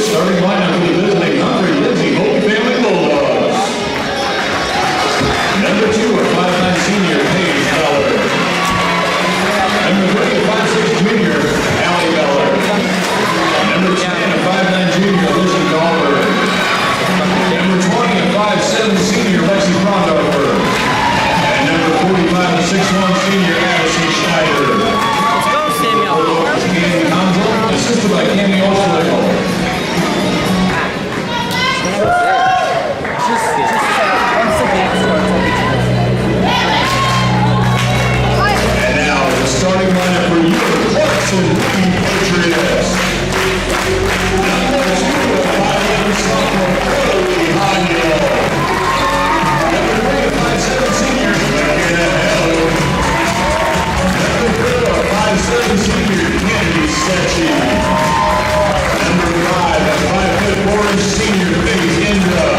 starting lineup for the visiting Humphrey-LHF Bulldogs. Number 2, a 5'9" senior, Paige Beller. Number 3, a 5'6" junior, Allie Beller. Number 10, a 5'9" junior, Lizzie Dahlberg. Number 20, a 5'7" senior, Lexi Frondorfer. And number 45, a 6'1" senior, Addison Schneider. Let's go, Samuel. Assisted by Cammy O'Sullivan. Once the game starts, I'll be And now the starting lineup for your Clarkson-Leigh Patriots. Number 2, a 5'11" sophomore, Chloe Haniel. Number 3, a 5'7" senior, Megan Hello. Number 4, a 5'7" senior, Kennedy Sechi. Number 5, a 5'4" senior, Dexter Indra.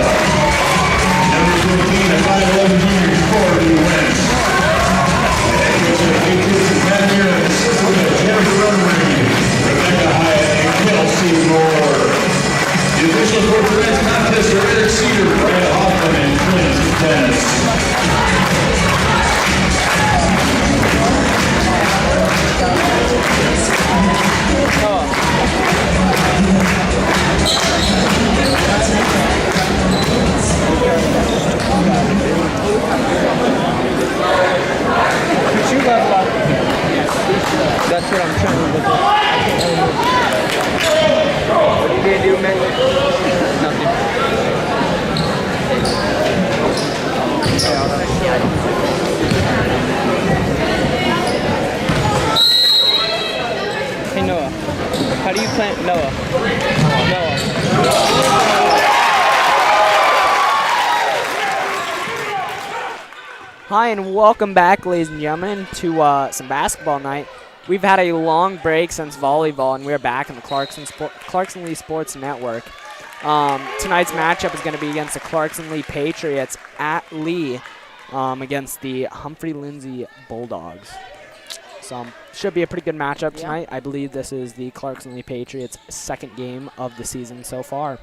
Number 15, a 5'11" junior, Corby Wentz. And coach of the Patriots Academy and assistant of Jerry Runring, Rebecca Hyatt, and Kelsey Moore. The officials for tonight's contest are Eric Cedar, Brad Hoffman, and Clint Dennis. Could you level up? That's what I'm trying to look at. What are you gonna do, man? Nothing. Hey Noah, how do you plant Noah? Hi and welcome back, ladies and gentlemen, to some basketball night. We've had a long break since volleyball, and we're back on the Clarkson-Leigh Sports Network. Tonight's matchup is going to be against the Clarkson-Leigh Patriots at Lee against the Humphrey-LHF Bulldogs. So should be a pretty good matchup tonight. I believe this is the Clarkson-Leigh Patriots' second game of the season so far.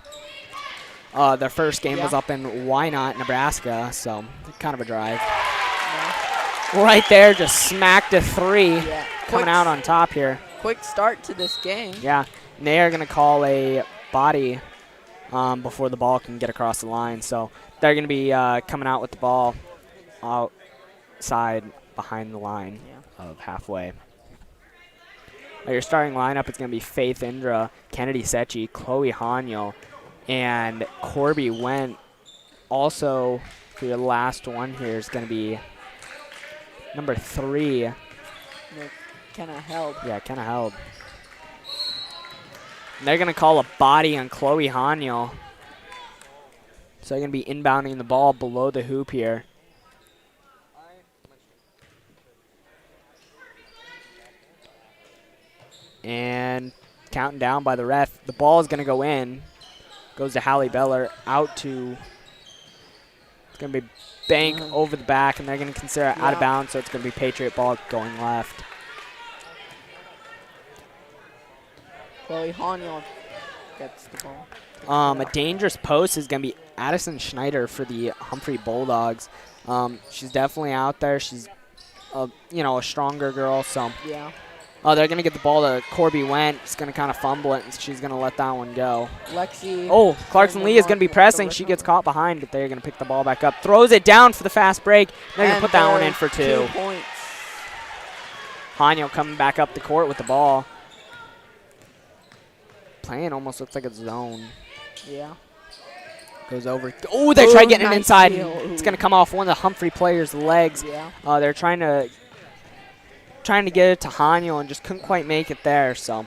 Their first game was up in Wynot, Nebraska, so kind of a drive. Right there, just smacked a 3, coming out on top here. Quick start to this game. Yeah, and they are going to call a body before the ball can get across the line. So they're going to be coming out with the ball outside behind the line of halfway. Your starting lineup is going to be Faith Indra, Kennedy Sechi, Chloe Haniel, and Corby Went. Also, for your last one here is going to be number 3. Kenna Held. Yeah, Kenna Held. And they're going to call a body on Chloe Haniel. So they're going to be inbounding the ball below the hoop here. And counting down by the ref. The ball is going to go in. Goes to Hallie Beller. Out to... It's going to be bank over the back, and they're going to consider it out of bounds, so it's going to be Patriot ball going left. Chloe Haniel gets the ball. A dangerous post is going to be Addison Schneider for the Humphrey Bulldogs. She's definitely out there. She's, a stronger girl, so... Yeah. They're going to get the ball to Corby Went. She's going to kind of fumble it, and she's going to let that one go. Lexi. Oh, Clarkson-Leigh is going to be pressing. She gets caught behind, but they're going to pick the ball back up. Throws it down for the fast break. They're going to put that one in for 2. 2 points. Haniel coming back up the court with the ball. Playing almost looks like a zone. Yeah. Goes over. Oh, they try getting it inside. It's going to come off one of the Humphrey players' legs. Yeah. They're trying to get it to Haniel and just couldn't quite make it there. So.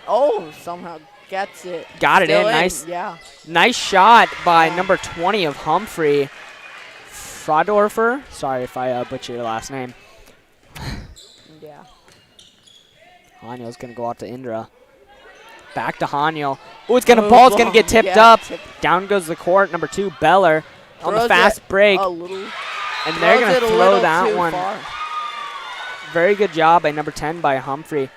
Oh, somehow gets it. Got it Still in. Nice. Yeah. Nice shot by number 20 of Humphrey, Frondorfer. Sorry if I butchered your last name. Yeah. Haniel's going to go out to Indra. Back to Haniel. Oh, ball's going to get tipped up. Down goes the court. Number 2, Beller on the fast break. And they're going to throw that one. Very good job by number 10 by Humphrey.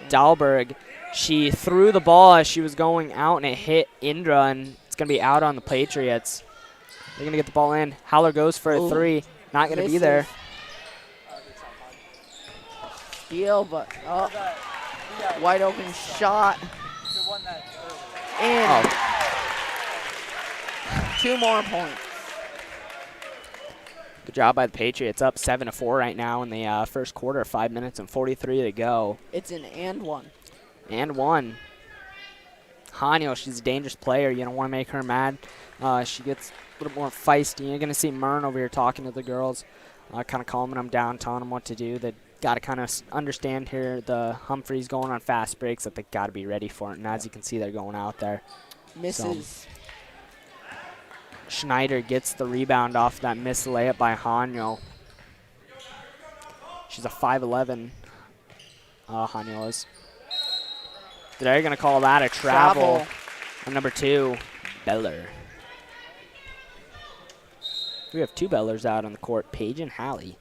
Dahlberg She threw the ball as she was going out, and it hit Indra, and it's going to be out on the Patriots. They're going to get the ball in. Howler goes for a three. Not going to be there. Steal, but wide open shot. And 2 more points. Good job by the Patriots. Up 7-4 right now in the first quarter. 5 minutes and 43 to go. It's an and one. And one. Hanyo, she's a dangerous player. You don't want to make her mad. She gets a little more feisty. You're going to see Mern over here talking to the girls, kind of calming them down, telling them what to do. They got to kind of understand here the Humphreys going on fast breaks that they got to be ready for it. And as you can see, they're going out there. Misses. So, Schneider gets the rebound off that missed layup by Hanyo. She's a 5'11", Hanyo is. They're going to call that a travel. On number 2, Beller. We have 2 Bellers out on the court, Paige and Hallie.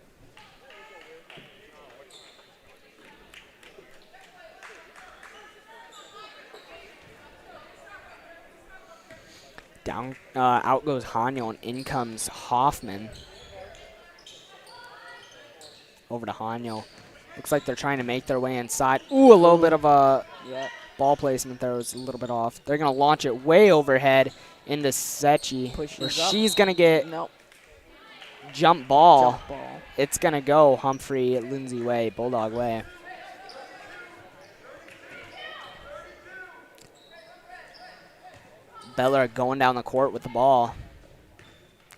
Out goes Hanyo, and in comes Hoffman. Over to Hanyo. Looks like they're trying to make their way inside. Ooh, a little bit of a ball placement there was a little bit off. They're going to launch it way overhead into Sechi. Where she's going to get jump ball. It's going to go Humphrey-Lindsay way, Bulldog way. Beller going down the court with the ball.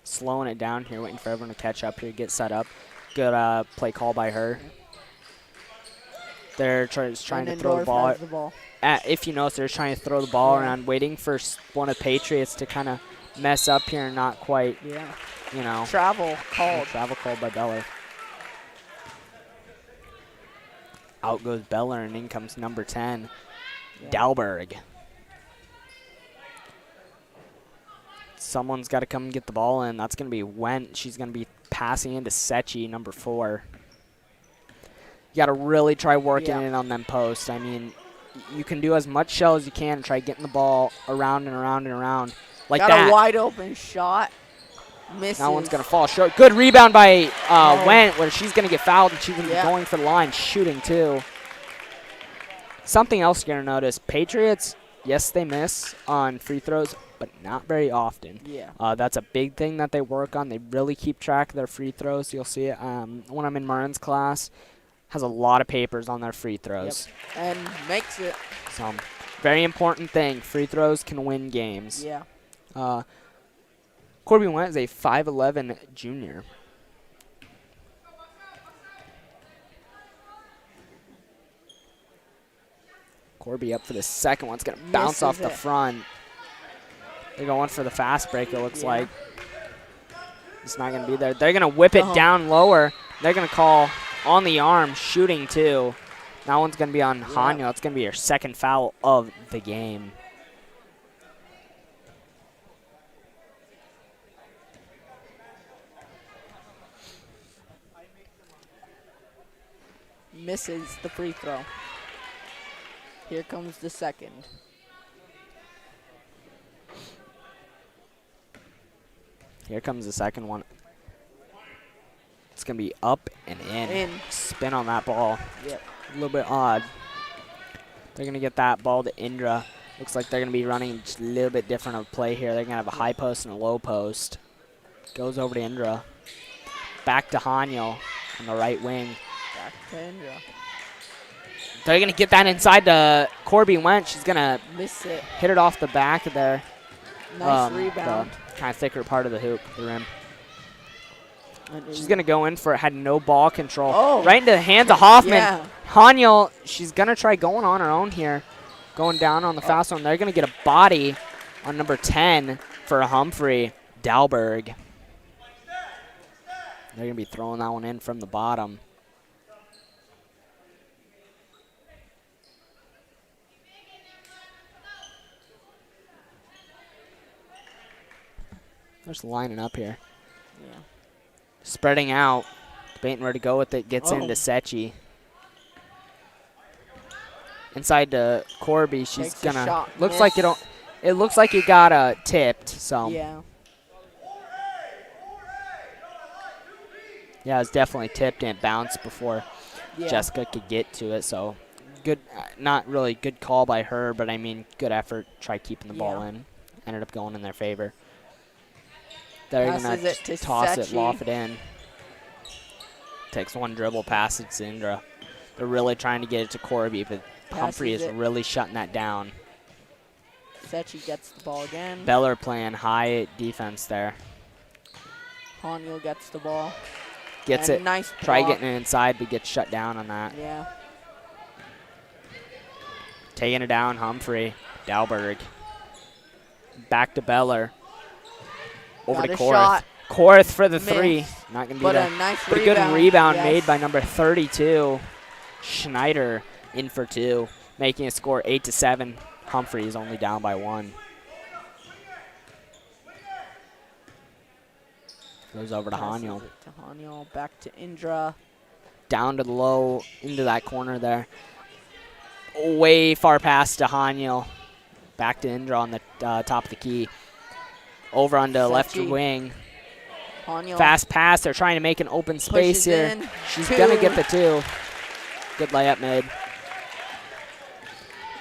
Slowing it down here, waiting for everyone to catch up here, get set up. Good play call by her. They're trying to throw the ball. If you notice, they're trying to throw the ball around, waiting for one of the Patriots to kind of mess up here and not quite, you know. Travel called. Travel called by Beller. Out goes Beller, and in comes number 10, Dalberg. Someone's got to come and get the ball in. That's going to be Went. She's going to be passing into Sechi, number 4. You got to really try working in on them posts. I mean, you can do as much shell as you can and try getting the ball around and around and around. Like got that. A wide open shot. Misses. That one's going to fall short. Good rebound by Went, where she's going to get fouled, and she's going to be going for the line, shooting too. Something else you're going to notice. Patriots, yes, they miss on free throws, but not very often. That's a big thing that they work on. They really keep track of their free throws. You'll see it when I'm in Murren's class. Has a lot of papers on their free throws. And makes it. So, very important thing. Free throws can win games. Corby Went is a 5'11" junior. Corby up for the second one. It's going to bounce off the front. They're going for the fast break, it looks like. It's not going to be there. They're going to whip it down lower. They're going to call on the arm, shooting too. That one's going to be on Hanyo. It's going to be her second foul of the game. Misses the free throw. Here comes the second. Here comes the second one. It's going to be up and in. Spin on that ball. A little bit odd. They're going to get that ball to Indra. Looks like they're going to be running just a little bit different of a play here. They're going to have a high post and a low post. Goes over to Indra. Back to Hanyo on the right wing. Back to Indra. They're going to get that inside to Corby Went. She's going to miss it. Hit it off the back of there. Nice rebound. The kind of thicker part of the hoop, the rim. She's going to go in for it. Had no ball control. Right into the hands of Hoffman. Hanyo, she's going to try going on her own here. Going down on the fast one. They're going to get a body on number 10 for Humphrey, Dalberg. They're going to be throwing that one in from the bottom. They're just lining up here. Spreading out. Debating where to go with it. Gets into Sechi. inside to Corby. She's Takes a gonna. shot, Looks like miss. it looks like it got tipped. So Yeah. yeah, it's definitely tipped and it bounced before Yeah. Jessica could get to it. So good, not really good call by her, but I mean good effort. Try keeping the ball Yeah. in. Ended up going in their favor. They're gonna Passes it to toss it, Sechi. loft it in. Takes one dribble, pass it to Indra. They're really trying to get it to Corby, but Humphrey is Passes it. really shutting that down. Sechi gets the ball again. Beller playing high defense there. Haniel gets the ball. Gets And it. Nice Try block. getting it inside, but gets shut down on that. Yeah. Taking it down, Humphrey. Dalberg. Back to Beller. Over Got to a Korth. shot. Korth for the Missed. three. Not going to be But there. a nice But a rebound. good rebound Yes. made by number 32. Schneider in for two, making a score 8-7. Humphrey is only down by one. Goes over to Passes Haniel. it to Haniel. Back to Indra. Down to the low, into that corner there. Way far past to Haniel. Back to Indra on the top of the key. Over on the left Sechi. wing. Haniel. Fast pass. They're trying to make an open space Pushes here. in. She's Two. going to get the two. Good layup made.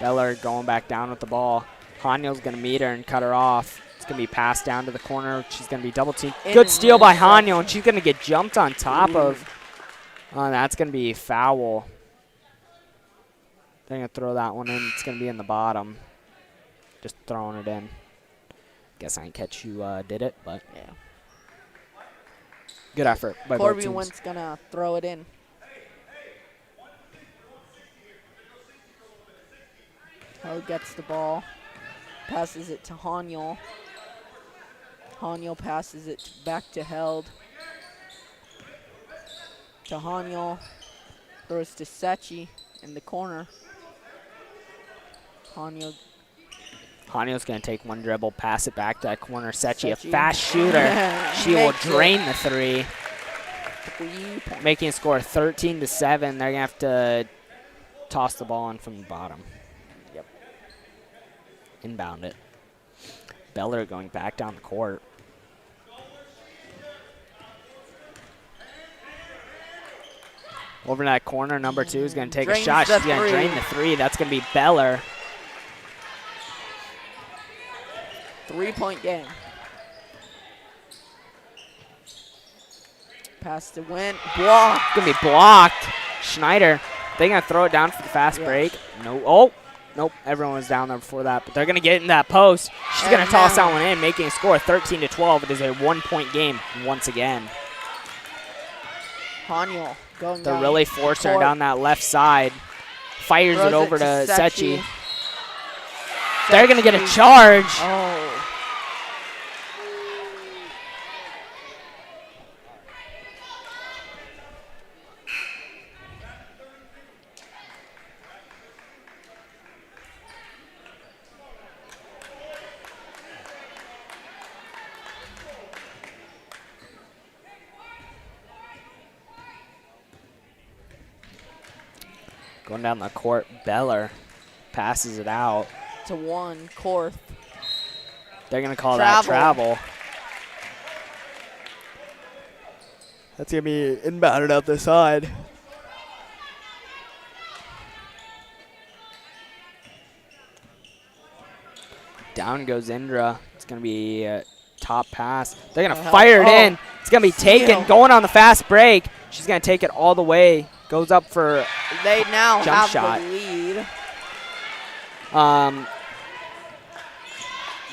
Beller going back down with the ball. Haniel's going to meet her and cut her off. It's going to be passed down to the corner. She's going to be double teamed. Good steal by Haniel, and she's going to get jumped on top of. That's going to be foul. They're going to throw that one in. It's going to be in the bottom. Just throwing it in. Guess I didn't catch who did it, but Yeah. good effort by both Corby teams. Went's gonna throw it in. Held gets the ball. Passes it to Haniel. Haniel passes it back to Held. To Haniel. Throws to Sechi in the corner. Haniel's going to take one dribble, pass it back to that corner. Sechi, a Sechi. fast shooter. She will Makes it. drain the three, 3 points. making a score 13-7. They're going to have to toss the ball in from the bottom. Yep. Inbound it. Beller going back down the court. Over in that corner, number 2 is going to take a Drains shot. the She's going to three. drain the three. That's going to be Beller. 3-point game. Pass to Went. Block. Going to be blocked. Schneider. They're going to throw it down for the fast Yeah. break. No. Oh, nope. Everyone was down there before that. But they're going to get in that post. She's going to And toss now- that one in, making a score 13-12. It is a 1-point game once again. Haniel going They're down really the forcing her court. down that left side. Fires Throws it over to Sechi. Sechi. They're going to get a charge. Oh. Going down the court, Beller passes it out. To 1, Korth. They're going to call that Travel. travel. That's going to be inbounded out the side. Down goes Indra. It's going to be a top pass. They're going to fire it in. It's going to be taken. Steal. Going on the fast break. She's going to take it all the way. Goes up for They now Jump have shot. the lead.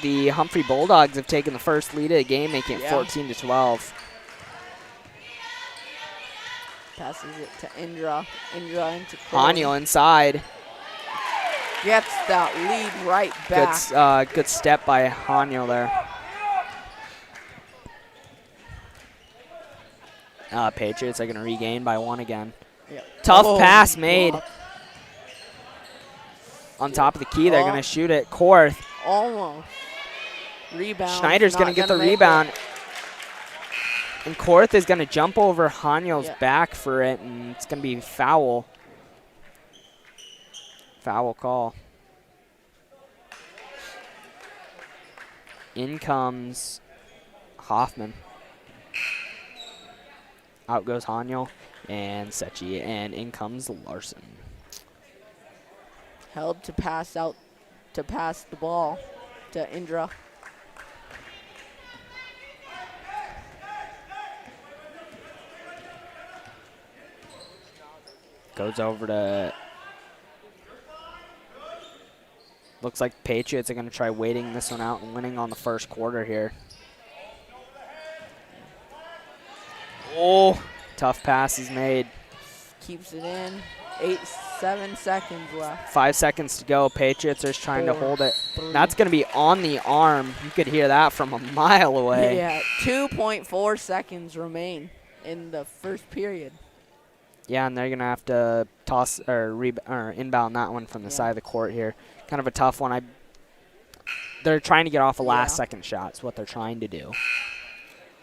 the Humphrey Bulldogs have taken the first lead of the game, making it Yeah. 14-12. Passes it to Indra. Indra into Korth. Haniel inside. Gets that lead right back. Good step by Haniel there. Patriots are going to regain by 1 again. Yep. Tough Oh, pass made. block. On top of the key, they're Oh. going to shoot it. Korth. Almost. Rebound. Schneider's going to get the rebound. And Korth is going to jump over Haniel's Yeah. back for it, and it's going to be foul. Foul call. In comes Hoffman. Out goes Haniel and Sechi, and in comes Larson. Held to pass out, to pass the ball to Indra. Goes over to, looks like Patriots are going to try waiting this one out and winning on the first quarter here. Oh, tough pass is made. Keeps it in. 7 seconds left. 5 seconds to go. Patriots are just trying to 4, hold it. 3. That's going to be on the arm. You could hear that from a mile away. Yeah, 2.4 seconds remain in the first period. Yeah, and they're going to have to toss or inbound that one from the side of the court here. Kind of a tough one. They're trying to get off a last-second shot. Is what they're trying to do.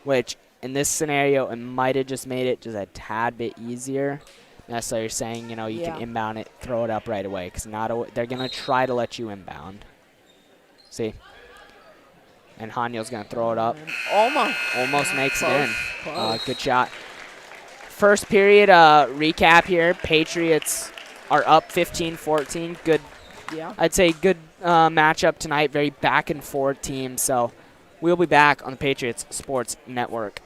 Which, in this scenario, it might have just made it just a tad bit easier. That's why you're saying, you know, you can inbound it, throw it up right away. Because they're going to try to let you inbound. See? And Haniel's going to throw it up. Almost makes it in. Good shot. First period recap here. Patriots are up 15-14. Good. Yeah. I'd say good matchup tonight. Very back and forth team. So we'll be back on the Patriots Sports Network.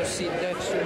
See Dexter.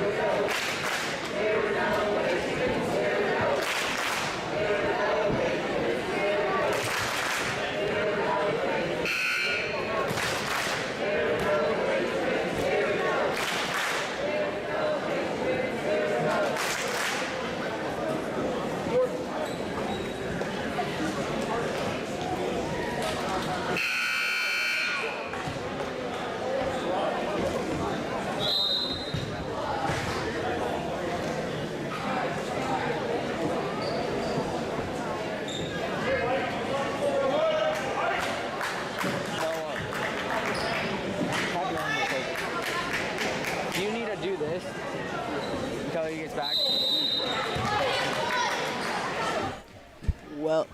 Well,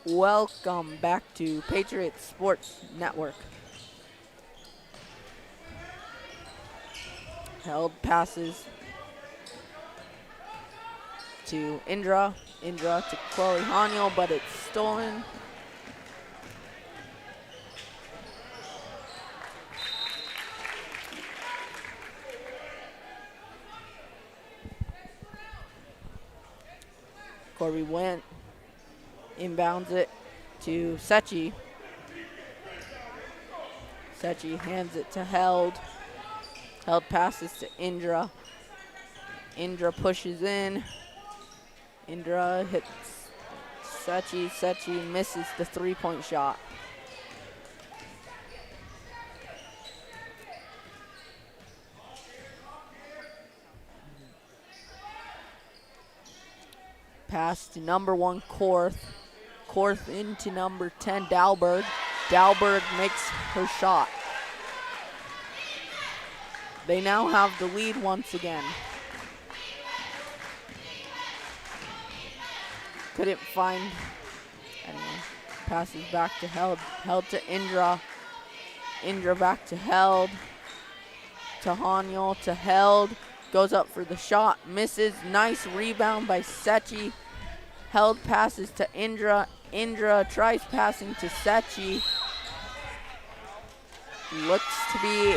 welcome back to Patriots Sports Network. Held passes to Indra to Chloe Haniel, but it's stolen. Corby Wynot inbounds it to Sechi. Sechi hands it to Held. Held passes to Indra. Indra pushes in. Indra hits Sechi. Sechi misses the three-point shot. Pass to number 1, Korth. Korth into number 10, Dalberg. Dalberg makes her shot. They now have the lead once again. Couldn't find anyone. Passes back to Held. Held to Indra. Indra back to Held. To Haniel, to Held. Goes up for the shot, misses. Nice rebound by Sechi. Held passes to Indra. Indra tries passing to Sechi. Looks to be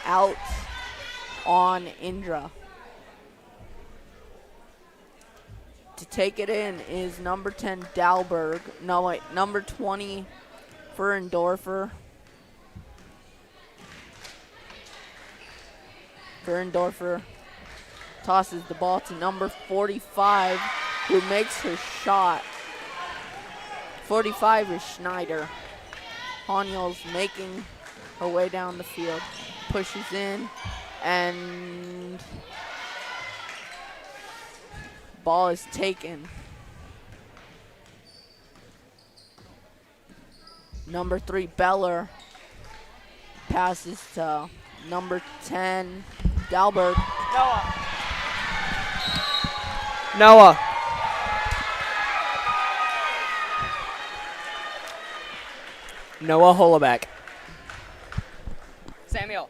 out on Indra. To take it in is number 10, Dalberg. No, wait, number 20, Ferndorfer. Ferndorfer tosses the ball to number 45, who makes her shot. 45 is Schneider. Haniel's making her way down the field, pushes in, and ball is taken. Number 3, Beller, passes to number 10, Dalberg. Noah. Noah Holoubek. Samuel.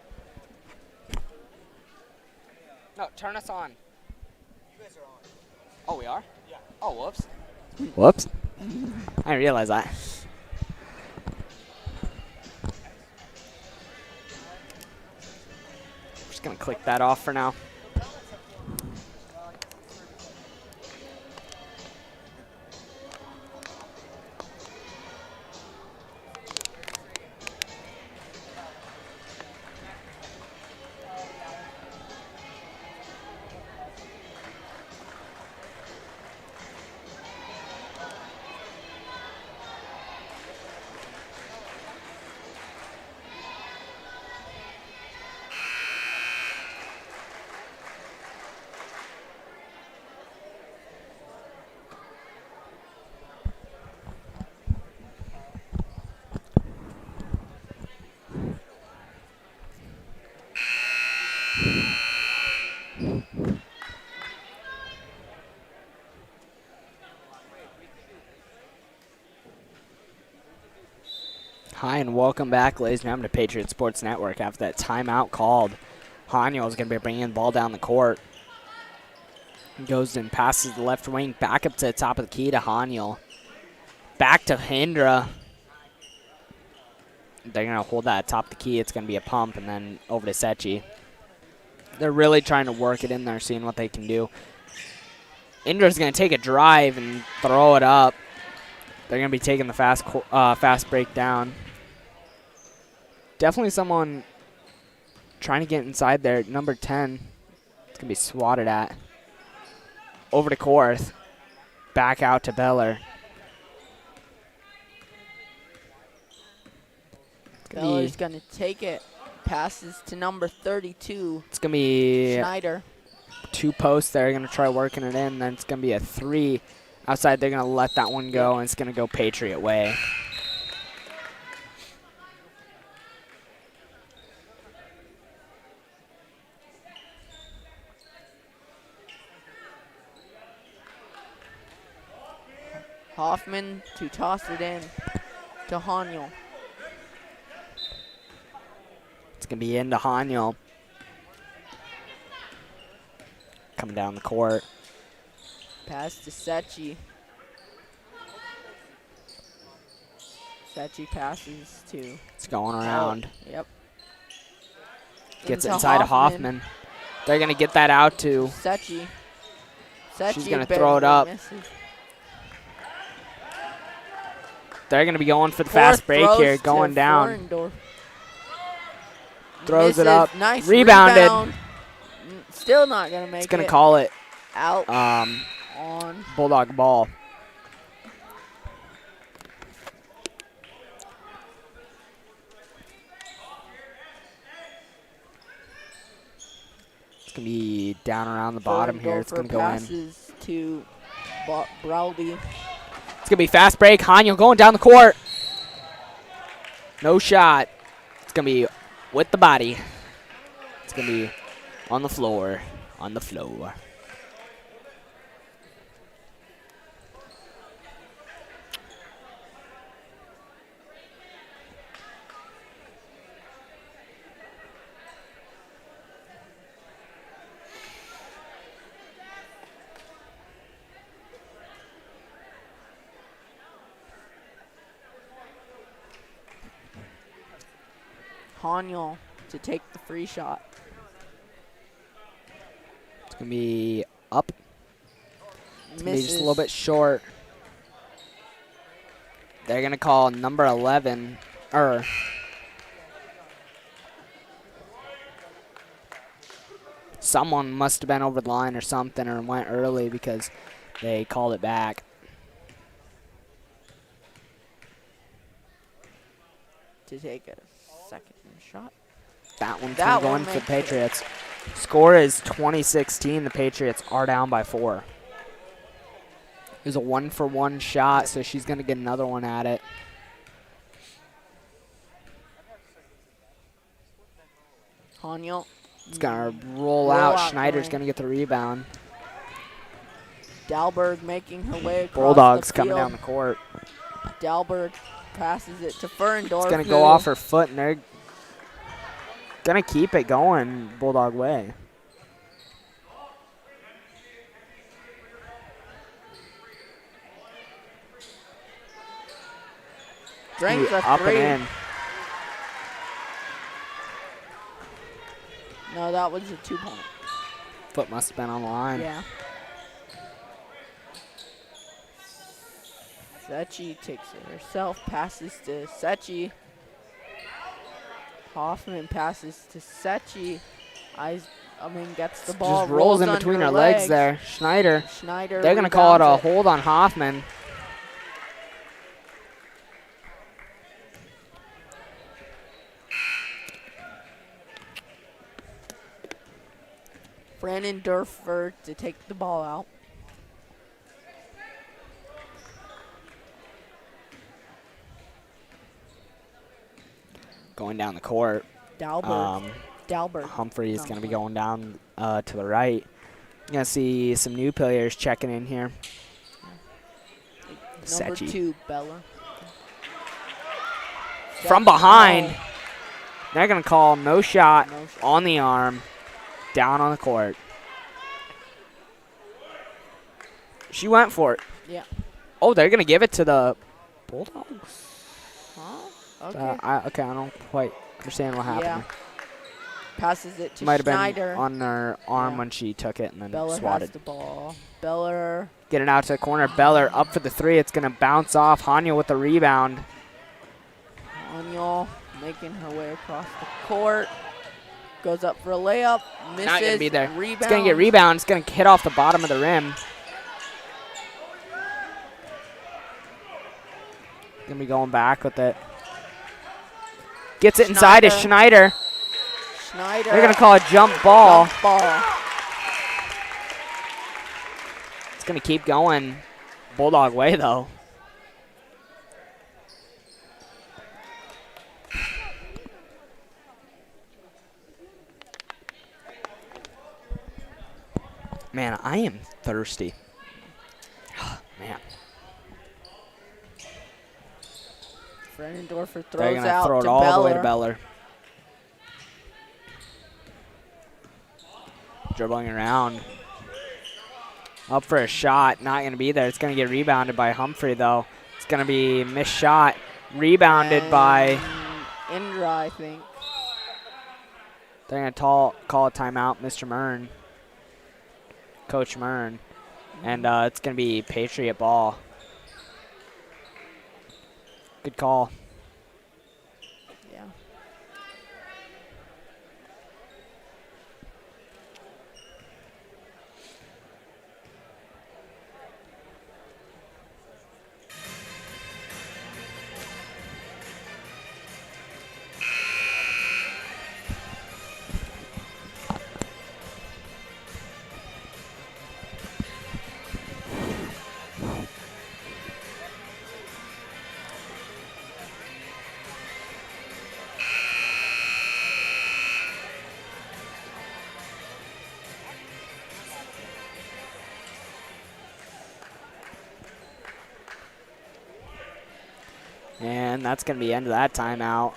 No, turn us on. You guys are on. Oh, we are? Yeah. Oh, whoops. Whoops. I didn't realize that. Just going to click that off for now. Hi, and welcome back, ladies and gentlemen, to Patriot Sports Network. After that timeout called, Haniel is going to be bringing the ball down the court. Goes and passes the left wing back up to the top of the key to Haniel. Back to Indra. They're going to hold that at top of the key. It's going to be a pump, and then over to Sechi. They're really trying to work it in there, seeing what they can do. Indra's going to take a drive and throw it up. They're going to be taking the fast break down. Definitely someone trying to get inside there. Number 10. It's going to be swatted at. Over to Korth. Back out to Beller. Beller's going to take it. Passes to number 32. It's going to be Schneider. 2 posts there. Going to try working it in. Then it's going to be a 3. Outside, they're going to let that one go, and it's going to go Patriot way. Hoffman to toss it in to Haniel. It's going to be into Haniel. Coming down the court. Pass to Sechi. Sechi passes to. It's going around. Yep. Gets it Into inside of Hoffman. They're going to get that out to Sechi. She's going to throw it up. Misses. They're going to be going for the fast break here. Going down. Throws Misses. it up. Nice Rebounded. rebound. Still not going to make it. It's going to call it out on Bulldog ball. It's going to be down around the bottom here. It's going to go in. Passes to Browdy. It's going to be fast break. Haniel going down the court. No shot. It's going to be with the body. It's going to be on the floor. On the floor. Haniel to take the free shot. It's going to be up. It's going to be just a Misses. little bit short. They're going to call number 11. someone must have been over the line or something or went early because they called it back. To take a second shot. That one's That going to go one in for the makes it. Patriots. Score is 20-16. The Patriots are down by 4. It was a 1-for-1 shot, so she's going to get another one at it. Haniel. It's going to roll Roll out. out Schneider's lane. going to get the rebound. Dalberg making her way across Bulldogs the coming field. down the court. Dalberg passes it to Ferndorf. It's going to go off her foot, and they're going to keep it going Bulldog way. Drains a Up 3. and in. No, that was a 2-point. Foot must have been on the line. Yeah. Sechi takes it herself, passes to Sechi. Hoffman passes to Sechi. Gets the ball. Just rolls in between her legs there. Schneider. Schneider. They're going to call it a rebounds hold on Hoffman. Brandon Durfer to take the ball out. Going down the court. Dalberg. Dalberg. Humphrey is No, going to be wait. going down to the right. You're going to see some new players checking in here. Number Sechi. 2, Bella. From behind. They're going to call no shot No shot. on the arm. Down on the court. She went for it. Yeah. Oh, they're going to give it to the Bulldogs? Huh? Okay. I don't quite understand what happened. Yeah. Passes it to Might have Schneider. been on her arm Yeah. when she took it and then Beller swatted. has the ball. Beller. Get it out to the corner. Beller up for the 3. It's going to bounce off. Hanya with the rebound. Haniel making her way across the court. Goes up for a layup. Misses. Not going to be there. Rebound. It's going to get rebound. It's going to hit off the bottom of the rim. Going to be going back with it. Gets it inside to Schneider. Schneider. They're going to call a jump ball. Jump ball. It's going to keep going Bulldog way, though. Man, I am thirsty. Man. Frendendorfer They're throws going to out throw it to all the way to Beller. Beller. Dribbling around. Up for a shot. Not going to be there. It's going to get rebounded by Humphrey, though. It's going to be missed shot. Rebounded by... Indra, I think. They're going to call a timeout, Mr. Mern. Coach Mern. And it's going to be Patriot ball. Good call. Yeah. And that's going to be the end of that timeout.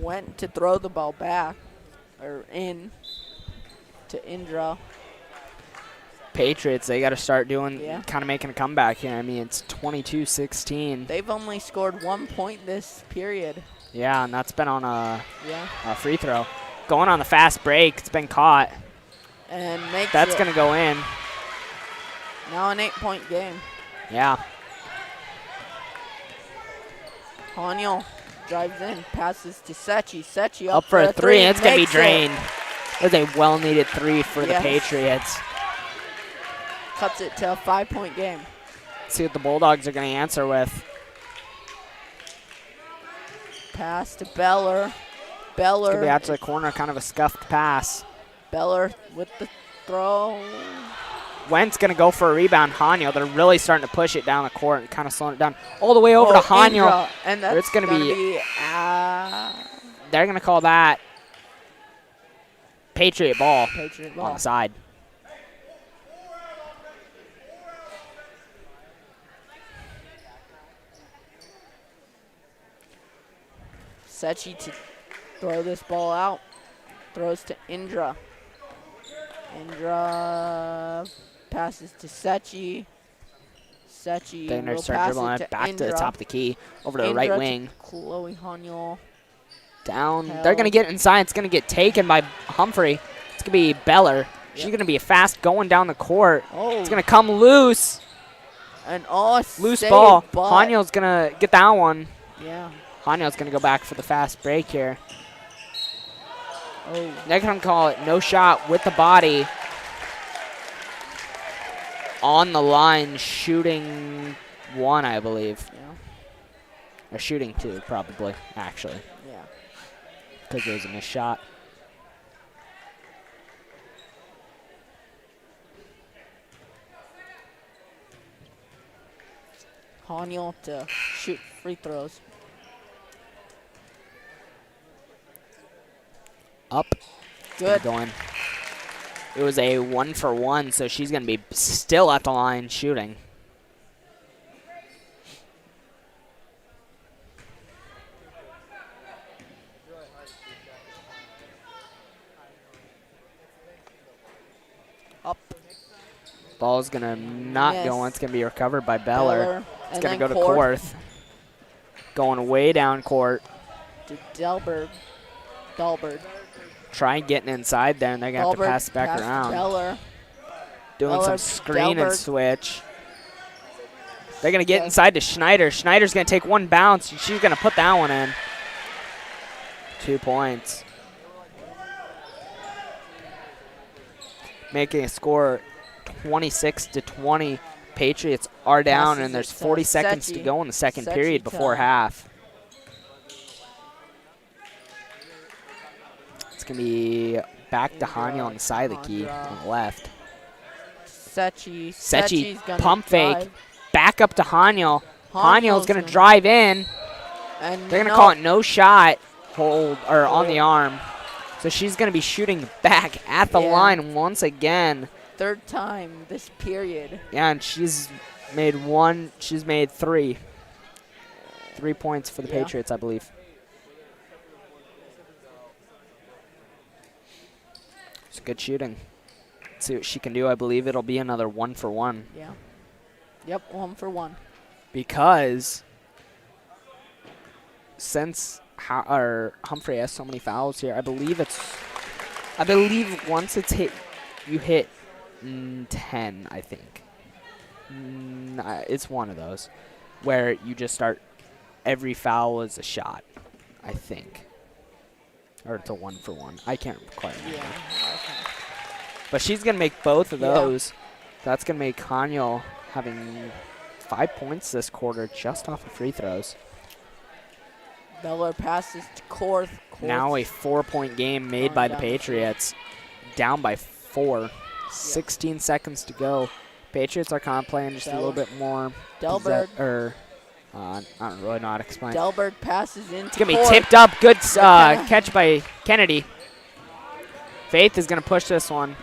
Went to throw the ball back, or in, to Indra. Patriots, they got to start doing, Yeah. kind of making a comeback here. I mean, it's 22-16. They've only scored 1 point this period. Yeah, and that's been on Yeah. a free throw. Going on the fast break. It's been caught. And makes That's it going to go in. now an 8-point game. Yeah. Haniel drives in, passes to Sechi. Sechi Up for a three, and it's going to be makes it. drained. That's a well-needed three for the Yes. Patriots. Cuts it to a 5-point game. See what the Bulldogs are going to answer with. Pass to Beller. It's going to be Beller. out to the corner, kind of a scuffed pass. Beller with the throw. Wentz going to go for a rebound. Hanyo, they're really starting to push it down the court and kind of slowing it down. All the way over to Hanyo. Indra, and that's It's gonna be- uh, They're going to call that Patriot ball Patriot on ball. the side. Sechi to throw this ball out. Throws to Indra. Indra passes to Sechi. Sechi Then they will start pass dribbling it it back to the Indra. top of the key, over to the Indra right to wing. Chloe Hanyol. Down. Held. They're going to get inside. It's going to get taken by Humphrey. It's going to be Beller. She's Yep. going to be fast going down the court. Oh, It's going to come loose. an all Loose save, ball. but- Hanyol's going to get that one. Yeah. Hanyol's going to go back for the fast break here. Oh, They're going to call it no shot with the body. On the line, shooting one, I believe. yeah. Or shooting two, probably, actually, Yeah. because it was a missed shot. Hanyol to shoot free throws. Up. Good. Going. It was a 1-for-1, so she's going to be still at the line shooting. Up. Ball's going to not Yes. go. It's going to be recovered by Beller. It's And going to then go to Korth. Going way down court. to Delbert. Dalbert. Try getting inside there, and they're going to have to Dalbert pass it back pass to around. Beller. Doing some Beller, screen and Delbert. switch. They're going to get Yes. inside to Schneider. Schneider's going to take one bounce. She's going to put that one in. 2 points. Making a score 26-20. Patriots are down, Passes and there's it to 40 seconds to Sechi. go in the second Sechi period before to- half. It's going to be back to Hanya on the side of the key on the left. Sechi. Sechi, Sechi's gonna pump fake. drive. Back up to Hanyol. Hanyol's going to gonna- drive in. And They're going to no, call it no shot hold or on the arm. So she's going to be shooting back at the Yeah. line once again. Third time this period. Yeah, and she's made one. She's made 3. 3 points for the Yeah. Patriots, I believe. It's good shooting. Let's see what she can do. I believe it'll be another 1-for-1 Yeah. Yep, 1-for-1. because since Humphrey has so many fouls here, I believe once it's hit, you hit 10, I think. It's one of those where you just start, every foul is a shot, I think. Or it's a 1-for-1. I can't quite remember. Yeah. But she's going to make both of Yeah. those. That's going to make Hanyol having 5 points this quarter just off of free throws. Beller passes to Korth. Now a 4-point game made Going by the down the field. Patriots. Down by 4. 16 seconds to go. Patriots are kind of playing just a little bit more. Delbert. I don't really know how to explain. Delbert passes into It's going to be Korth. tipped up. Good McKenna. catch by Kennedy. Faith is going to push this one.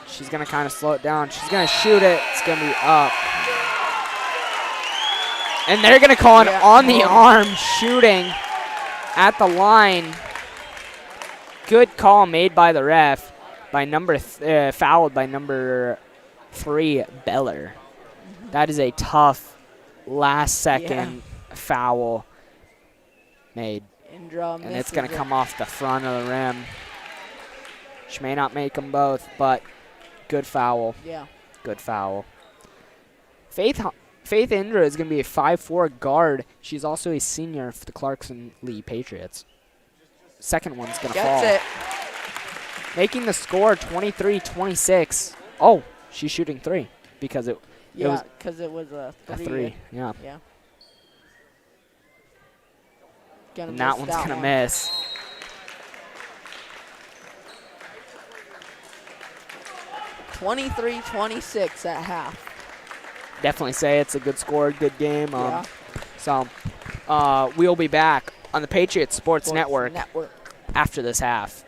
She's going to kind of slow it down. She's going to shoot it. It's going to be up. And they're going to call an Yeah. on-the-arm shooting at the line. Good call made by the ref. Fouled by number 3, Beller. That is a tough last-second foul made. Indra And it's misses going to it. come off the front of the rim. She may not make them both, but good foul. Yeah. Good foul. Faith Faith Indra is going to be a 5'4" guard. She's also a senior for the Clarkson-Leigh Patriots. Second one's going to fall. Gets it. Making the score 23-26. Oh, she's shooting 3 because it Yeah, was because it was a 3. a 3. Yeah. Yeah. Gonna And that miss one's that going to one. miss. (23-26) at half. Definitely say it's a good score, good game. Yeah. So we'll be back on the Patriots Sports Network Network. after this half.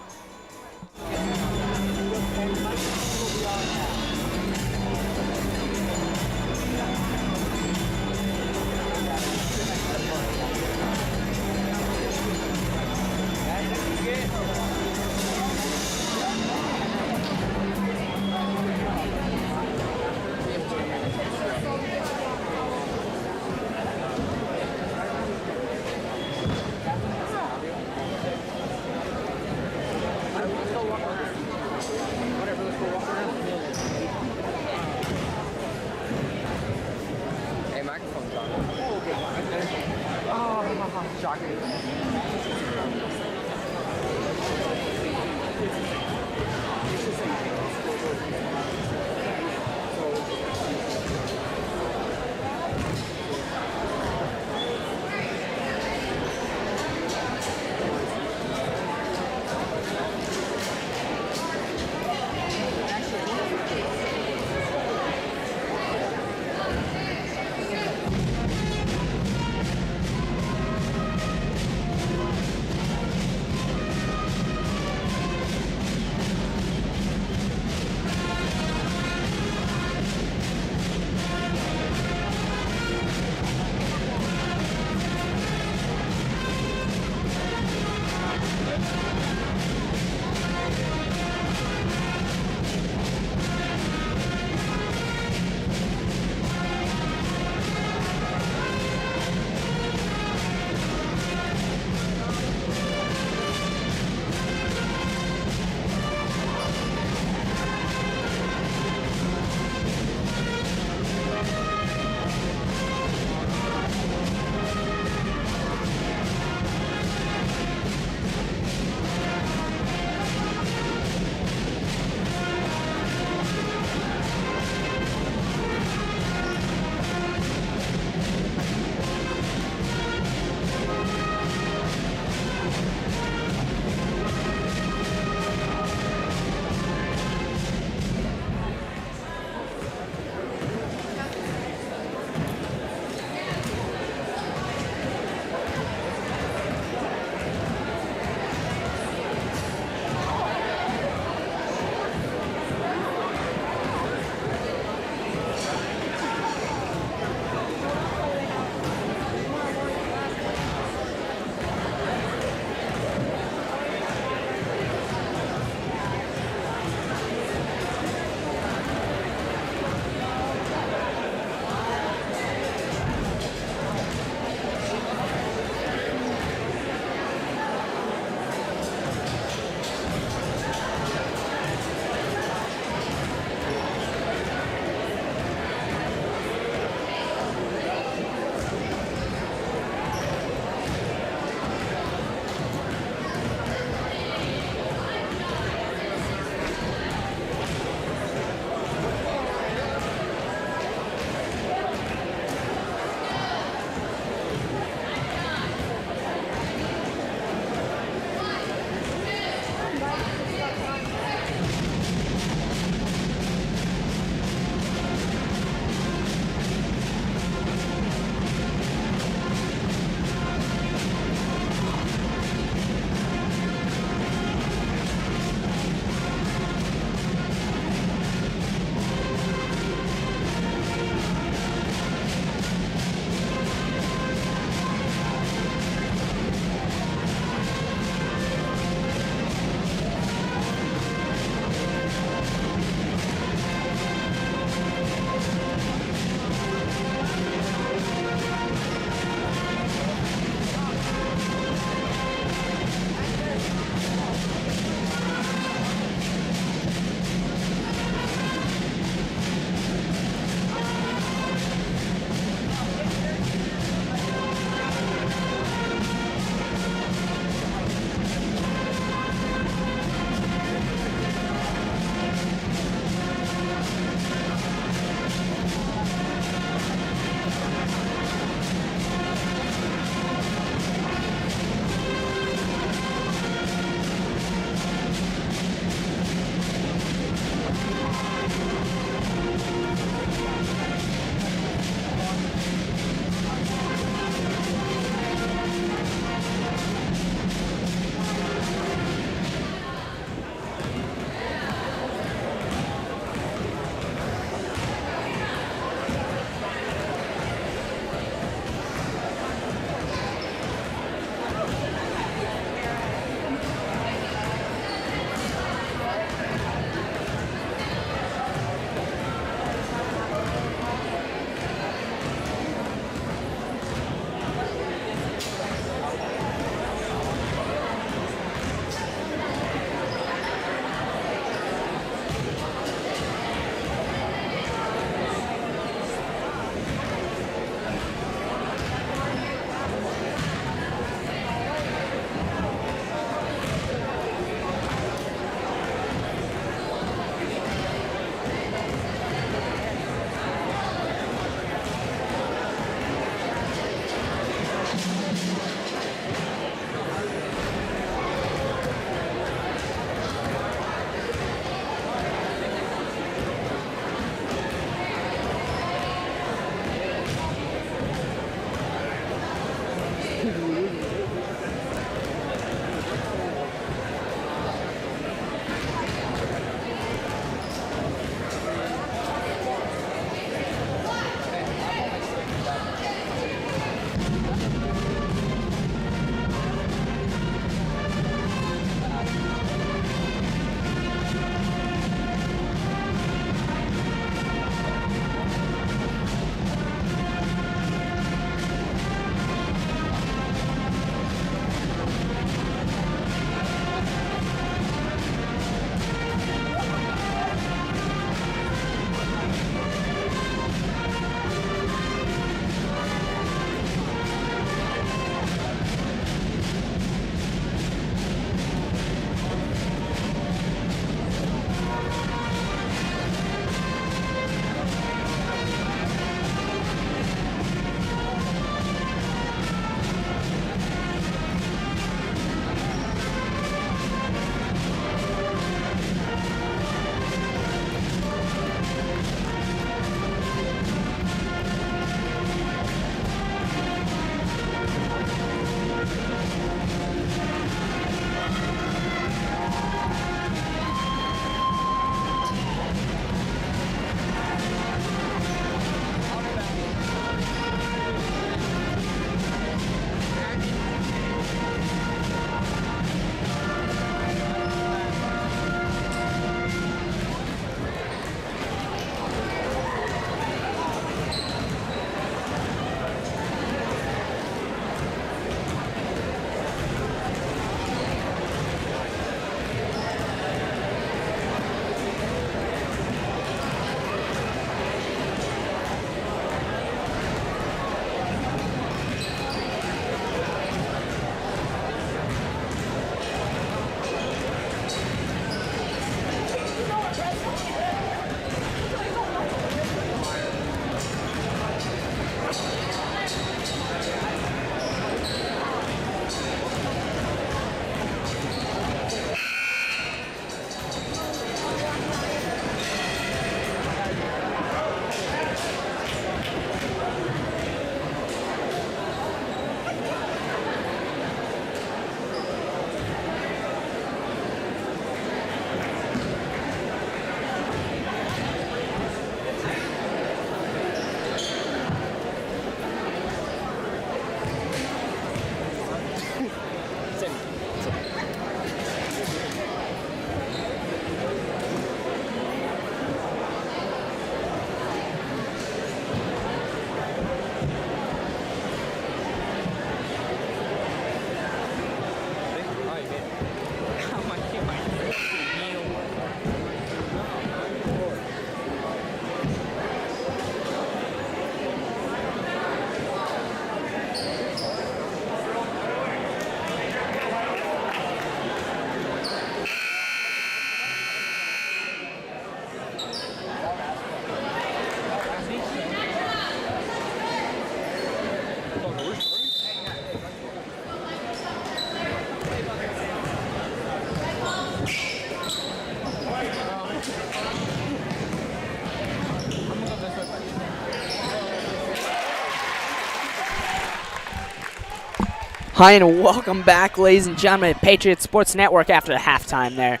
Hi and welcome back, ladies and gentlemen, Patriots Sports Network after the halftime there.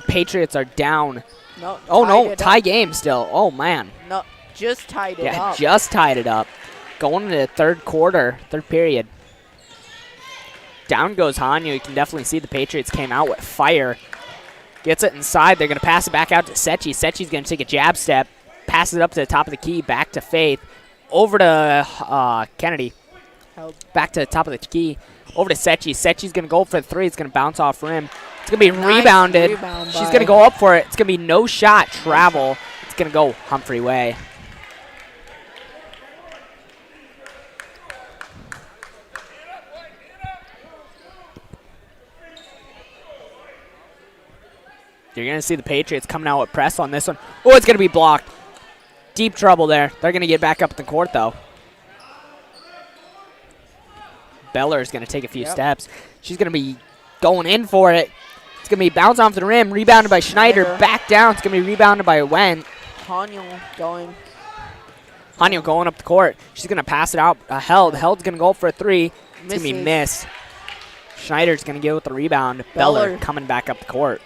Patriots are down. No. Oh, no, it tie up. game still. Oh, man. No, just tied it Yeah, up. just tied it up. Going into the third quarter, third period. Down goes Hanyu. You can definitely see the Patriots came out with fire. Gets it inside. They're going to pass it back out to Sechi. Sechi's going to take a jab step. Passes it up to the top of the key. Back to Faith. Over to Kennedy. Held. Back to the top of the key. Over to Sechi. Sechi's going to go for the three. It's going to bounce off rim. It's going to be Nice rebounded. rebound She's by- going to go up for it. It's going to be no shot. Travel. It's going to go Humphrey-Way. You're going to see the Patriots coming out with press on this one. Oh, it's going to be blocked. Deep trouble there. They're going to get back up at the court, though. Beller's going to take a few steps. She's going to be going in for it. It's going to be bounced off the rim, rebounded by Schneider. Back down. It's going to be rebounded by Wen. Hanyu going. Hanyu going up the court. She's going to pass it out. Held. Held's going to go for a three. It's going to be Misses. missed. Schneider's going to get with the rebound. Beller Beller. coming back up the court.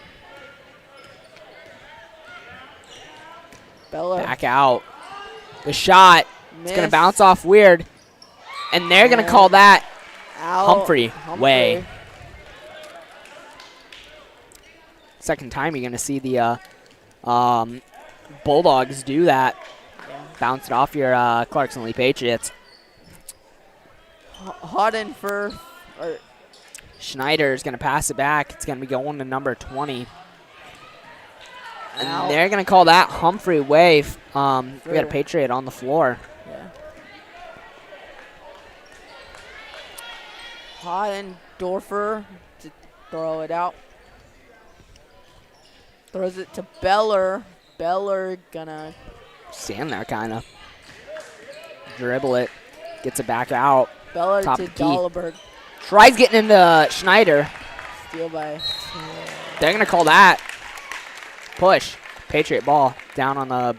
Beller. Back out. The shot. It's going to Miss. bounce off weird. And they're going to call that Out. Humphrey-Way. Second time you're going to see the Bulldogs do that. Bounce it off your Clarkson-Leigh Patriots. Hodden for. Schneider's going to pass it back. It's going to be going to number 20. And Out. they're going to call that Humphrey-Way. We got a Patriot on the floor. Yeah. Hodden Dorfer to throw it out. Throws it to Beller. Beller gonna. Stand there, kind of. Dribble it. Gets it back out. Beller Top to of the key. Dahlberg. Tries getting into Schneider. Steal by. They're going to call that push. Patriot ball down on the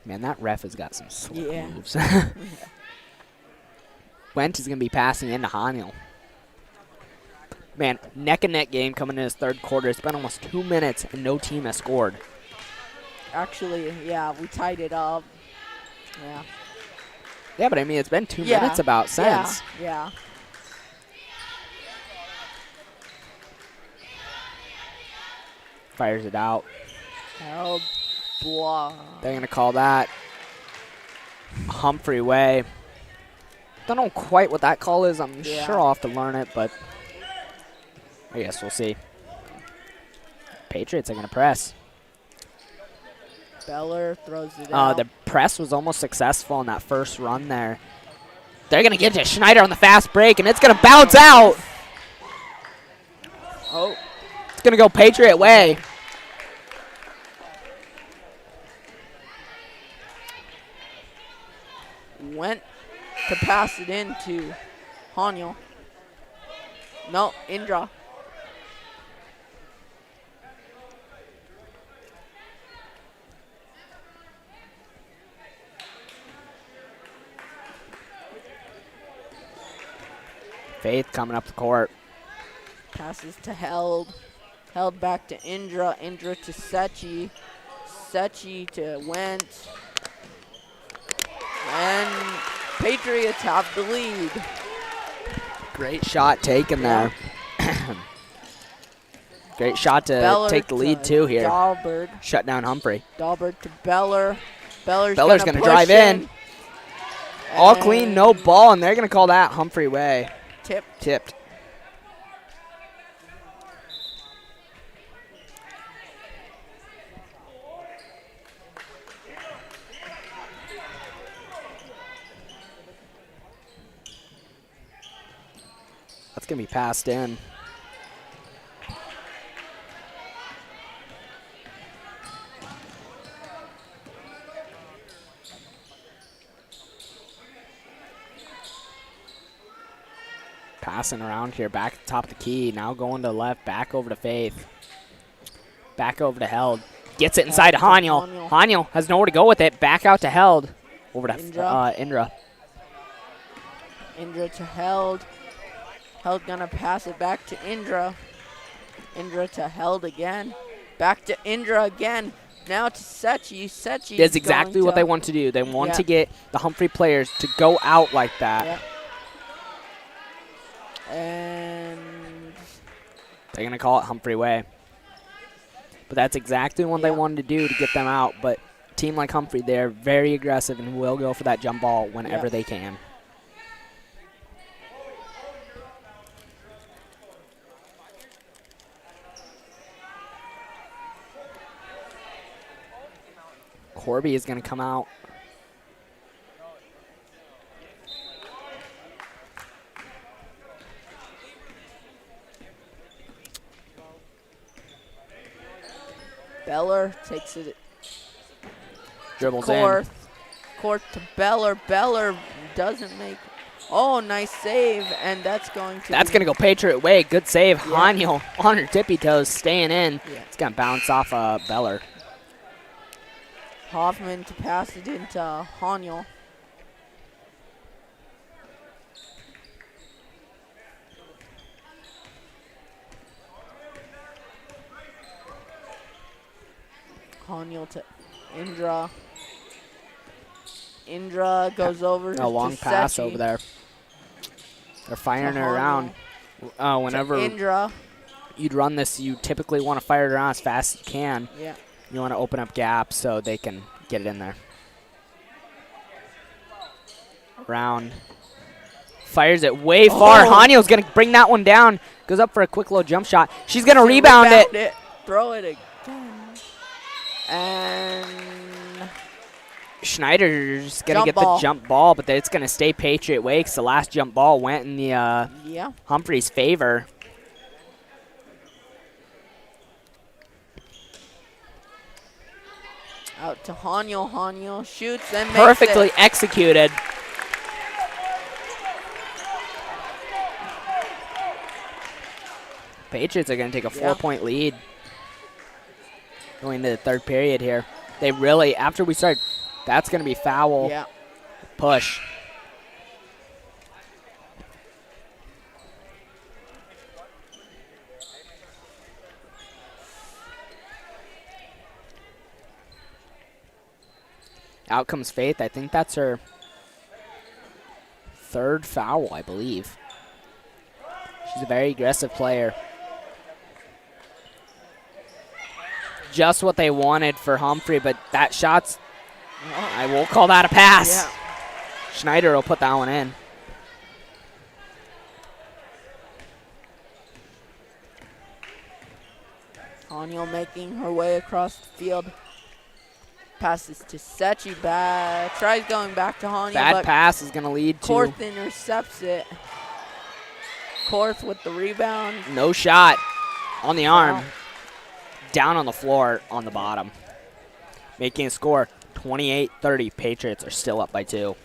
man, that ref has got some slick moves. Went is going to be passing into Haniel. Man, neck-and-neck game coming in his third quarter. It's been almost 2 minutes and no team has scored. Actually, yeah, we tied it up. Yeah. Yeah, but I mean, it's been 2 minutes about since. Yeah. Fires it out. Held. Blah. They're going to call that Humphrey-Way. Don't know quite what that call is. I'm sure I'll have to learn it, but I guess we'll see. Patriots are going to press. Beller throws it out. The press was almost successful in that first run there. They're going to get to Schneider on the fast break, and it's going to bounce out. Oh. It's going to go Patriot way. Went to pass it into Hanyo. No, Indra. Faith coming up the court. Passes to Held. Held back to Indra. Indra to Sechi. Sechi to Went. And Patriots have the lead. Great shot taken there. Great shot to Beller take the lead too here. Dahlberg. Shut down Humphrey. Dahlberg to Beller. Beller's going to drive in. All clean, no ball, and they're going to call that Humphrey way. Tipped. That's going to be passed in. Passing around here, back at the top of the key. Now going to the left, back over to Faith. Back over to Held. Gets it inside to Haniel. Haniel has nowhere to go with it. Back out to Held. Over to Indra. Indra to Held. Held gonna pass it back to Indra. Indra to Held again. Back to Indra again. Now to Sechi. Sechi. That's exactly what they want to do. They want to get the Humphrey players to go out like that. Yep. And they're going to call it Humphrey Way. But that's exactly what they wanted to do to get them out. But a team like Humphrey, they're very aggressive and will go for that jump ball whenever they can. Corby is going to come out. Beller takes it. Dribbles Korth. in. Korth to Beller. Beller doesn't make. Oh, nice save, and that's going to. That's going to go Patriot way. Good save. Haniel on her tippy toes, staying in. Yeah. It's going to bounce off Beller. Hoffman to pass it into Haniel. Haniel to Indra. Indra goes over A long pass over there. They're firing her around. Whenever Indra. you'd run this, you typically want to fire it around as fast as you can. Yeah. You want to open up gaps so they can get it in there. Around. Fires it way far. Haniel's going to bring that one down. Goes up for a quick little jump shot. She's going to rebound it. Throw it again. And Schneider's going to get the jump ball, but it's going to stay Patriot way because the last jump ball went in the Humphrey's favor. Out to Haniel. Haniel shoots and makes Perfectly it. executed. Patriots are going to take a 4-point lead going into the third period here. They really, after we start, that's going to be foul. Yeah. Push. Out comes Faith. I think that's her third foul, I believe. She's a very aggressive player. Just what they wanted for Humphrey, but that shot's, I will call that a pass. Yeah. Schneider will put that one in. Haniel making her way across the field. Passes to Sechi. Bad. Tries going back to Haniel. Bad pass is going to lead to. Korth intercepts it. Korth with the rebound. No shot on the arm. Down on the floor on the bottom. Making a score 28-30. Patriots are still up by 2.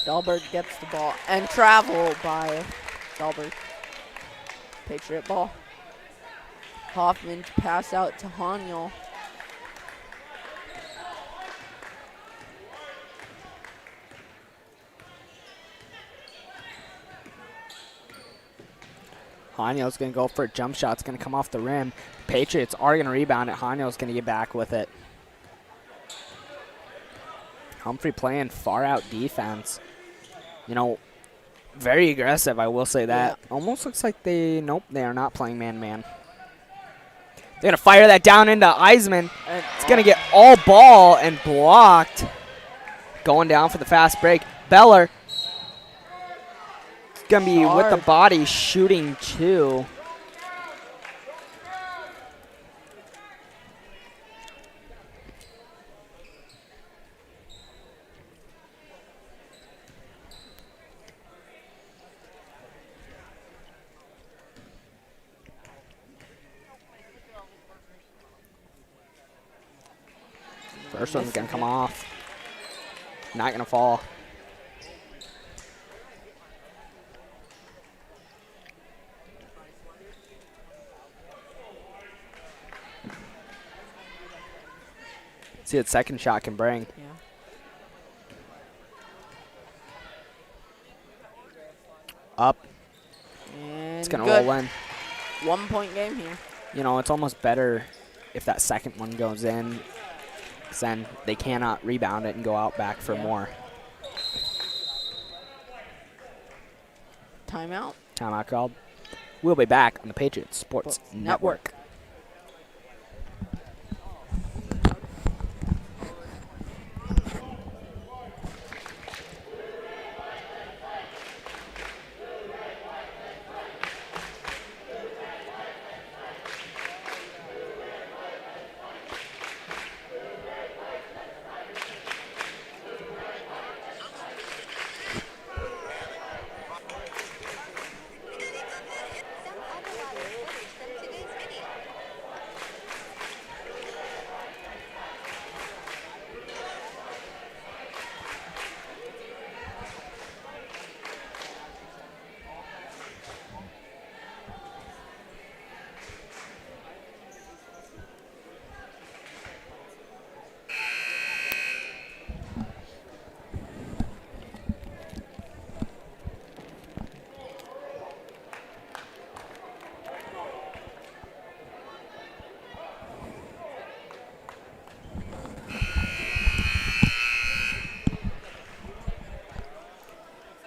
Dahlberg gets the ball and travel by Dahlberg. Patriot ball. Hoffman to pass out to Haniel. Haniel's going to go for a jump shot. It's going to come off the rim. Patriots are going to rebound it. Haniel's going to get back with it. Humphrey playing far out defense. You know, very aggressive, I will say that. Yeah. Almost looks like they are not playing man-man. They're going to fire that down into Eisman. It's going to get all ball and blocked. Going down for the fast break. Beller. Going to be with the body shooting too. First one's going to come off. Not going to fall. See what second shot can bring. Yeah. Up. And It's going to good. roll in. 1 point game here. You know, it's almost better if that second one goes in, 'cause then they cannot rebound it and go out back for Yeah. more. Timeout. Timeout called. We'll be back on the Patriots Sports Sports Network.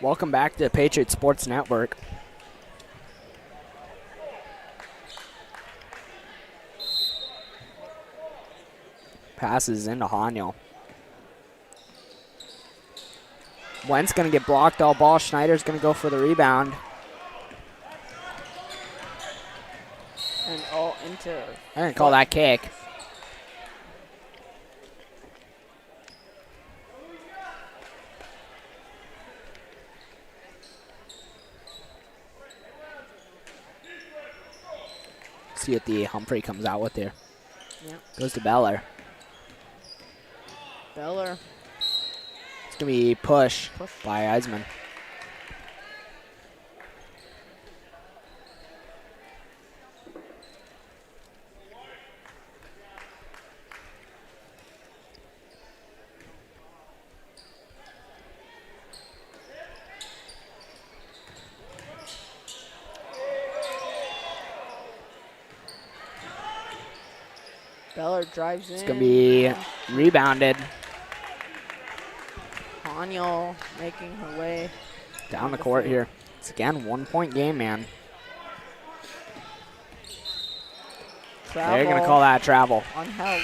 Welcome back to the Patriots Sports Network. Passes into Haniel. Wentz going to get blocked all ball. Schneider's going to go for the rebound. And all into. I'm going to call that kick. See what the Humphrey comes out with here. Yeah. Goes to Beller. Beller. It's going to be push by Eisman. Beller drives in. It's going to be rebounded. Haniel making her way Down the court here. It's again 1 point game, man. Travel They're going to call that travel. unheld.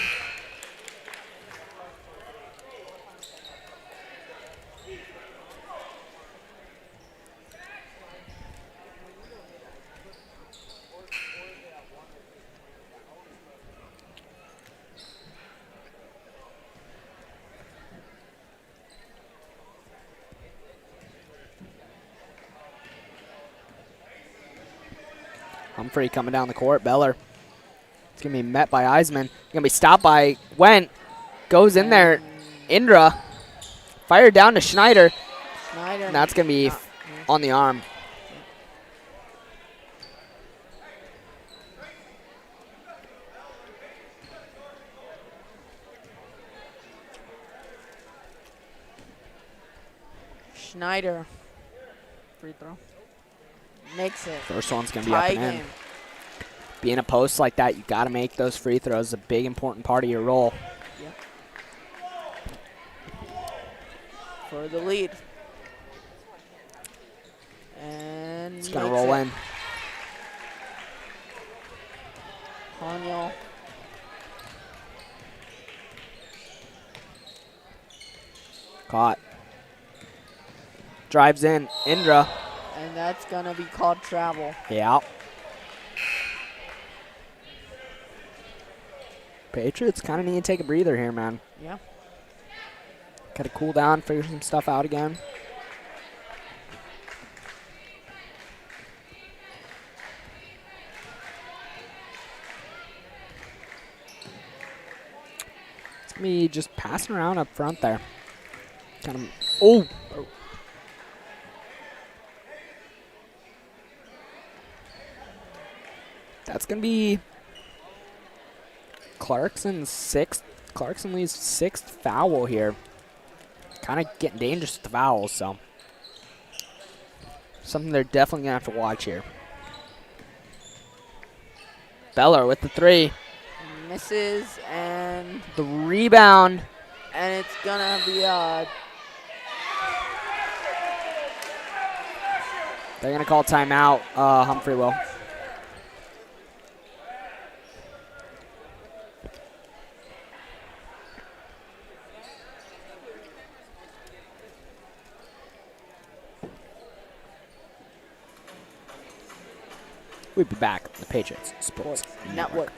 Humphrey coming down the court. Beller. It's going to be met by Eisman. Going to be stopped by Went. Goes in there. Indra. Fired down to Schneider. Schneider. And that's going to be on the arm. Schneider. Free throw. Makes it. First one's going to be up Tie and in. game. Being a post like that, you got to make those free throws. A big, important part of your role. Yep. For the lead. And It's going to makes roll it. in. Haniel. Caught. Drives in. Indra. And that's going to be called travel. Yeah. Patriots kind of need to take a breather here, man. Yeah. Got to cool down, figure some stuff out again. It's going to be just passing around up front there. Kind of. Oh! That's going to be Clarkson's 6th Clarkson-Leigh's 6th foul here. Kind of getting dangerous with the fouls, so something they're definitely going to have to watch here. Beller with the 3. Misses, and The rebound. it's gonna be They're going to call timeout. Humphrey will. We'll be back on the Patriots Sports network.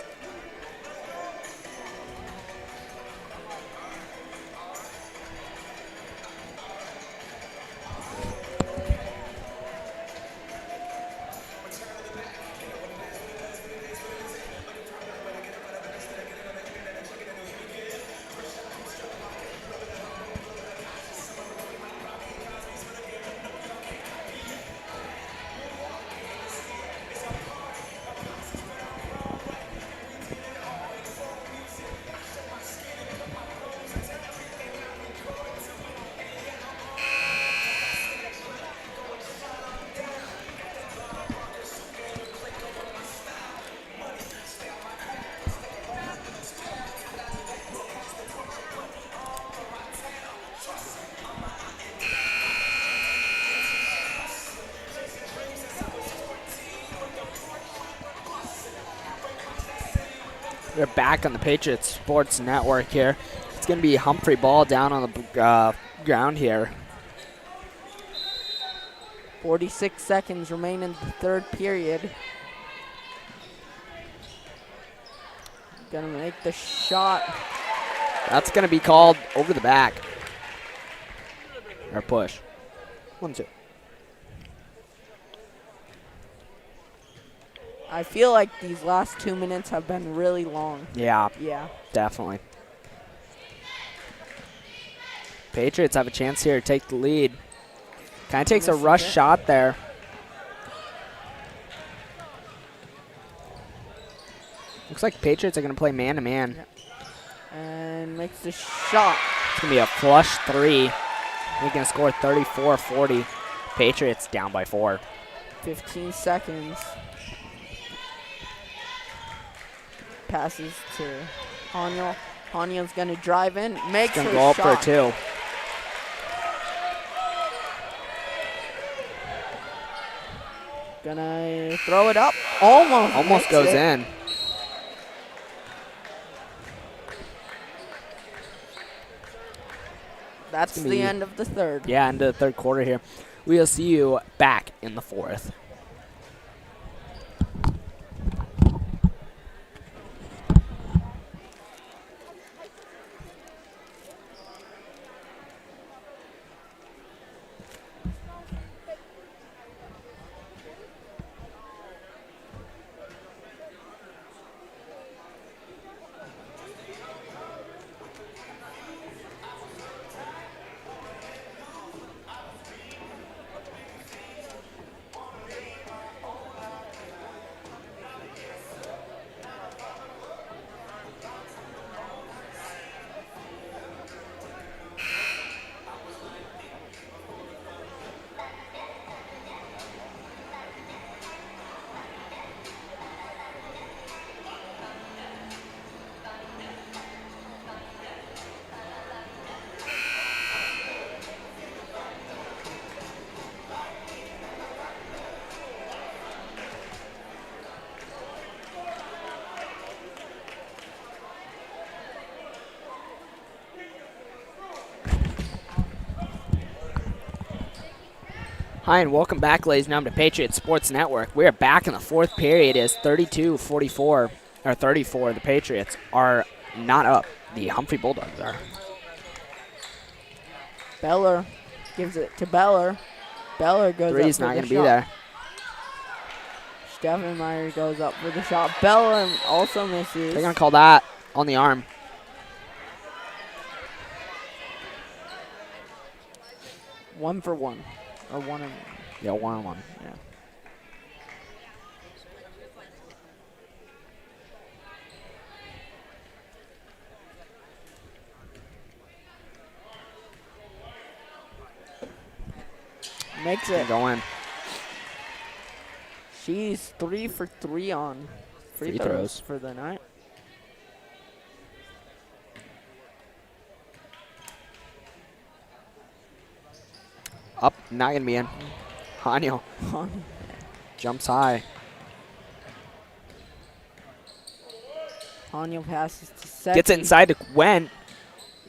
We're back on the Patriots Sports Network here. It's going to be Humphrey ball down on the ground here. 46 seconds remain in the third period. Gonna make the shot. That's going to be called over the back. Or push. 1-2. I feel like these last 2 minutes have been really long. Yeah, Yeah. definitely. Patriots have a chance here to take the lead. Kind of takes a Misses rush it. shot there. Looks like Patriots are going to play man-to-man. And makes the shot. It's going to be a flush 3. They're going to score 34-40. Patriots down by 4. 15 seconds. Passes to Haniel. Haniel's going to drive in. Makes Going the to go up for shot. a 2. Gonna throw it up. Almost. Almost makes goes it. in. That's gonna the be- end of the third. Yeah, into the third quarter here. We'll see you back in the fourth. Hi, and welcome back, ladies and gentlemen, to Patriots Sports Network. We are back in the fourth period as 32-44, or 34. The Patriots are not up. The Humphrey Bulldogs are. Beller gives it to Beller. Beller goes Three's up for not the going to be shot. there. Steffenmeyer goes up for the shot. Beller also misses. They're going to call that on the arm. One for one. Or one and one. Yeah, 1-on-1. Yeah. Makes it. Go in. She's 3 for 3 on free Free throws throws. for the night. Up, not gonna be in. Hanyo jumps high. Hanyo passes to Seti. Gets it inside to Wen.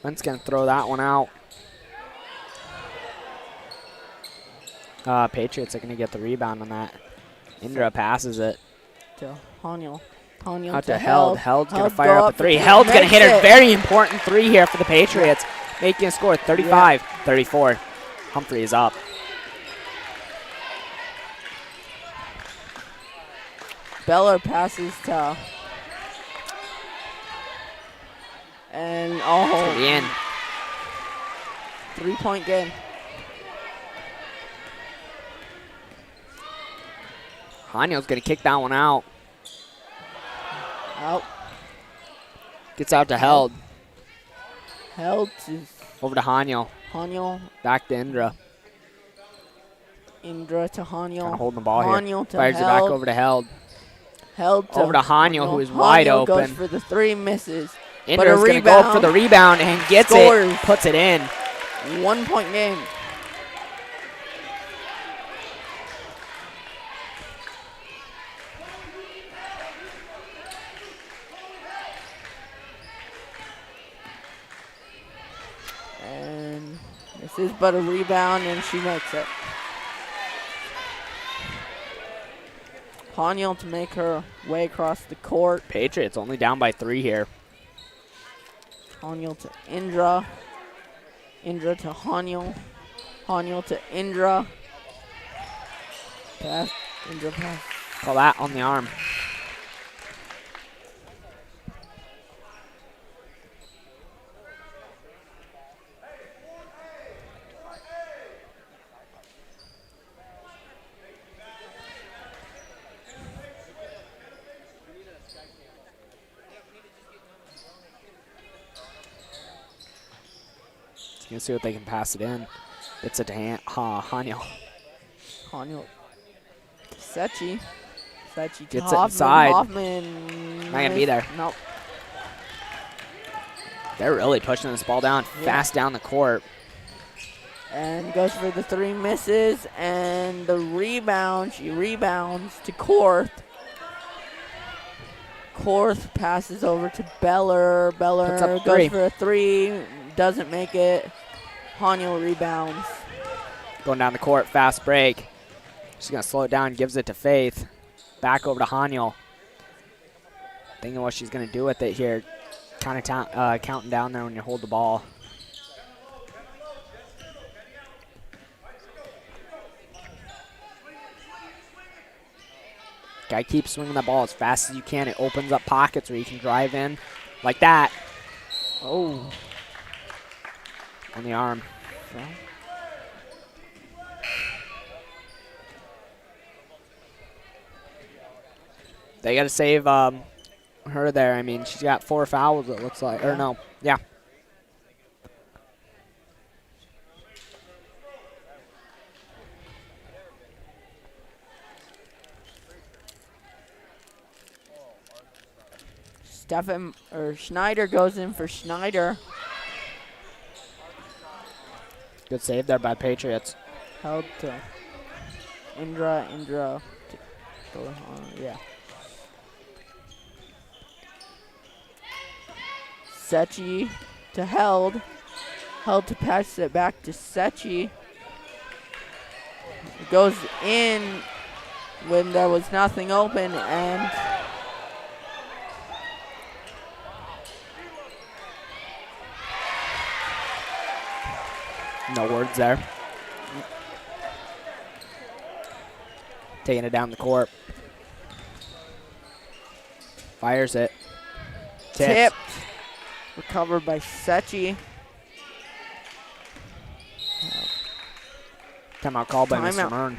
Wen's gonna throw that one out. Patriots are gonna get the rebound on that. Indra passes it to Hanyo. Hanyo out to to Held. Held. Held's gonna Held fire go up a three. Held's gonna Makes hit a it. very important three here for the Patriots, making a score 35-34. Humphrey is up. Beller passes to. And To the end. 3-point game. Hanyo's gonna kick that one out. Out. Gets out to Held. Held to Over to Hanyo. Hanyo. Back to Indra. Indra to Hanyo. Kind of holding the ball Hanyo here. to Fires it back Held. over to Held. Held to Over to Hanyo, who is wide Hanyo goes open. for the 3, misses. Indra's gonna go up for the rebound and gets Scores. it. Puts it in. 1-point game. And this is but a rebound, and she makes it. Hanyo to make her way across the court. Patriots only down by 3 here. Hanyo to Indra. Indra to Hanyo. Hanyo to Indra. Pass. Indra pass. Call that on the arm. Gonna see what they can pass it in. It's a to Hanyo. Hanyo. Sechi. Sechi to Gets it Hoffman. inside. Hoffman. Not gonna be there. Nope. They're really pushing this ball down fast down the court. And goes for the 3, misses. And the rebound. She rebounds to Korth. Korth passes over to Beller. Beller Puts up goes 3. for a 3. Doesn't make it. Hanyo rebounds. Going down the court, fast break. She's gonna slow it down, gives it to Faith. Back over to Hanyo. Thinking what she's gonna do with it here. Kind of counting down there when you hold the ball. Guy keeps swinging the ball as fast as you can. It opens up pockets where you can drive in like that. Oh. On the arm. Well. They got to save her there. I mean, she's got 4 fouls, it looks like. Or no, yeah. Schneider goes in for Schneider. Good save there by Patriots. Held to Indra. Indra. Yeah. Sechi to Held. Held to pass it back to Sechi. It goes in when there was nothing open, and no words there. Taking it down the court. Fires it. tipped. Recovered by Sechi. Timeout called by Mr. Timeout. Mern.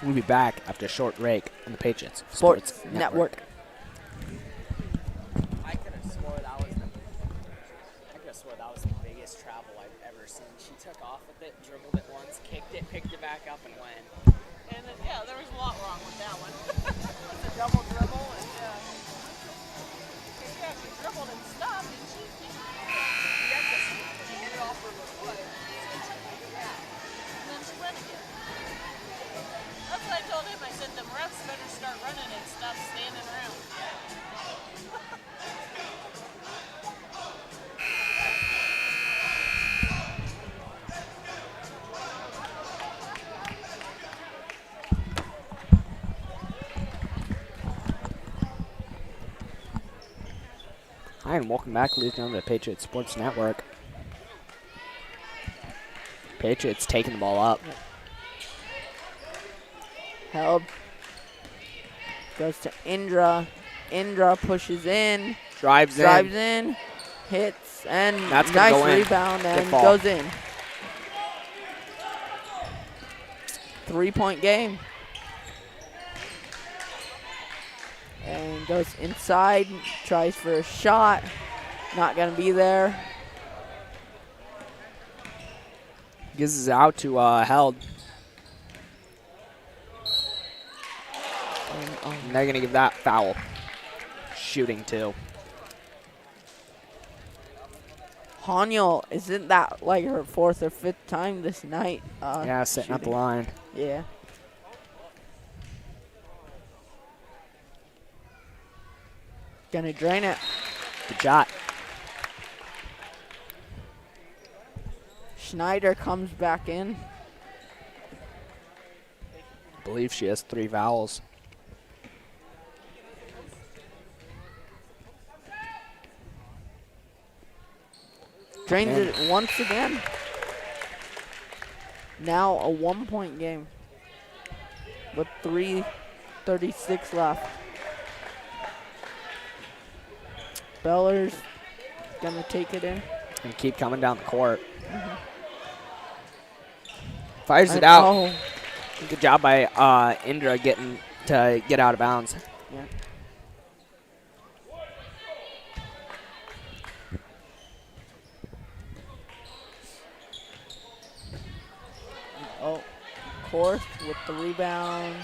We'll be back after a short break on the Patriots Sports Network. I could have swore that was the biggest prettiest travel I've ever seen. She took off with it, dribbled it once, kicked it, picked it back up, and went. And then, yeah, there was a lot wrong with that one. It's a double dribble, and yeah, she dribbled and stopped, and she hit it off her foot. Yeah. And then she went again. That's what I told him. I said, the refs better start running and stop standing around. Hi, and welcome back, ladies and gentlemen, to the Patriots Sports Network. Patriots taking the ball up. Held. Goes to Indra. Indra pushes in. Drives in. Hits. And That's gonna nice go in. rebound. And Good ball. goes in. 3-point game. And goes inside. Tries for a shot. Not going to be there. Gives it out to Held. And they're going to give that foul. Shooting, too. Haniel, isn't that like her 4th or 5th time this night? Yeah, setting up the shooting? line. Yeah. Gonna drain it. Good shot. Schneider comes back in. I believe she has 3 fouls. Drains it once again. Now a 1-point game with 3:36 left. Beller's gonna take it in. And keep coming down the court. Fires it out. Oh, Good job by Indra getting to get out of bounds. yeah. Oh, Korth with the rebound.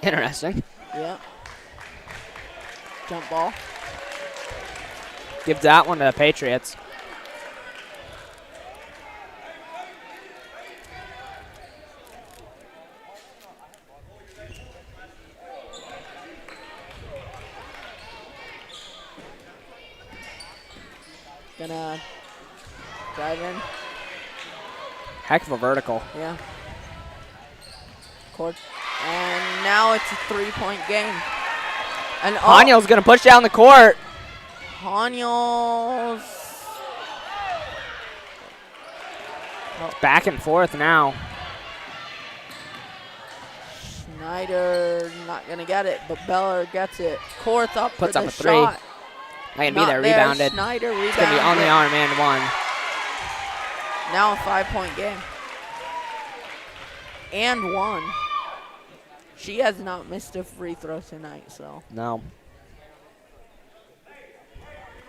Interesting. Yeah. Jump ball. Gives that one to the Patriots. Gonna drive in. Heck of a vertical. Yeah. Court. And now it's a 3-point game. And Haniel's going to push down the court. Haniel's. Back and forth now. Schneider not going to get it, but Beller gets it. Korth up Puts for up the a 3. shot. Not going to be Not there. Rebounded. Schneider It's going to be on the arm and 1. Now a 5-point game. And 1. She has not missed a free throw tonight, so. No.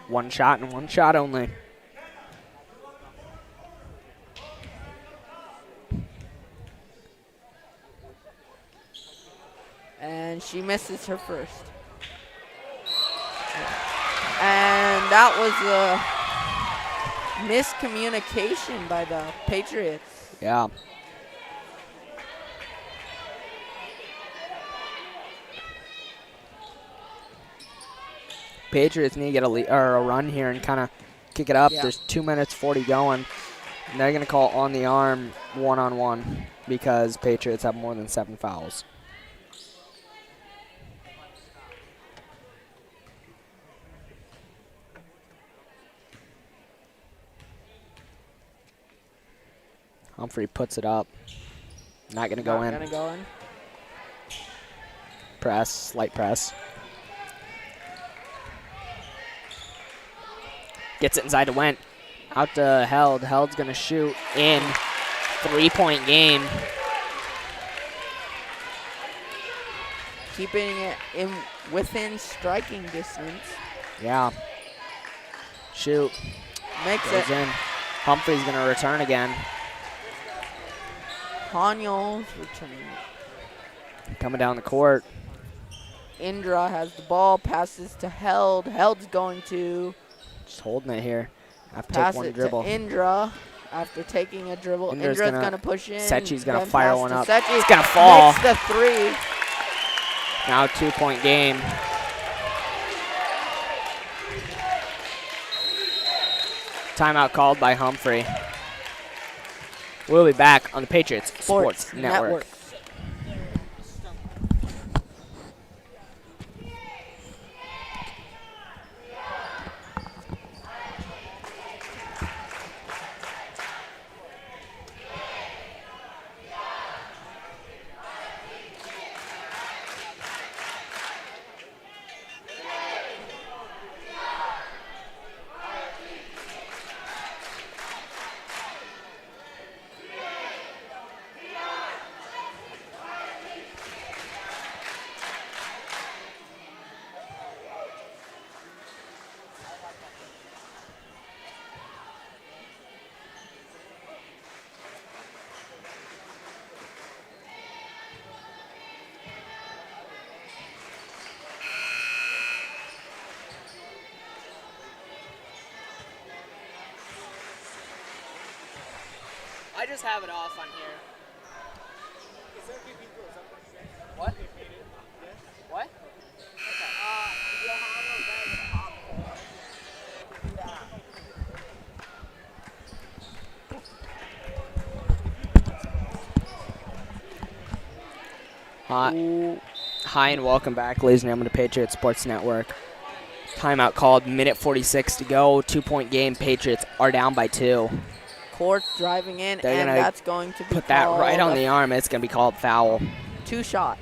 1 shot and 1 shot only. And she misses her first. And that was a miscommunication by the Patriots. Yeah. Patriots need to get a run here and kind of kick it up. Yeah. There's 2 minutes 40 going. And they're going to call on the arm 1-on-1 because Patriots have more than 7 fouls. Humphrey puts it up. Not going to go in. Not gonna go in. Press, slight press. Gets it inside to Wynot. Out to Held. Held's going to shoot in. 3-point game. Keeping it in within striking distance. Yeah. Shoot. Makes Goes it. in. Humphrey's going to return again. Haniel's returning. Coming down the court. Indra has the ball, passes to Held. Held's going to Just holding it here. Have to pass take one it dribble. to Indra after taking a dribble. Indra's Indra's gonna- going to push in. Sechi's going to then fire pass one to up. Sechi. It's going to fall. Makes the three. Now 2-point game. Timeout called by Humphrey. We'll be back on the Patriots Sports Network. I just have it off on here. What? What? Hi and welcome back, ladies and gentlemen, to Patriots Sports Network. Timeout called, minute 46 to go. 2-point game. Patriots are down by 2. Court driving in, They're and gonna that's going to be Put that called right on a the arm. It's going to be called foul. 2-shot.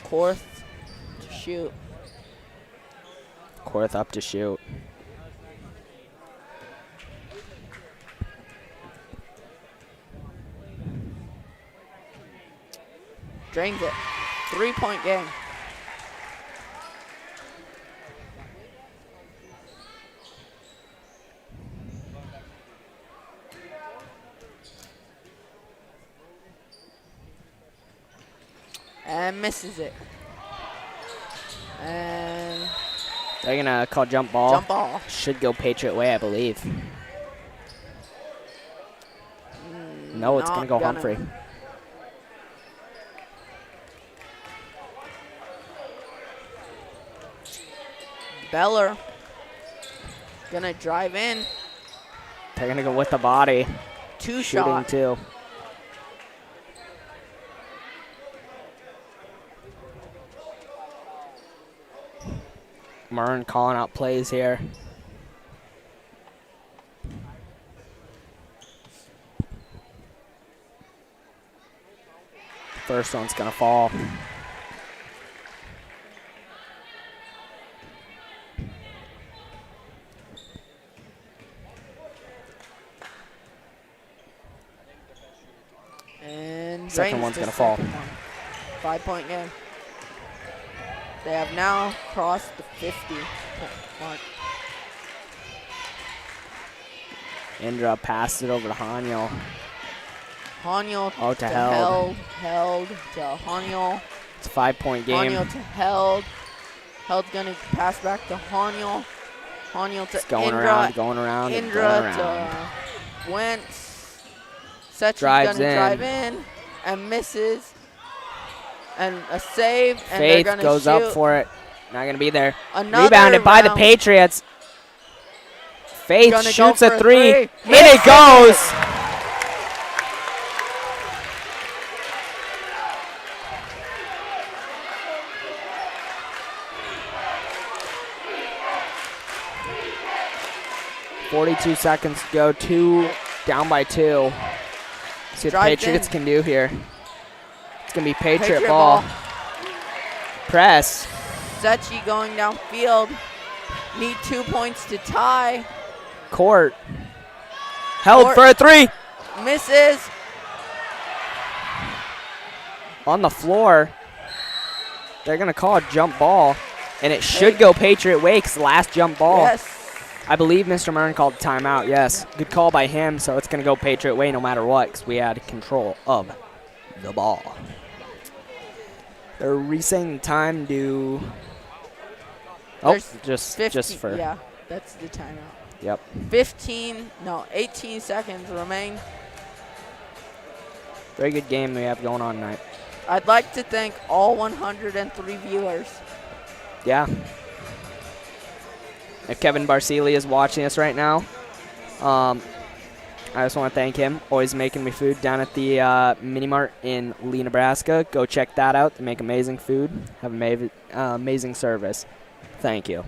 Korth to shoot. Korth up to shoot. Drains it. 3-point game. And misses it. And They're going to call jump ball. jump ball. Should go Patriot way, I believe. No, it's going to go Humphrey. Beller gonna drive in. They're going to go with the body. 2 Shooting shot. too. Murn calling out plays here. First one's going to fall. And Second drains one's the gonna fall. second one. 5-point game. They have now crossed the 50 mark. Indra passed it over to Haniel. Haniel to Held. Held to Haniel. It's a 5-point game. Haniel to Held. Held's gonna pass back to Haniel. Haniel to It's going Indra. around, going around, and Indra going around. to Wentz. Sechi's Drives gonna in. drive in and misses. And a save, and Faith they're gonna goes shoot. up for it. Not going to be there. Another Rebounded by the round. Patriots. Faith Gonna go shoots for a 3. In Misses it goes. .42 seconds to go. Down by 2. See what the Drives Patriots in. can do here. It's going to be Patriot Patriot ball. ball. Press. Sechi going downfield. Need 2 points to tie. Court. Held Court. for a 3. Misses. on the floor. They're going to call a jump ball, and it should go Patriot way because last jump ball. Yes. I believe Mr. Mern called timeout, yes. Good call by him, so it's going to go Patriot way no matter what because we had control of the ball. They're resetting time to... Oh, There's just 15 for... Yeah, that's the timeout. Yep. 18 seconds remain. Very good game we have going on tonight. I'd like to thank all 103 viewers. Yeah. If Kevin Barsili is watching us right now, I just want to thank him. Always making me food down at the Mini Mart in Lee, Nebraska. Go check that out. They make amazing food, have amazing service. Thank you.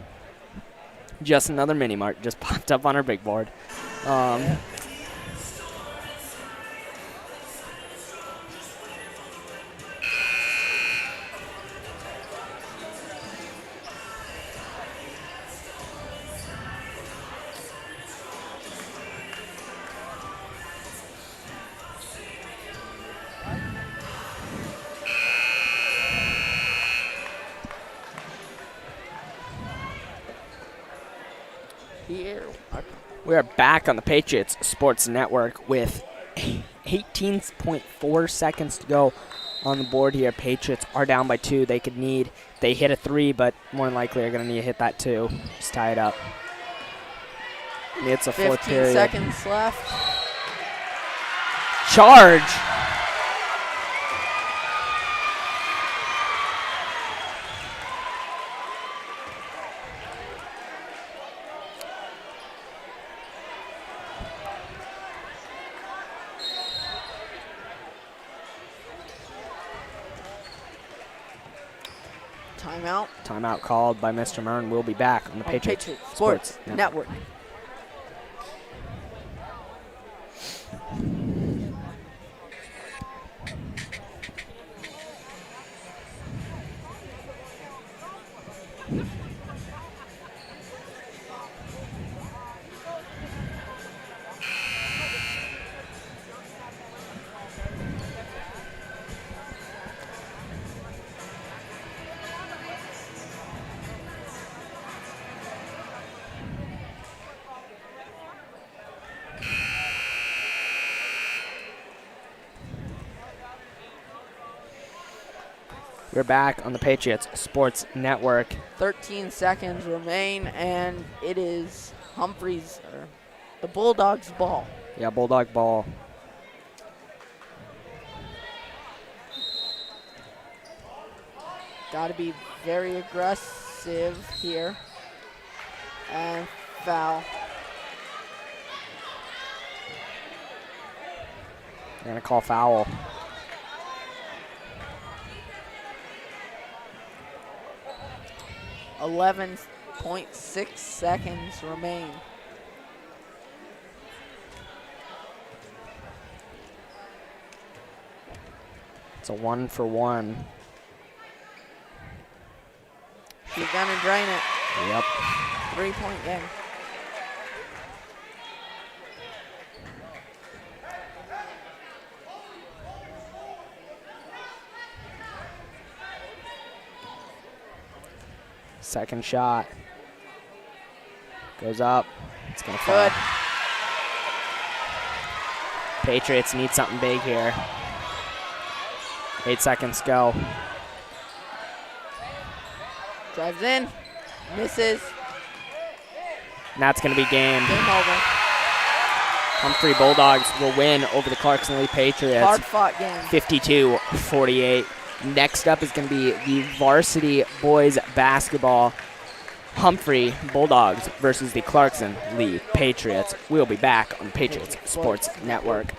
Just another Mini Mart just popped up on our big board. Here. We are back on the Patriots Sports Network with 18.4 seconds to go on the board here. Patriots are down by 2. They hit a 3, but more than likely are going to need to hit that 2. Just tie it up. It's a fourth 15 period. seconds left. Charge. Timeout. Timeout called by Mr. Mern. We'll be back on the Patriots Sports Network. We're back on the Patriots Sports Network. 13 seconds remain, and it is the Bulldogs' ball. Yeah, Bulldog ball. Got to be very aggressive here. And foul. They're going to call foul. .6 seconds remain. It's a 1-for-1. She's gonna drain it. Yep. 3-point game. Second shot. Goes up. It's going to fall. Good. Patriots need something big here. 8 seconds go. Drives in. Misses. And that's going to be game. Game over. Humphrey Bulldogs will win over the Clarkson-Leigh Patriots. Hard-fought game. 52-48. Next up is going to be the varsity boys basketball. Humphrey Bulldogs versus the Clarkson-Leigh Patriots. We'll be back on Patriots Sports Network.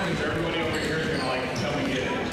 Is everybody over here gonna like come and get it?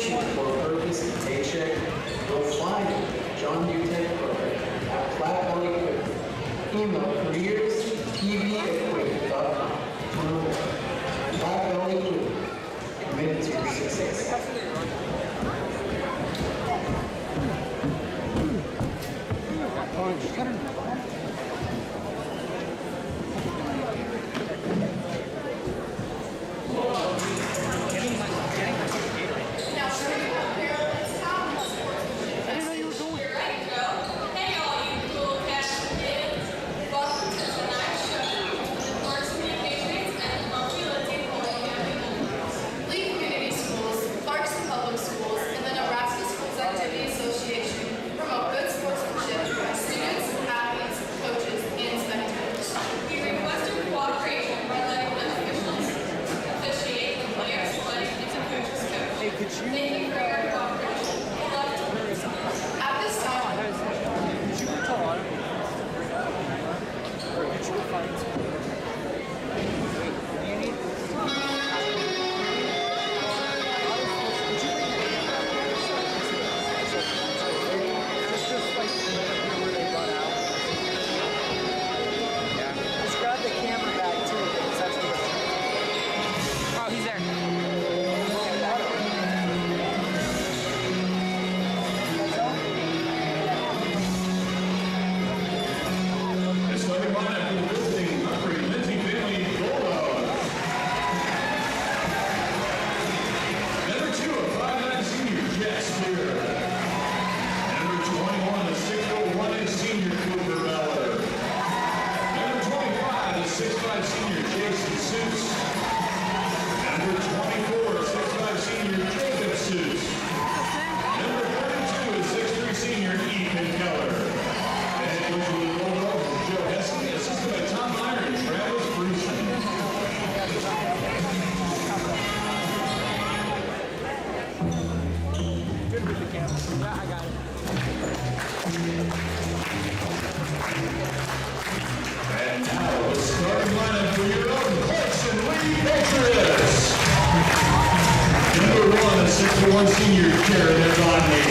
searching for purpose and paycheck, you'll find it. John Newtek program at Platte Equipment. Email careers@tvequipment.com. Platte Equipment. Committed to your success. Lee Community Schools, Clarkson Public Schools, and the Nebraska Schools Activity Association promote good sportsmanship by students, athletes, coaches, and spectators. We request your cooperation by letting the officials officiate the players, playing, and coaches coach. Thank you for your cooperation. At this time, The starting lineup for the visiting Humphrey-LHF Bulldogs. Number 2, a 5'9" senior, Dexter. Number 21, a 6'1" senior, Cooper Meller. Number 25, a 6'5" senior, Jason Seuss. Number 24, a 6'5" senior, Jacob Seuss. Number 32, a 6'3" senior, Ethan Keller. And coach of the Bulldogs is Joe Heskey, assisted by Tom Meyer and Travis Brewson. And now the starting lineup for your own Clarkson-Leigh Patriots. Number 1, a 6'1" senior, Jared Rodney.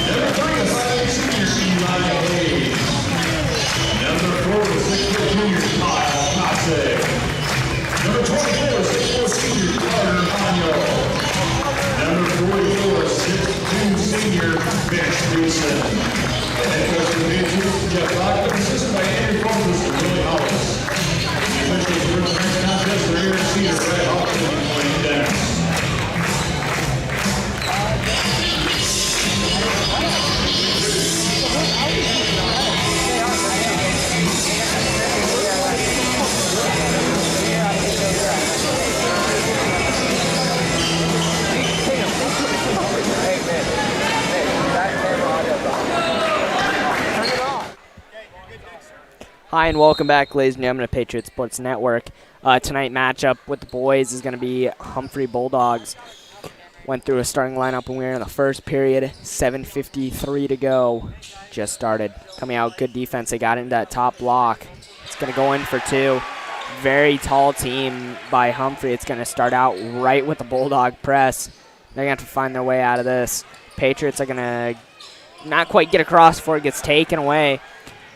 Number 3, a 5'8" senior, Elijah Hayes. Number 4, a 6'4" junior, Kyle Pocasangre. Number 24, a 6'4" senior, Carter Hano. Number 44, a 6'2" senior, Mitch Wilson. Head coach of the Patriots, Jeff Lockwood, assisted by Andrew Faltys and Willie Hollis. The officials for the next contest are Aaron Cedar, Brad Hawkins, and Blaine Dennis. Hi and welcome back, ladies and gentlemen, to Patriot Sports Network. Tonight matchup with the boys is going to be Humphrey Bulldogs. Went through a starting lineup when we were in the first period. 7:53 to go. Just started. Coming out, good defense. They got into that top block. It's going to go in for 2. Very tall team by Humphrey. It's going to start out right with the Bulldog press. They're going to have to find their way out of this. Patriots are going to not quite get across before it gets taken away.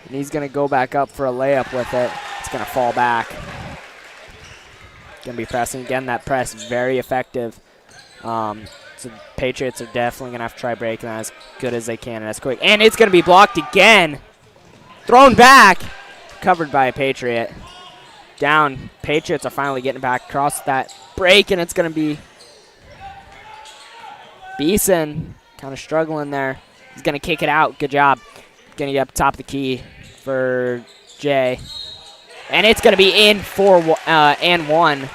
And he's going to go back up for a layup with it. It's going to fall back. Going to be pressing again. That press very effective. So Patriots are definitely going to have to try breaking that as good as they can and as quick. And it's going to be blocked again. Thrown back. Covered by a Patriot. Down. Patriots are finally getting back across that break, and it's going to be Beeson kind of struggling there. He's going to kick it out. Good job. Going to get up top of the key for Jay. And it's going to be in for and 1.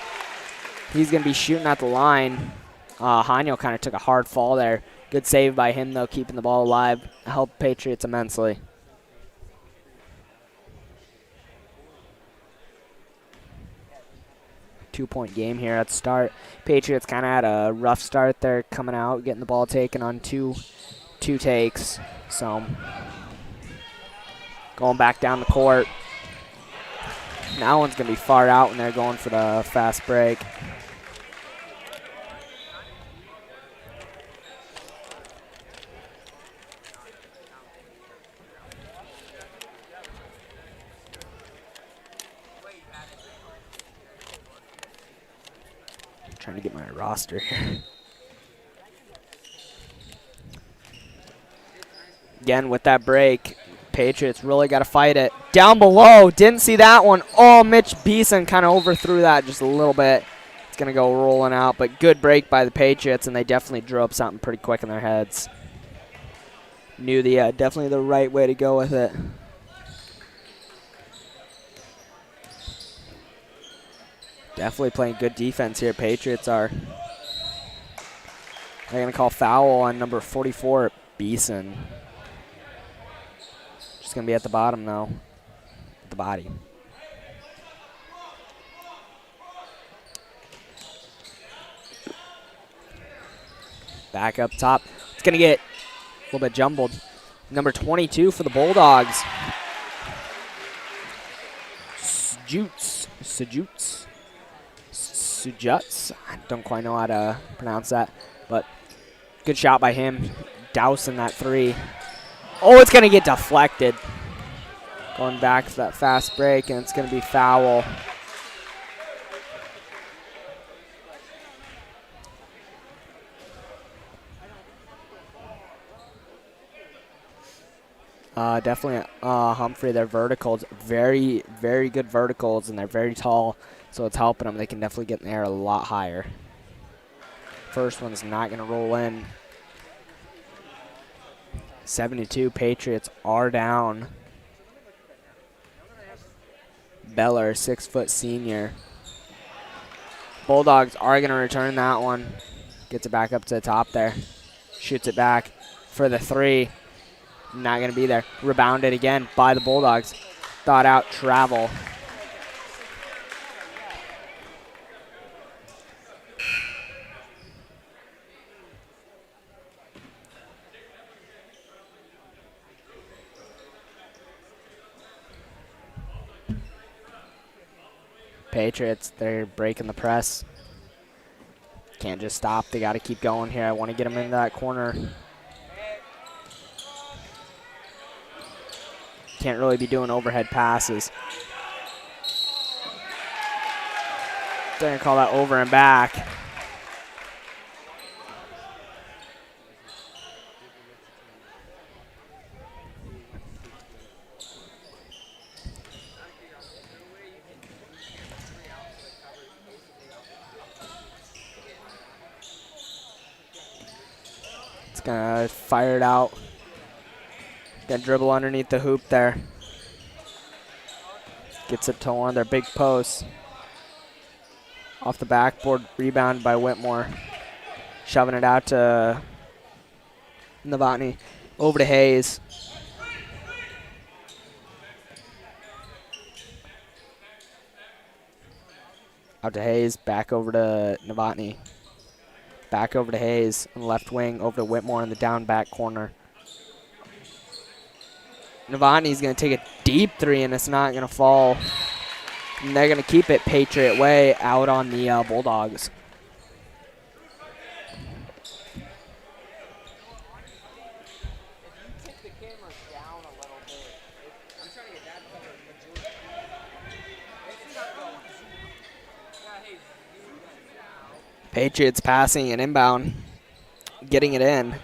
He's going to be shooting at the line. Hanyo kind of took a hard fall there. Good save by him, though, keeping the ball alive. Helped Patriots immensely. Two-point game here at the start. Patriots kind of had a rough start there, coming out, getting the ball taken on two takes. So going back down the court. Now one's going to be far out, and they're going for the fast break. Trying to get my roster here. Again, with that break, Patriots really got to fight it. Down below, didn't see that one. Oh, Mitch Beeson kind of overthrew that just a little bit. It's going to go rolling out, but good break by the Patriots, and they definitely drew up something pretty quick in their heads. Knew the definitely the right way to go with it. Definitely playing good defense here. Patriots are. They're going to call foul on number 44, Beeson. Just going to be at the bottom, though. At the body. Back up top. It's going to get a little bit jumbled. Number 22 for the Bulldogs. Sujuts. I don't quite know how to pronounce that, but good shot by him. Dousing that three. Oh, it's going to get deflected. Going back for that fast break, and it's going to be foul. Definitely Humphrey, their verticals, very, very good verticals, and they're very tall, so it's helping them. They can definitely get in the air a lot higher. First one's not going to roll in. 72 Patriots are down. Beller, 6-foot senior. Bulldogs are going to return that one. Gets it back up to the top there. Shoots it back for the three. Not going to be there. Rebounded again by the Bulldogs. Thought out travel. Patriots, they're breaking the press. Can't just stop. They got to keep going here. I want to get them into that corner. Can't really be doing overhead passes. They're going to call that over and back. It's going to fire it out. Gonna dribble underneath the hoop there. Gets it to one of their big posts. Off the backboard, rebound by Whitmore. Shoving it out to Novotny. Over to Hayes. Out to Hayes, back over to Novotny. Back over to Hayes on the left wing, over to Whitmore in the down back corner. Novotny's going to take a deep three, and it's not going to fall. And they're going to keep it Patriot way out on the Bulldogs. Patriots passing and inbound, getting it in.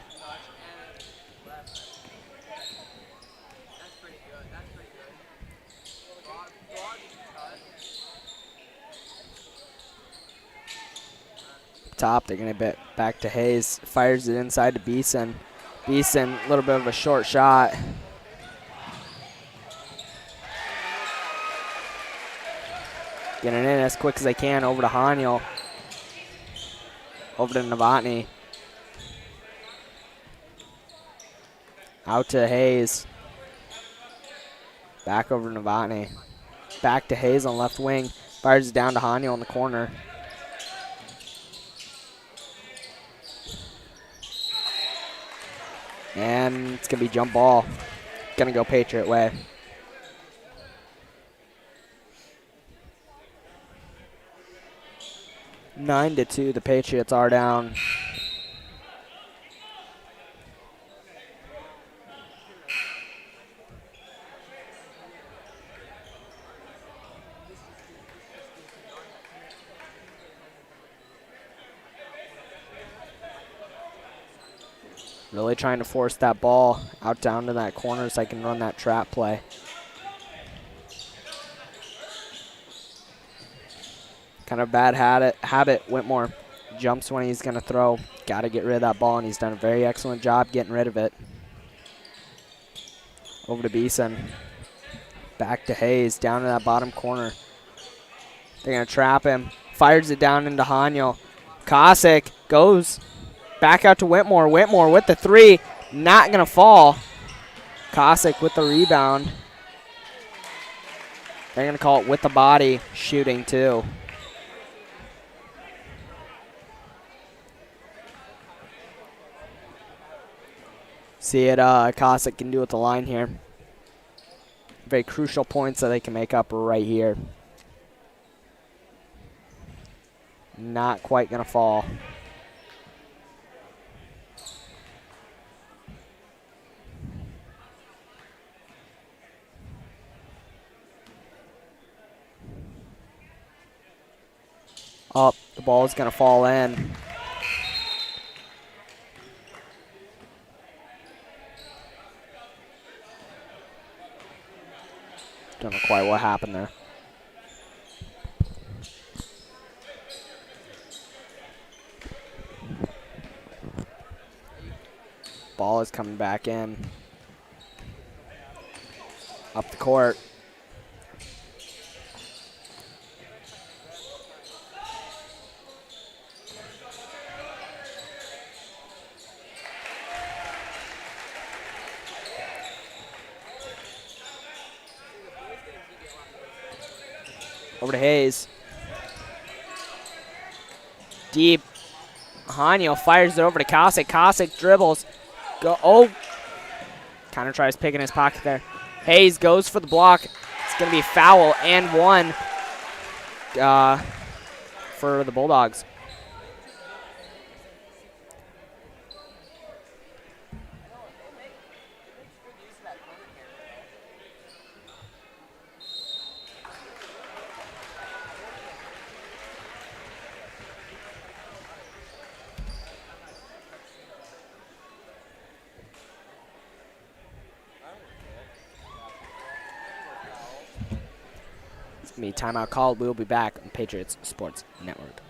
Top, they're going to bet back to Hayes. Fires it inside to Beeson. Beeson, a little bit of a short shot. Getting it in as quick as they can over to Haniel. Over to Novotny. Out to Hayes. Back over to Novotny. Back to Hayes on left wing. Fires it down to Haniel in the corner. And it's going to be jump ball. Going to go Patriot way. Nine to 2, the Patriots are down. Really trying to force that ball out down to that corner so I can run that trap play. Kind of bad habit. Whitmore jumps when he's going to throw. Got to get rid of that ball, and he's done a very excellent job getting rid of it. Over to Beeson. Back to Hayes, down to that bottom corner. They're going to trap him. Fires it down into Haniel. Cossack goes back out to Whitmore. Whitmore with the three. Not going to fall. Cossack with the rebound. They're going to call it with the body shooting too. See it, Cossack can do with the line here. Very crucial points that they can make up right here. Not quite going to fall. Up, the ball is going to fall in. Don't know quite what happened there. Ball is coming back in. Up the court. Over to Hayes. Deep. Haniel fires it over to Cossack. Cossack dribbles. Go. Oh. Kind of tries picking his pocket there. Hayes goes for the block. It's going to be foul and one for the Bulldogs. Me timeout called. We'll be back on Patriots Sports Network.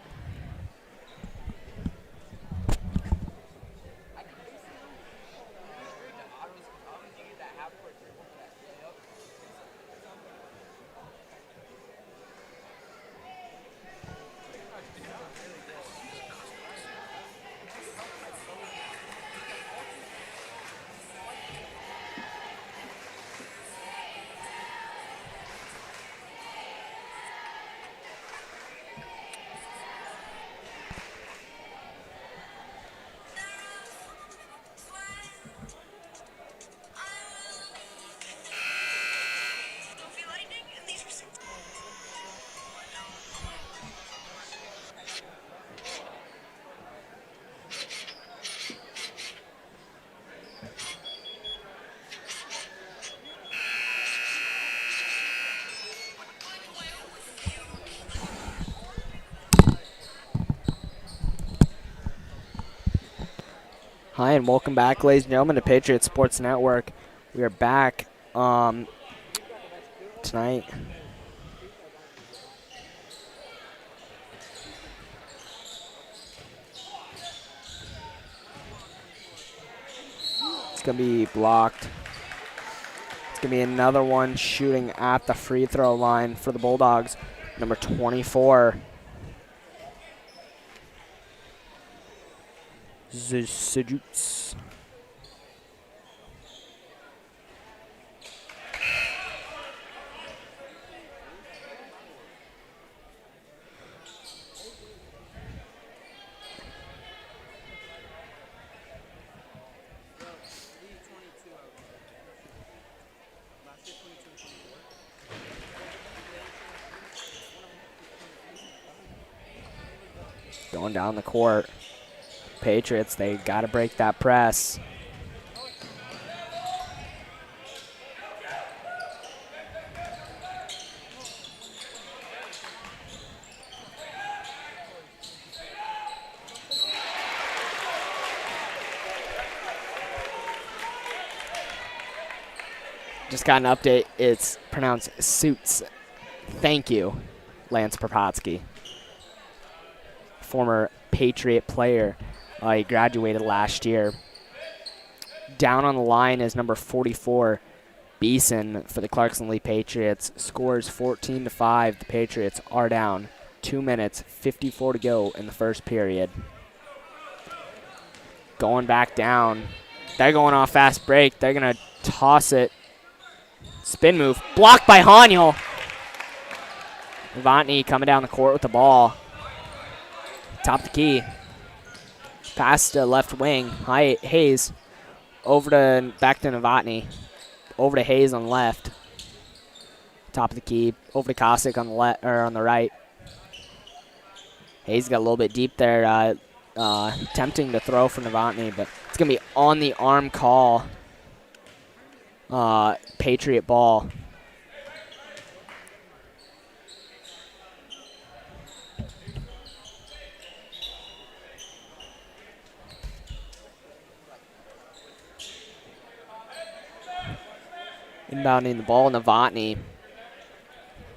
Hi, and welcome back, ladies and gentlemen, to Patriots Sports Network. We are back tonight. It's going to be blocked. It's going to be another one shooting at the free throw line for the Bulldogs, number 24. Sejutz. Going down the court. Patriots, they got to break that press. Just got an update. It's pronounced Suits. Thank you, Lance Propatsky. Former Patriot player. He graduated last year. Down on the line is number 44, Beeson, for the Clarkson-Leigh Patriots. Scores 14-5. The Patriots are down. 2 minutes, 54 to go in the first period. Going back down. They're going off fast break. They're going to toss it. Spin move. Blocked by Haniel. Novotny coming down the court with the ball. Top of the key. Pass to left wing. Hayes. Back to Novotny. Over to Hayes on left. Top of the key. Over to Kosick on the left or on the right. Hayes got a little bit deep there. Attempting to throw for Novotny, but it's gonna be on the arm call. Patriot ball. Inbounding the ball, Novotny.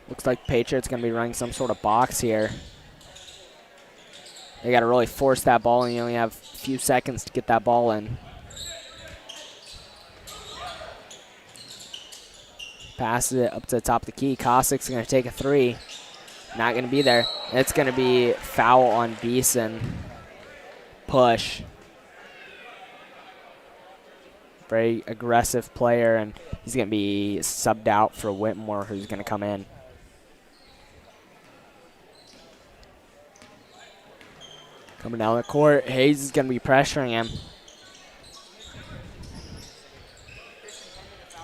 Looks like Patriots going to be running some sort of box here. They got to really force that ball, and you only have a few seconds to get that ball in. Passes it up to the top of the key. Kosick's going to take a three. Not going to be there. It's going to be foul on Beeson. Push. Very aggressive player, and he's going to be subbed out for Whitmore, who's going to come in. Coming down the court, Hayes is going to be pressuring him.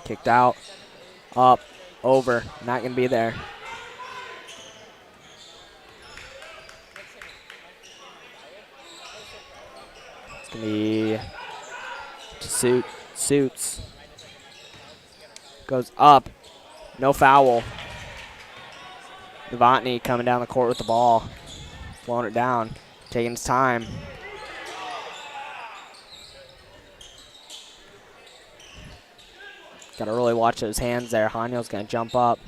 Kicked out, up, over, not going to be there. It's going to be to Suits. Goes up, no foul. Novotny coming down the court with the ball, slowing it down. Taking his time. Got to really watch those hands there. Haniel's going to jump up.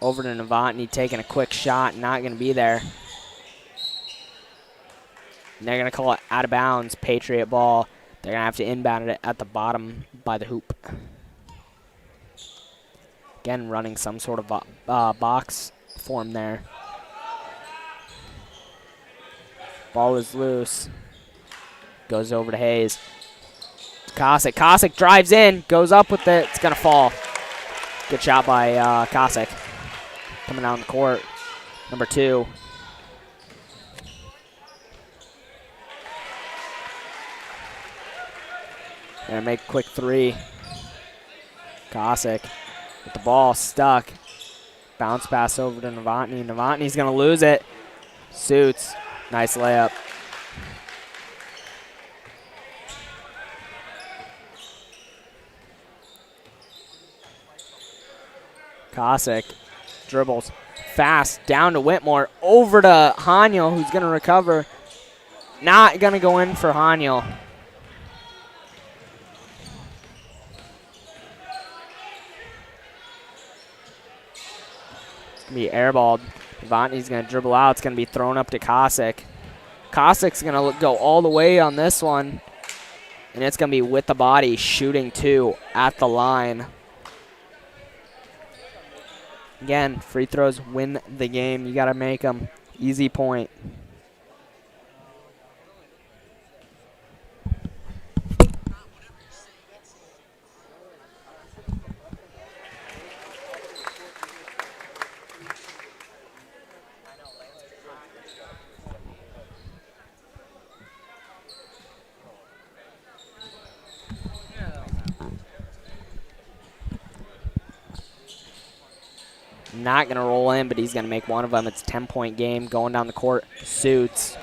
Over to Novotny, taking a quick shot. Not going to be there. And they're going to call it out of bounds. Patriot ball. They're going to have to inbound it at the bottom by the hoop. Again, running some sort of box form there. Ball is loose. Goes over to Hayes. Kosick. Kosick drives in. Goes up with it. It's going to fall. Good shot by Kosick. Coming down the court. Number 2. Gonna make a quick three. Kosick with the ball stuck. Bounce pass over to Novotny. Novotny's going to lose it. Suits. Nice layup. Kosick dribbles fast down to Whitmore. Over to Haniel, who's going to recover. Not going to go in for Haniel. It's going to be airballed. Novotny's going to dribble out. It's going to be thrown up to Kosick. Kosick's going to go all the way on this one. And it's going to be with the body, shooting 2 at the line. Again, free throws win the game. You got to make them. Easy point. Not going to roll in, but he's going to make one of them. It's a 10-point game going down the court. Suits.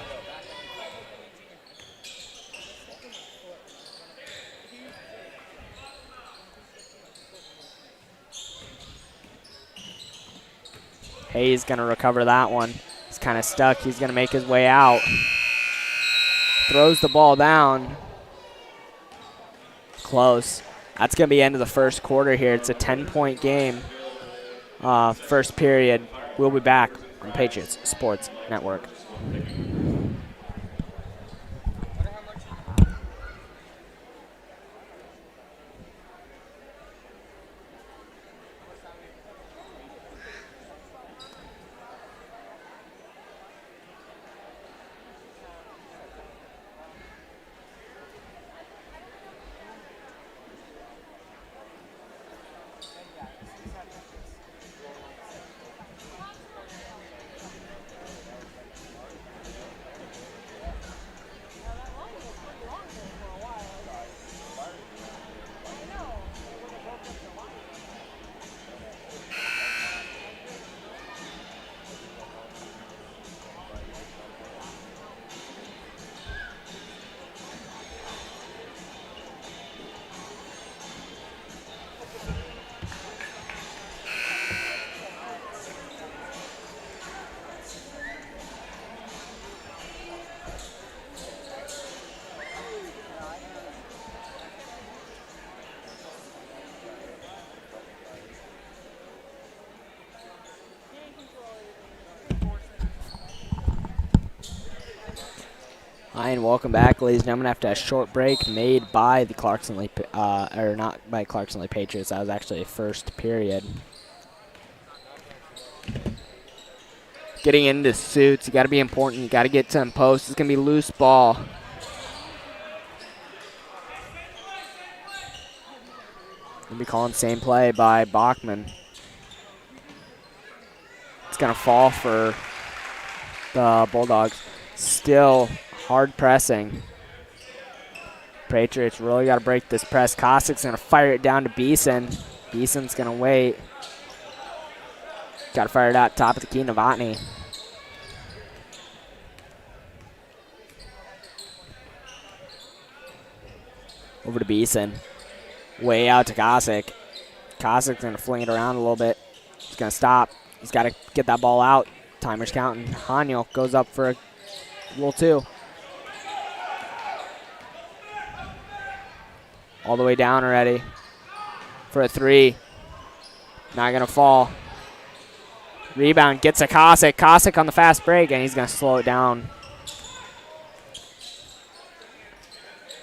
Hayes going to recover that one. He's kind of stuck. He's going to make his way out. Throws the ball down. Close. That's going to be the end of the first quarter here. It's a 10-point game. First period. We'll be back on Patriots Sports Network. Hi, and welcome back, ladies and gentlemen, after a short break made by the Clarkson-Leigh, or not by Clarkson-Leigh Patriots. That was actually a first period. Getting into suits, you got to be important. You got to get to them posts. It's going to be loose ball. Going to be calling same play by Bachman. It's going to fall for the Bulldogs. Still hard pressing. Patriots really got to break this press. Kosic's going to fire it down to Beeson. Beeson's going to wait. Got to fire it out top of the key, Novotny. Over to Beeson. Way out to Kosic. Kosic's going to fling it around a little bit. He's going to stop. He's got to get that ball out. Timer's counting. Haniel goes up for a little two. All the way down already for a three. Not going to fall. Rebound gets to Kosic. Kosic on the fast break, and he's going to slow it down.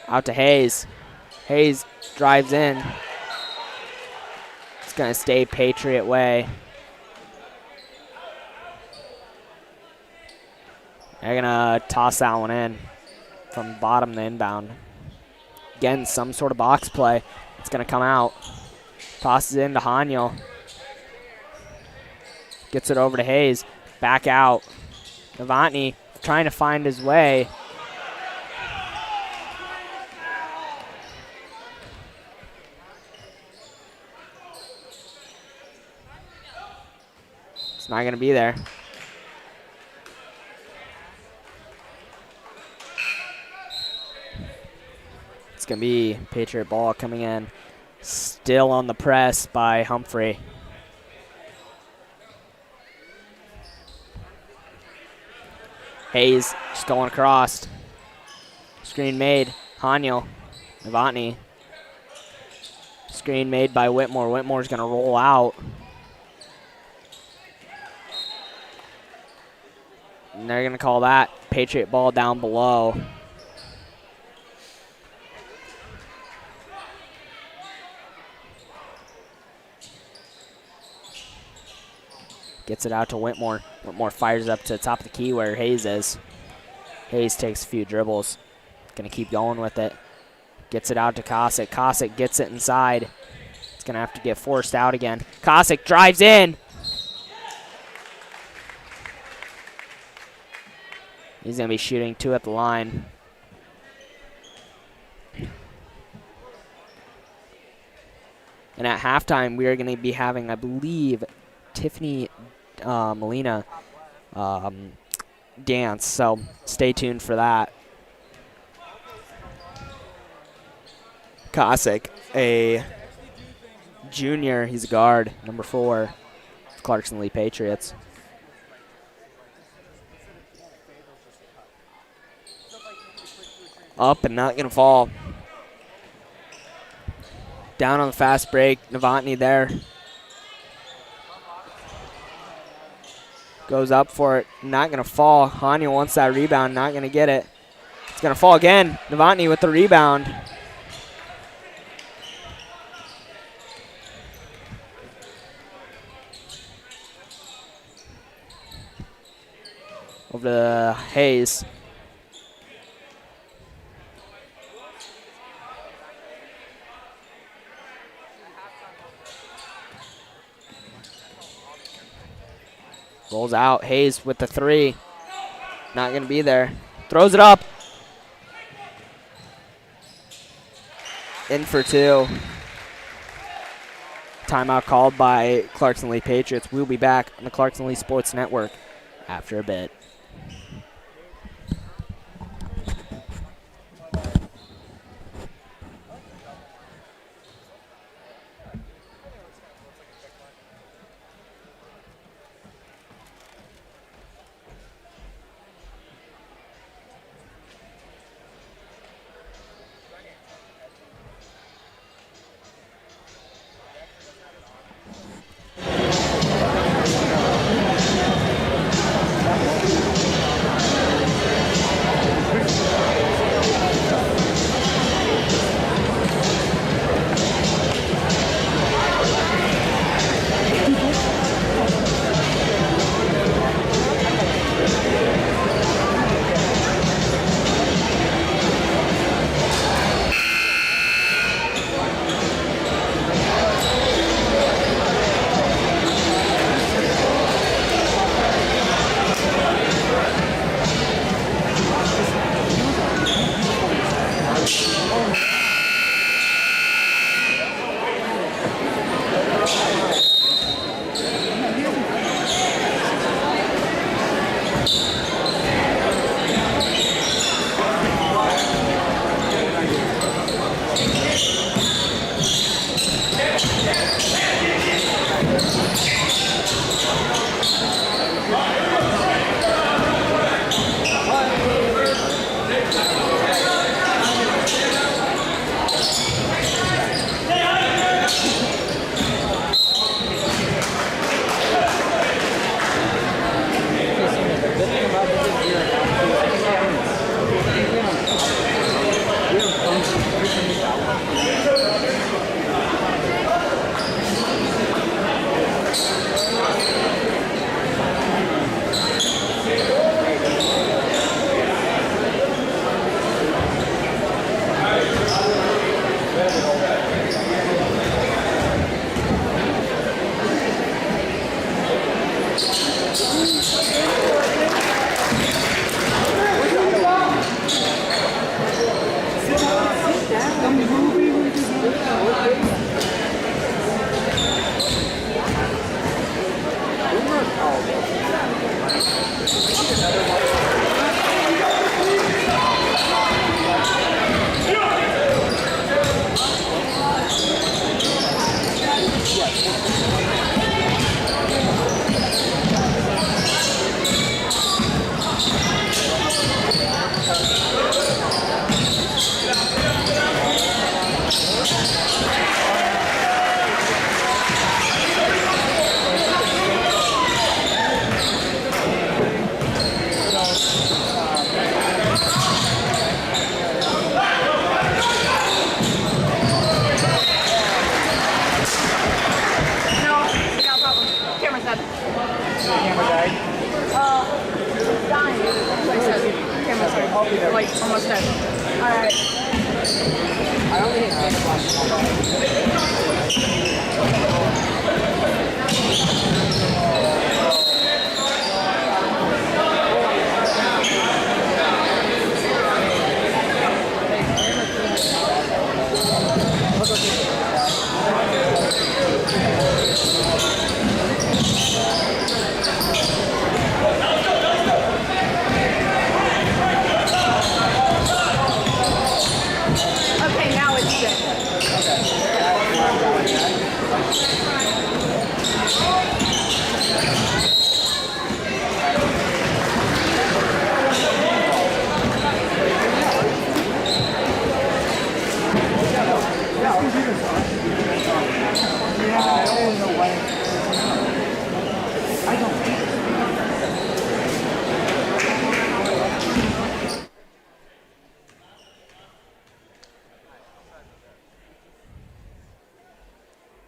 Out to Hayes. Hayes drives in. It's going to stay Patriot way. They're going to toss that one in from bottom to inbound. Again, some sort of box play. It's going to come out. Tosses it into Haniel. Gets it over to Hayes. Back out. Novotny trying to find his way. It's not going to be there. It's going to be Patriot ball coming in. Still on the press by Humphrey. Hayes just going across. Screen made. Haniel. Novotny. Screen made by Whitmore. Whitmore's going to roll out. And they're going to call that Patriot ball down below. Gets it out to Whitmore. Whitmore fires up to the top of the key where Hayes is. Hayes takes a few dribbles. Going to keep going with it. Gets it out to Kosic. Kosic gets it inside. It's going to have to get forced out again. Kosic drives in. He's going to be shooting two at the line. And at halftime, we are going to be having, I believe, Tiffany Molina dance, so stay tuned for that. Kosic, a junior, he's a guard, number 4, Clarkson-Leigh Patriots. Up and not going to fall. Down on the fast break. Novotny there. Goes up for it. Not going to fall. Hanya wants that rebound. Not going to get it. It's going to fall again. Novotny with the rebound. Over to Hayes. Rolls out. Hayes with the three. Not going to be there. Throws it up. In for two. Timeout called by Clarkson-Leigh Patriots. We'll be back on the Clarkson-Leigh Sports Network after a bit.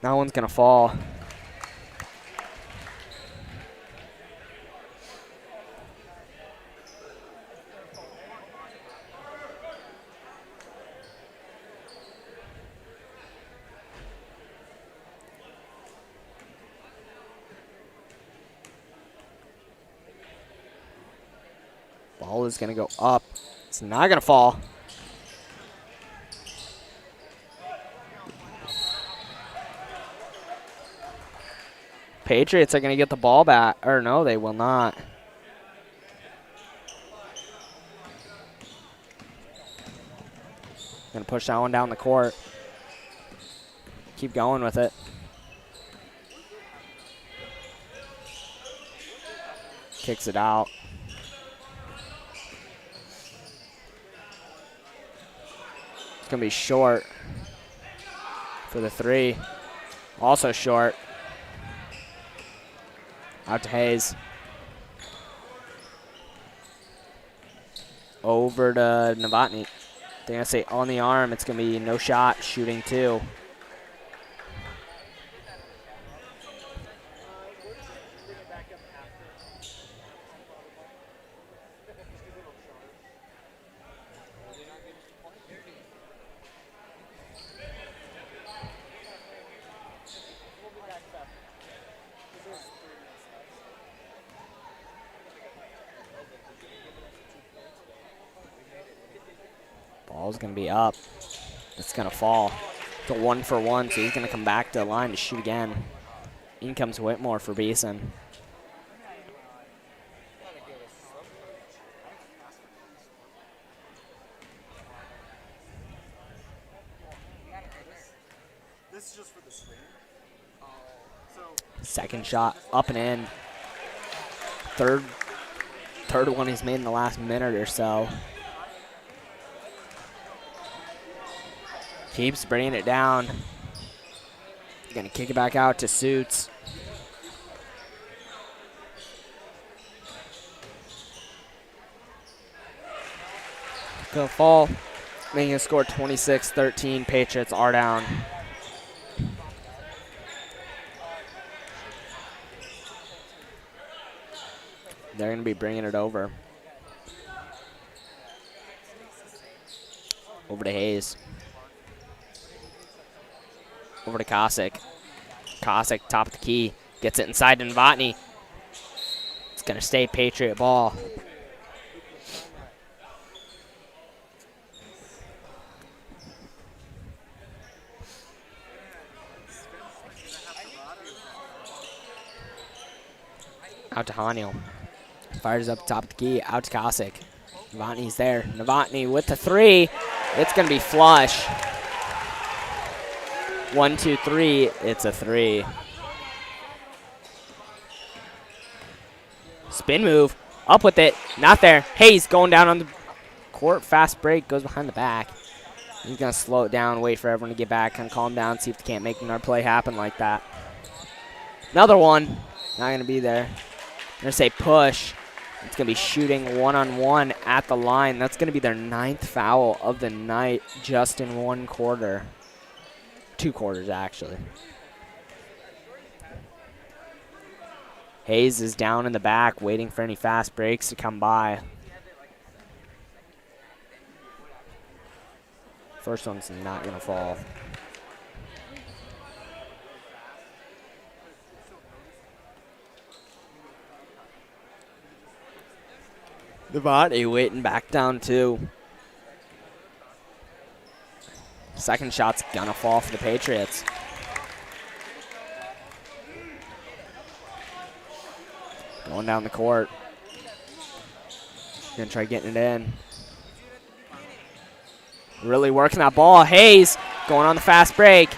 That one's gonna fall. Ball is gonna go up. It's not gonna fall. Patriots are going to get the ball back. Or no, they will not. Going to push that one down the court. Keep going with it. Kicks it out. It's going to be short for the three. Also short. Out to Hayes. Over to Novotny. They're going to say on the arm. It's going to be no shot, shooting two. Ball's going to be up. It's going to fall. It's a 1-for-1, so he's going to come back to the line to shoot again. In comes Whitmore for Beeson. Second shot, up and in. Third one he's made in the last minute or so. Keeps bringing it down. Gonna kick it back out to Suits. Gonna fall. Making a score 26-13. Patriots are down. They're gonna be bringing it over. Over to Hayes. Over to Cossack. Cossack, top of the key. Gets it inside to Novotny. It's going to stay Patriot ball. Out to Haniel. Fires up top of the key. Out to Cossack. Novotny's there. Novotny with the three. It's going to be flush. 1, 2, 3. It's a three. Spin move. Up with it. Not there. Hayes going down on the court. Fast break. Goes behind the back. He's going to slow it down. Wait for everyone to get back. Kind of calm down. See if they can't make another play happen like that. Another one. Not going to be there. I'm going to say push. It's going to be shooting one-on-one at the line. That's going to be their 9th foul of the night just in one quarter. 2 quarters, actually. Hayes is down in the back, waiting for any fast breaks to come by. First one's not going to fall. Novotny waiting back down 2. Second shot's gonna fall for the Patriots. Going down the court. Gonna try getting it in. Really working that ball. Hayes going on the fast break.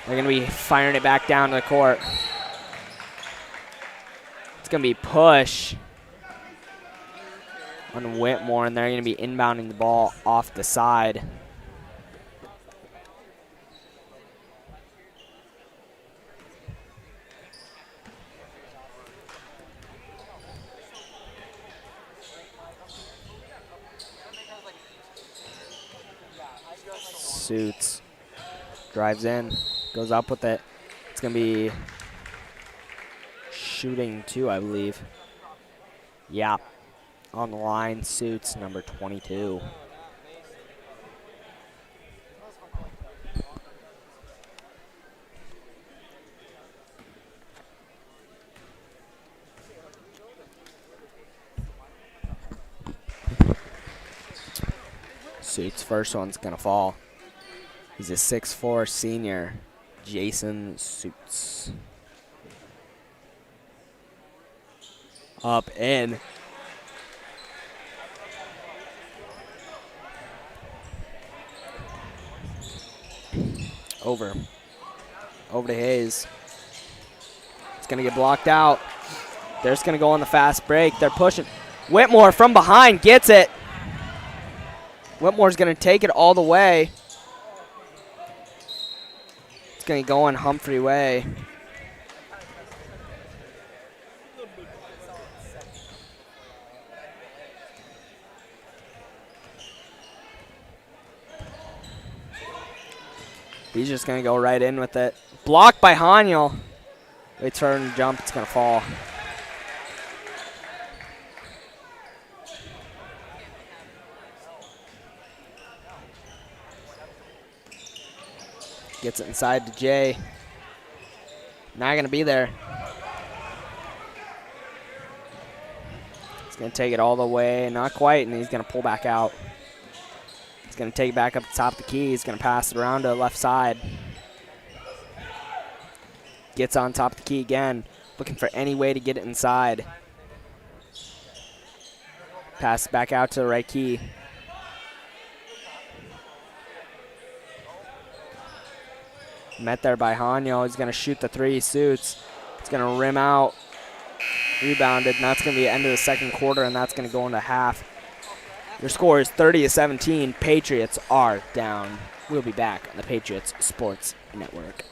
They're gonna be firing it back down to the court. It's gonna be push. on Whitmore, and they're going to be inbounding the ball off the side. Suits, drives in, goes up with it. It's going to be shooting 2, I believe. Yeah, on the line, Suits, number 22. Suits' first one's going to fall. He's a 6'4" senior, Jason Suits. Up, in. Over to Hayes. It's going to get blocked out. They're just going to go on the fast break. They're pushing. Whitmore from behind gets it. Whitmore's going to take it all the way. It's going to go on Humphrey way. He's just going to go right in with it. Blocked by Haniel. They turn, jump, it's going to fall. Gets it inside to Jay. Not going to be there. He's going to take it all the way. Not quite, and he's going to pull back out. He's going to take it back up the top of the key. He's going to pass it around to the left side. Gets on top of the key again. Looking for any way to get it inside. Pass it back out to the right key. Met there by Haniel. He's going to shoot the 3. Suits. It's going to rim out. Rebounded, and that's going to be the end of the second quarter, and that's going to go into half. Your score is 30-17. Patriots are down. We'll be back on the Patriots Sports Network.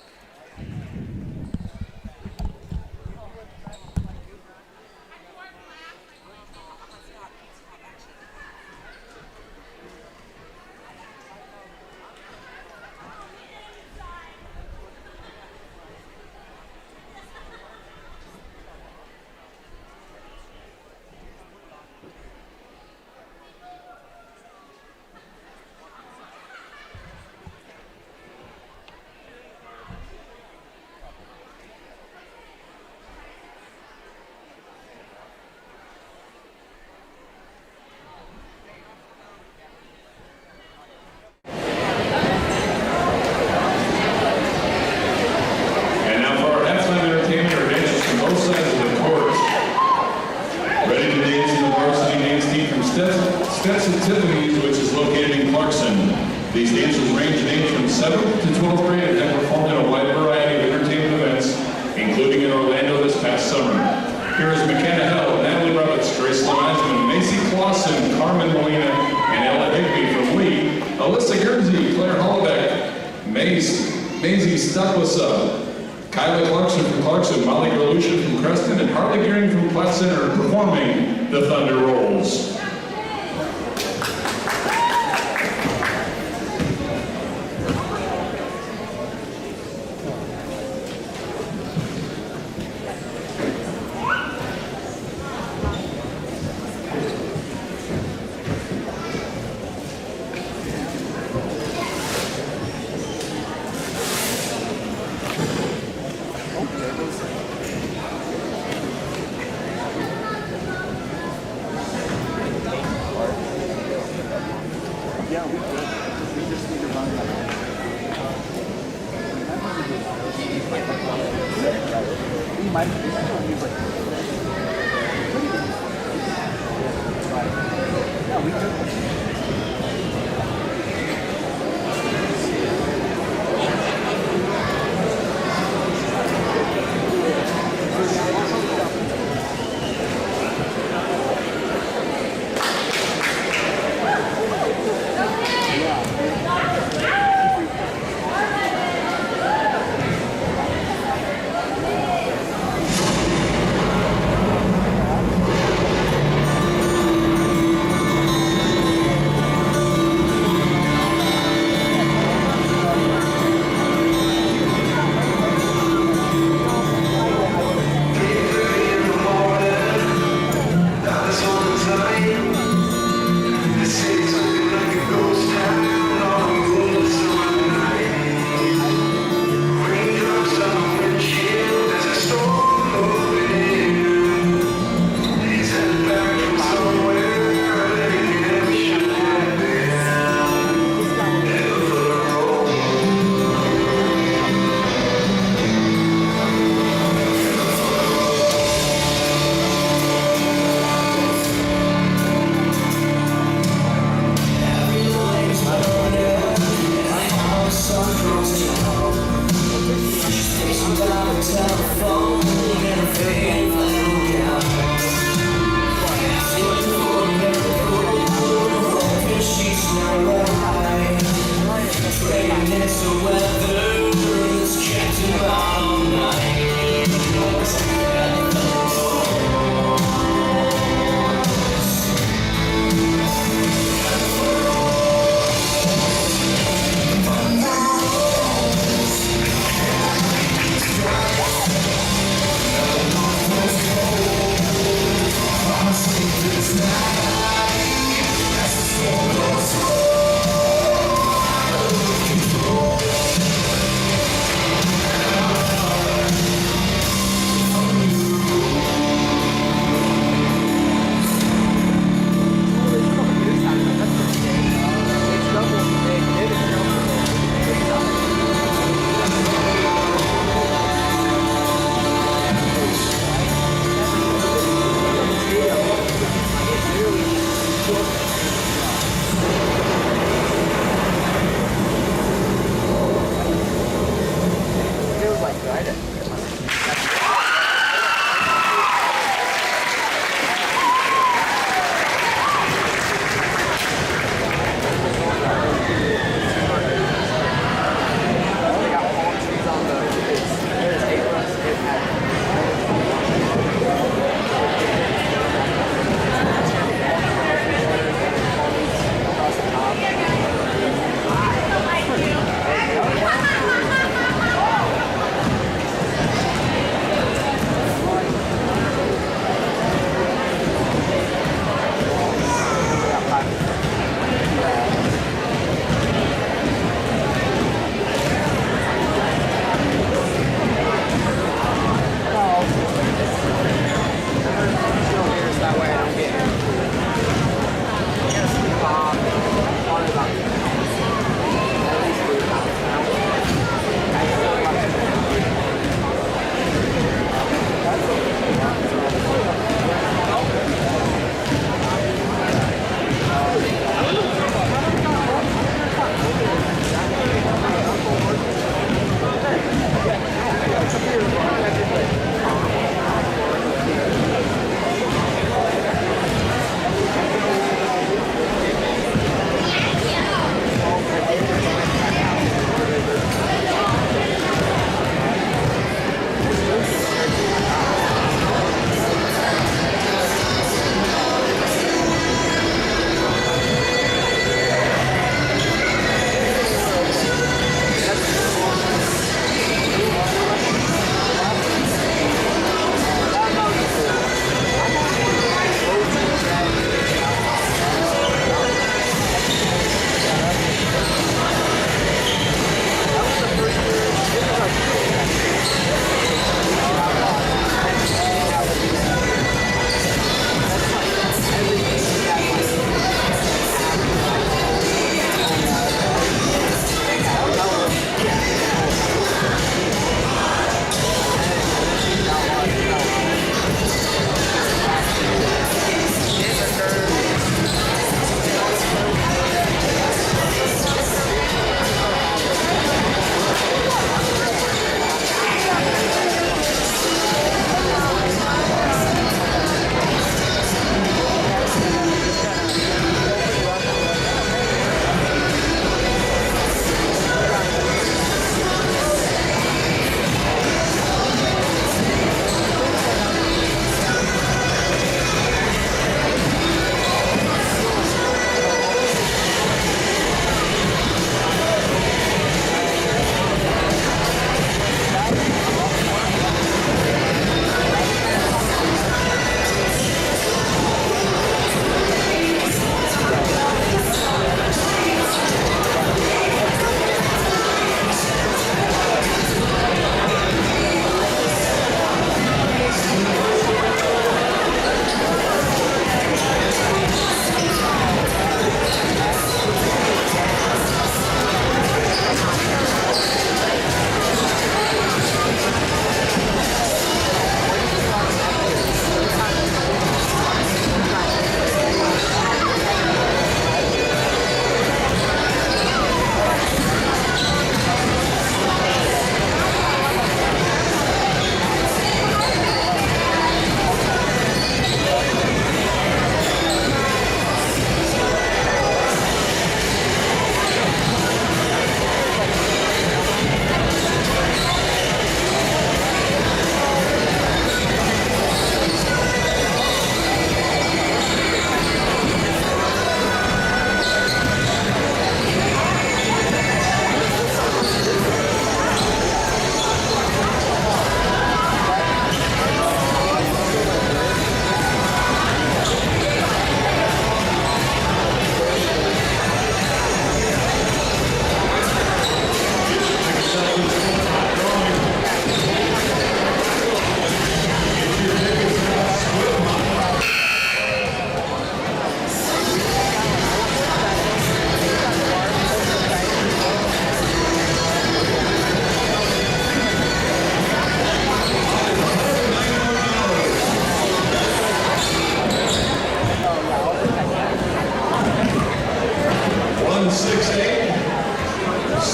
These dancers range in age from 7th to 12th grade and have performed in a wide variety of entertainment events, including in Orlando this past summer. Here is McKenna Hell, Natalie Roberts, Grace Lemajman, Macy Clausen, Carmen Molina, and Ella Higby from Lee, Alyssa Guernsey, Claire Holoubek, Maisie Stocklessa, Kyla Clarkson from Clarkson, Molly Galusha from Creston, and Harley Gearing from Platte Center performing the Thunder Rolls.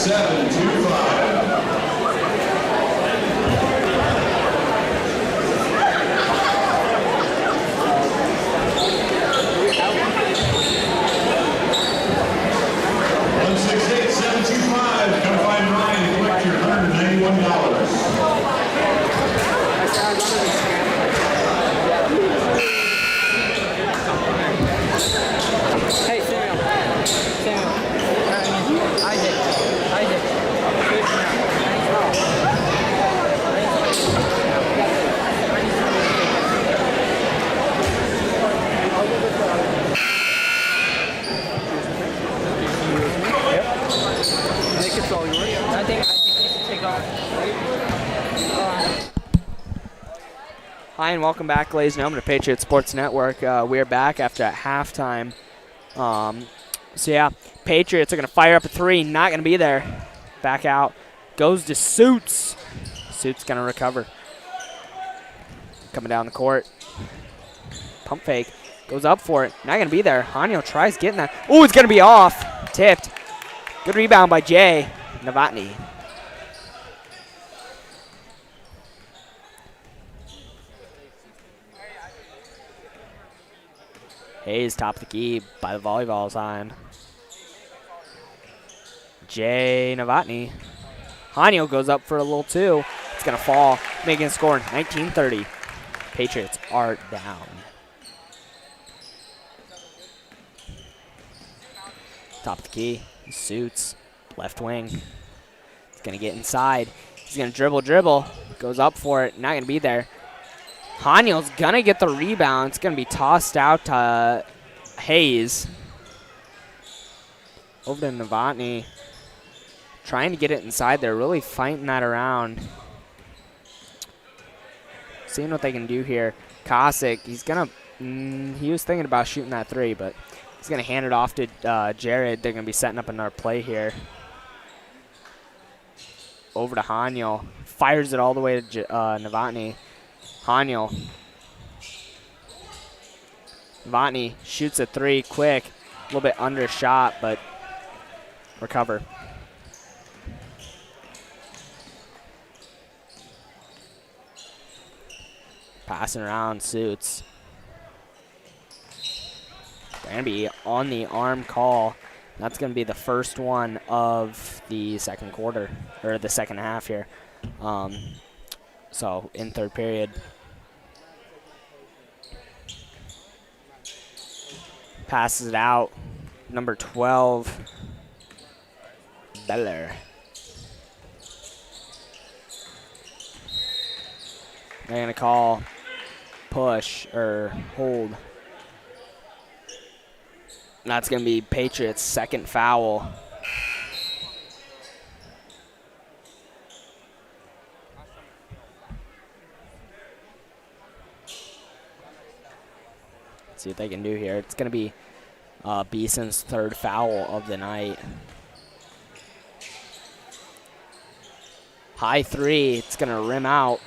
$168,725. Come find Ryan and collect your $191. Hey, Samuel. I did. Good I think it's all yours. I think you should take off. Hi and welcome back, ladies and gentlemen, to Patriot Sports Network. We are back after halftime. So yeah, Patriots are going to fire up a three. Not going to be there. Back out. Goes to Suits. Suits going to recover. Coming down the court. Pump fake. Goes up for it. Not going to be there. Hanyo tries getting that. Oh, it's going to be off. Tipped. Good rebound by Jay Novotny. Hayes top of the key by the volleyball sign. Jay Novotny. Hanyo goes up for a little two. It's going to fall, making a score 19-30. Patriots are down. Top of the key. Suits. Left wing. He's going to get inside. He's going to dribble. Goes up for it. Not going to be there. Hanyo's going to get the rebound. It's going to be tossed out to Hayes. Over to Novotny. Trying to get it inside there. Really fighting that around. Seeing what they can do here. Kosick, he's going to... he was thinking about shooting that three, but he's going to hand it off to Jared. They're going to be setting up another play here. Over to Hanyo. Fires it all the way to Novotny. Hanyo. Novotny shoots a three quick. A little bit under shot, but recover. Passing around Suits. They're going to be on the arm call. That's going to be the first one of the second quarter, or the second half here. So in third period. Passes it out. Number 12, Beller. They're going to call push or hold. That's going to be Patriots' second foul. See what they can do here. It's going to be Beeson's third foul of the night. High three. It's going to rim out.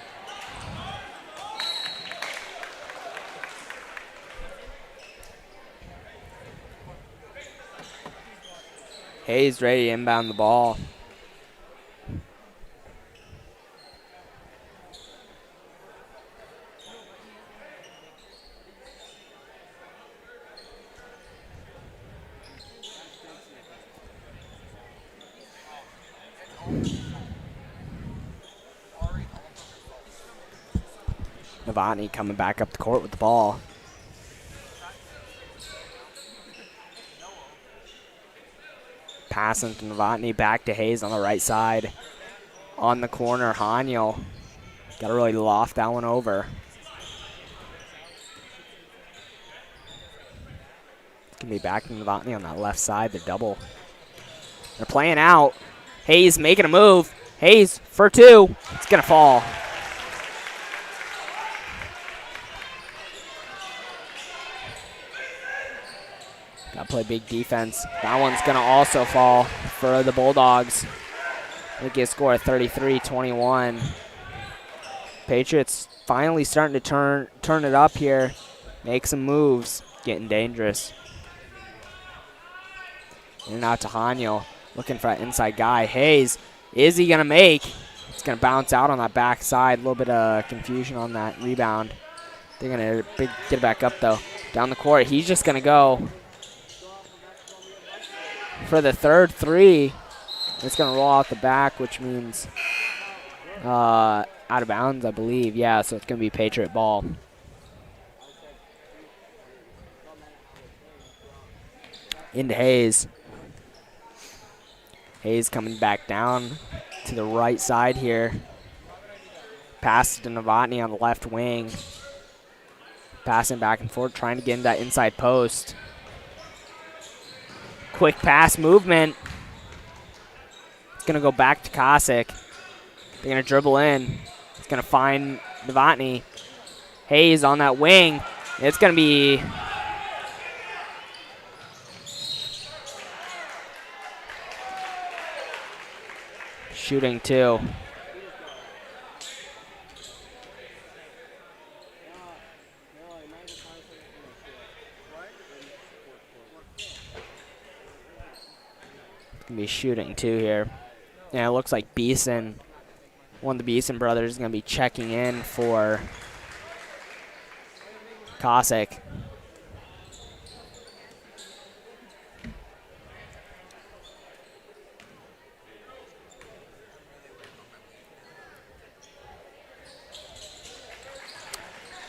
Hayes ready to inbound the ball. Novotny coming back up the court with the ball. Passing to Novotny, back to Hayes on the right side. On the corner, Hanyo. Got to really loft that one over. Can be back to Novotny on that left side, the double. They're playing out. Hayes making a move. Hayes for two. It's going to fall. Got to play big defense. That one's going to also fall for the Bulldogs. They get a score of 33-21. Patriots finally starting to turn it up here. Make some moves. Getting dangerous. In and out to Hanyo. Looking for that inside guy. Hayes, is he going to make? It's going to bounce out on that backside. A little bit of confusion on that rebound. They're going to get it back up, though. Down the court, he's just going to go for the third three. It's going to roll out the back, which means out of bounds, I believe. Yeah, so it's going to be Patriot ball. Into Hayes. Hayes coming back down to the right side here. Pass to Novotny on the left wing. Passing back and forth, trying to get into that inside post. Quick pass movement. It's going to go back to Cossack. They're going to dribble in. It's going to find Novotny. Hayes on that wing. It's going to be shooting two. It's going to be shooting two here. And it looks like Beeson, one of the Beeson brothers, is going to be checking in for Cossack.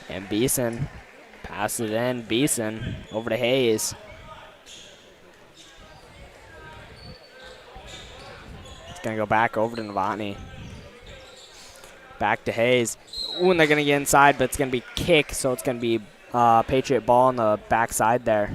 And Beeson passes it in. Beeson over to Hayes. It's going to go back over to Novotny. Back to Hayes. Ooh, and they're going to get inside, but it's going to be kick, so it's going to be Patriot ball on the backside there.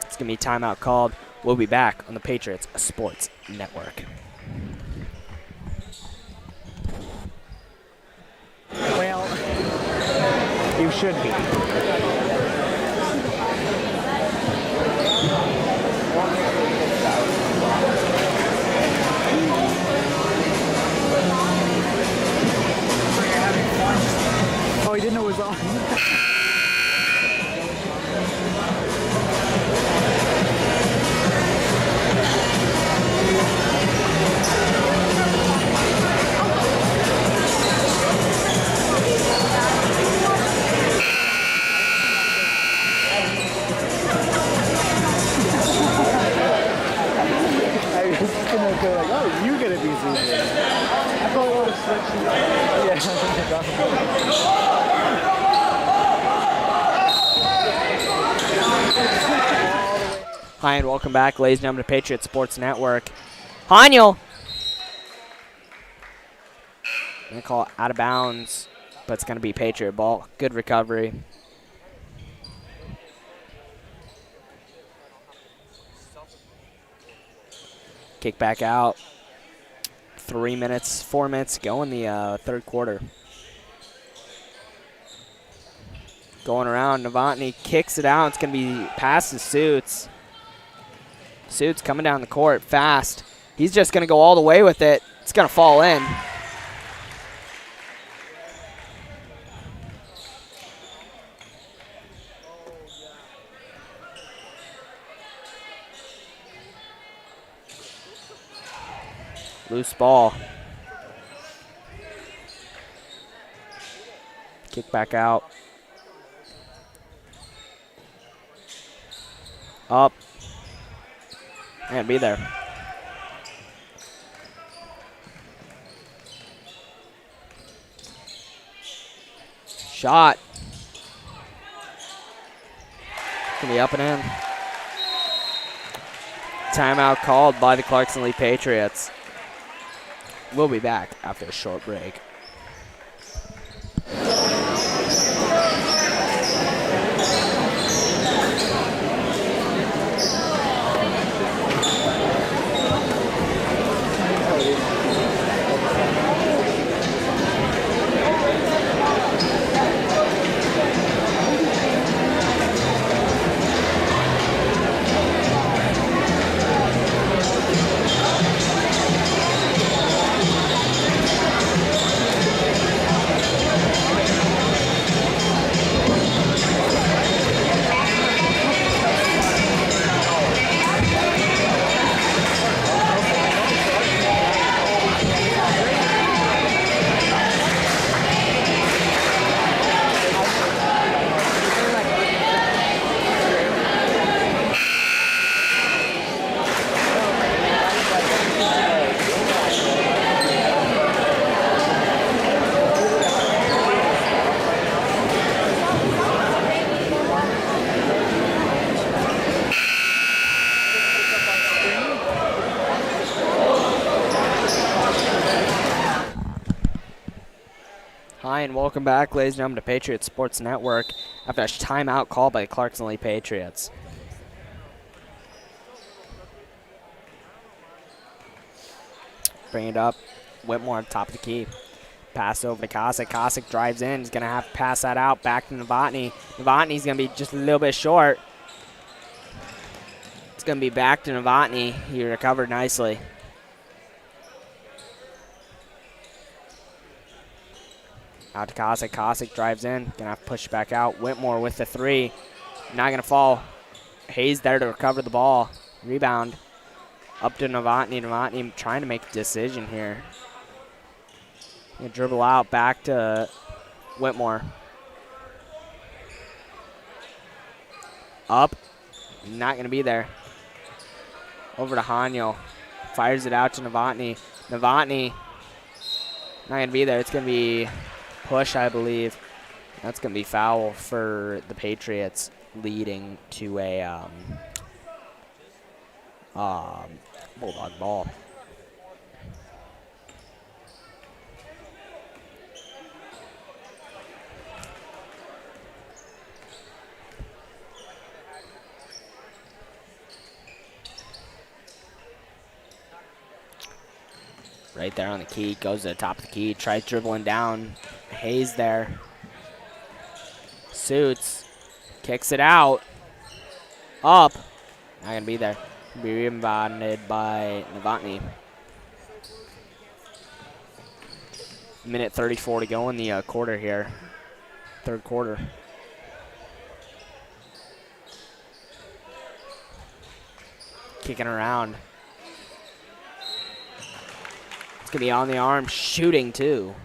It's going to be timeout called. We'll be back on the Patriots Sports Network. Well, you should be. Oh, he didn't know it was on. Oh, you're gonna be zoomed in. I thought I would have switched. Hi, and welcome back, ladies and gentlemen, to Patriot Sports Network. Haniel. Going to call it out of bounds, but it's going to be Patriot ball. Good recovery. Kick back out. 4 minutes to go in the third quarter. Going around, Novotny kicks it out. It's going to be past to Suits. Suits coming down the court fast. He's just going to go all the way with it. It's going to fall in. Loose ball. Kick back out. Up. And be there. Shot. Gonna be up and in. Timeout called by the Clarkson-Leigh Patriots. We'll be back after a short break. Hi, and welcome back, ladies and gentlemen, to Patriots Sports Network after a timeout called by the Clarkson-Leigh Patriots. Bring it up. Whitmore on top of the key. Pass over to Cossack. Cossack drives in. He's going to have to pass that out back to Novotny. Novotny's going to be just a little bit short. It's going to be back to Novotny. He recovered nicely. Out to Cossack. Cossack drives in. Going to have to push back out. Whitmore with the three. Not going to fall. Hayes there to recover the ball. Rebound. Up to Novotny. Novotny trying to make a decision here. Gonna dribble out back to Whitmore. Up. Not going to be there. Over to Haniel. Fires it out to Novotny. Novotny. Not going to be there. It's going to be push, I believe. That's going to be foul for the Patriots, leading to a Bulldog ball. Right there on the key, goes to the top of the key, tries dribbling down. Hayes there. Suits, kicks it out. Up. Not going to be there. Be rebounded by Novotny. Minute 34 to go in the quarter here. Third quarter. Kicking around. It's going to be on the arm, shooting too.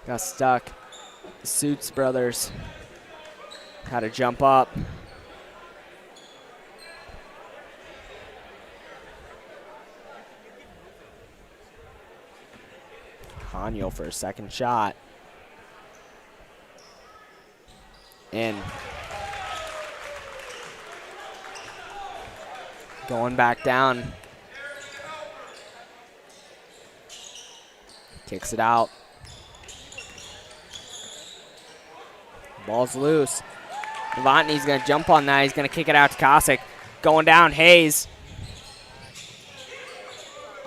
Got stuck. The Suits brothers had to jump up. Haniel for a second shot. In. Going back down. Kicks it out. Ball's loose. Novotny's going to jump on that. He's going to kick it out to Cossack. Going down, Hayes.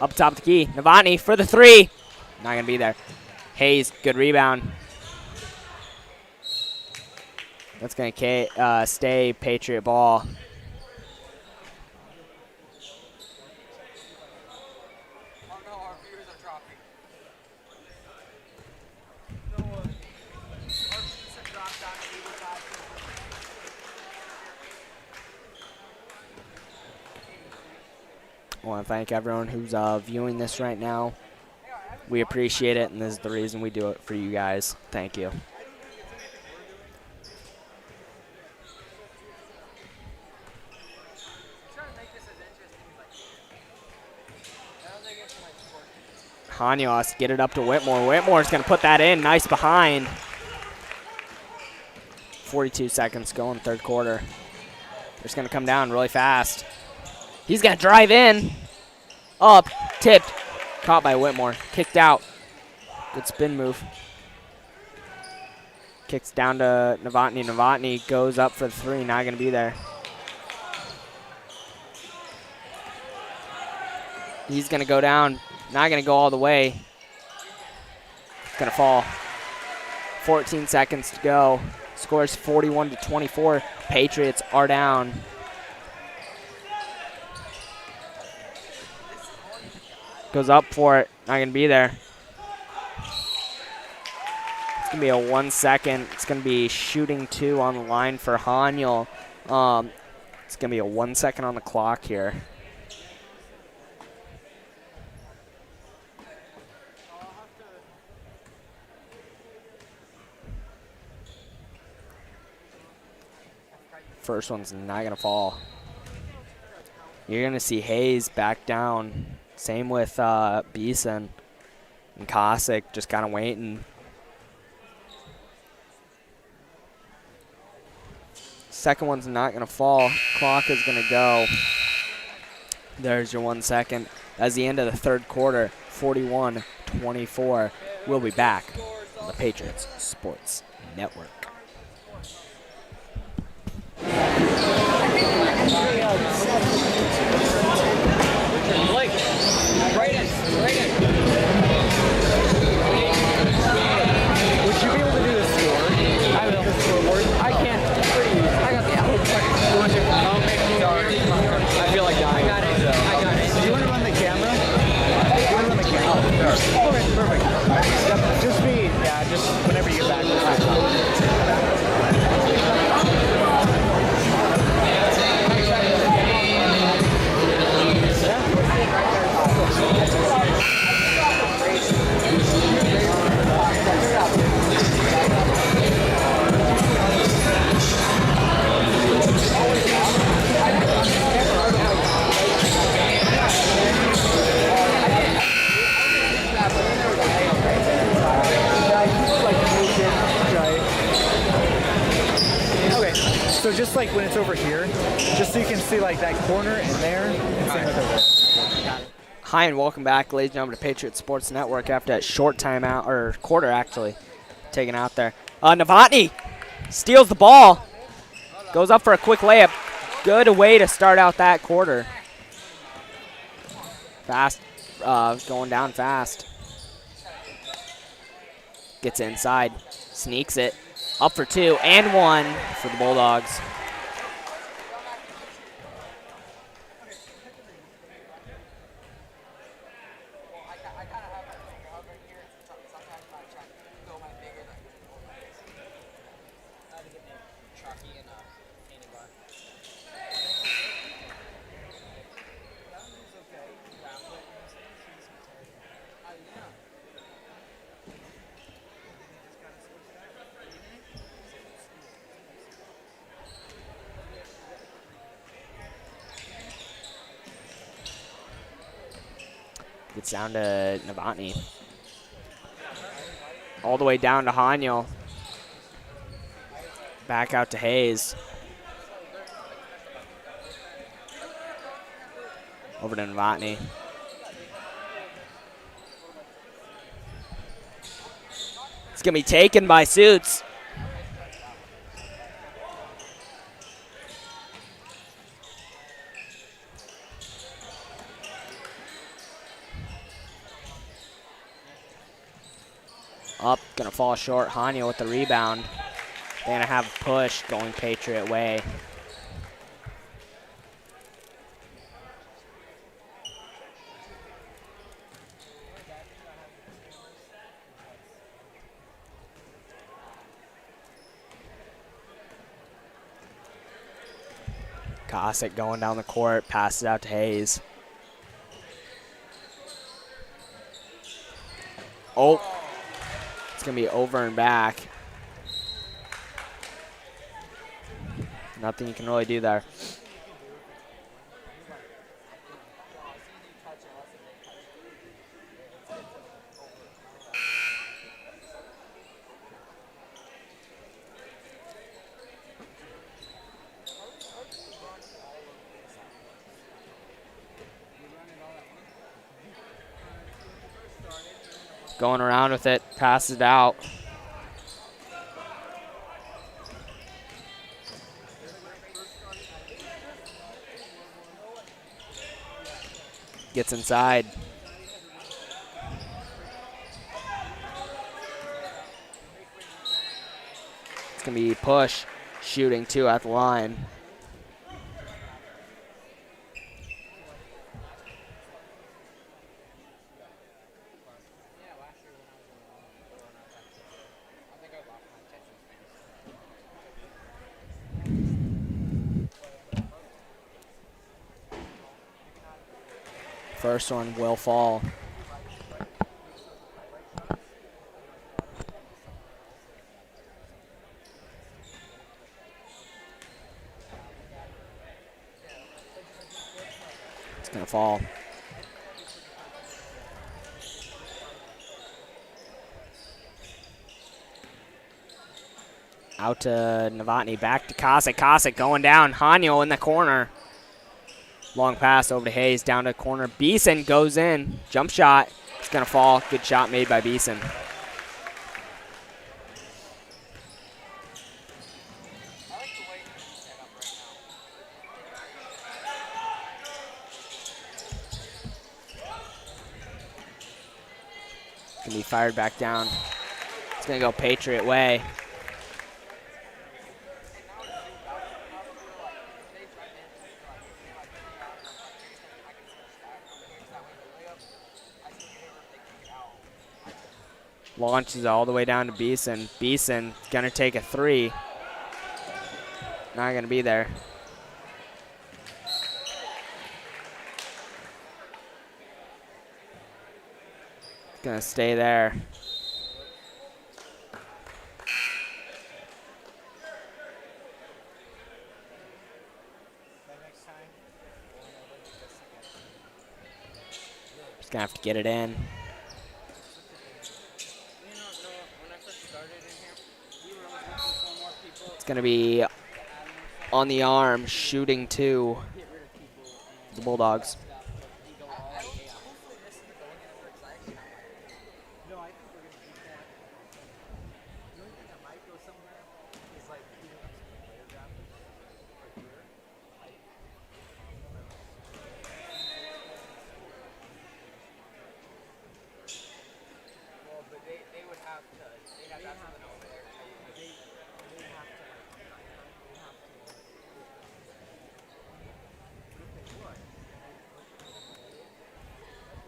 Up top of the key. Novotny for the three. Not going to be there. Hayes, good rebound. That's going to stay Patriot ball. I want to thank everyone who's viewing this right now. We appreciate it, and this is the reason we do it for you guys. Thank you. Haniel has to get it up to Whitmore. Whitmore's going to put that in. Nice behind. 42 seconds to go in the third quarter. They're just going to come down really fast. He's going to drive in. Up. Tipped. Caught by Whitmore. Kicked out. Good spin move. Kicks down to Novotny. Novotny goes up for the three. Not going to be there. He's going to go down. Not going to go all the way. It's going to fall. 14 seconds to go. Scores 41-24. Patriots are down. Goes up for it. Not going to be there. It's going to be a 1 second. It's going to be shooting two on the line for Haniel. It's going to be a 1 second on the clock here. First one's not going to fall. You're going to see Hayes back down. Same with Beeson and Cossack, just kind of waiting. Second one's not going to fall. Clock is going to go. There's your 1 second. That's the end of the third quarter, 41-24. We'll be back on the Patriots Sports Network. Would you be able to do the score? I will. The scoreboard? I can't. It's pretty easy. I got the apple. I feel like dying. I got it. I got it. Do you want to run the camera? Do you want to run the camera? Oh, sure. Okay, perfect. Yep, just me. Yeah, just whenever you get back. So just like when it's over here, just so you can see like that corner and there, and same with over there. Hi and welcome back, ladies and gentlemen, to Patriots Sports Network after that short timeout, or quarter actually, taken out there. Novotny steals the ball, goes up for a quick layup. Good way to start out that quarter. Fast, going down fast. Gets inside, sneaks it. Up for 2 and 1 for the Bulldogs. Gets down to Novotny. All the way down to Haniel. Back out to Hayes. Over to Novotny. It's going to be taken by Suits. Up, gonna fall short. Hania with the rebound. They're gonna have a push going Patriot way. Cossack going down the court, passes out to Hayes. Oh. It's going to be over and back. Nothing you can really do there. Going around with it, passes it out. Gets inside. It's going to be push, shooting too at the line. First one will fall. It's going to fall. Out to Novotny, back to Cossack. Cossack going down. Hanyo in the corner. Long pass over to Hayes, down to corner. Beeson goes in. Jump shot. It's going to fall. Good shot made by Beeson. It's going to be fired back down. It's going to go Patriot way. Launches all the way down to Beeson. Beeson gonna take a three. Not gonna be there. Gonna stay there. Just gonna have to get it in. It's going to be on the arm, shooting to the Bulldogs.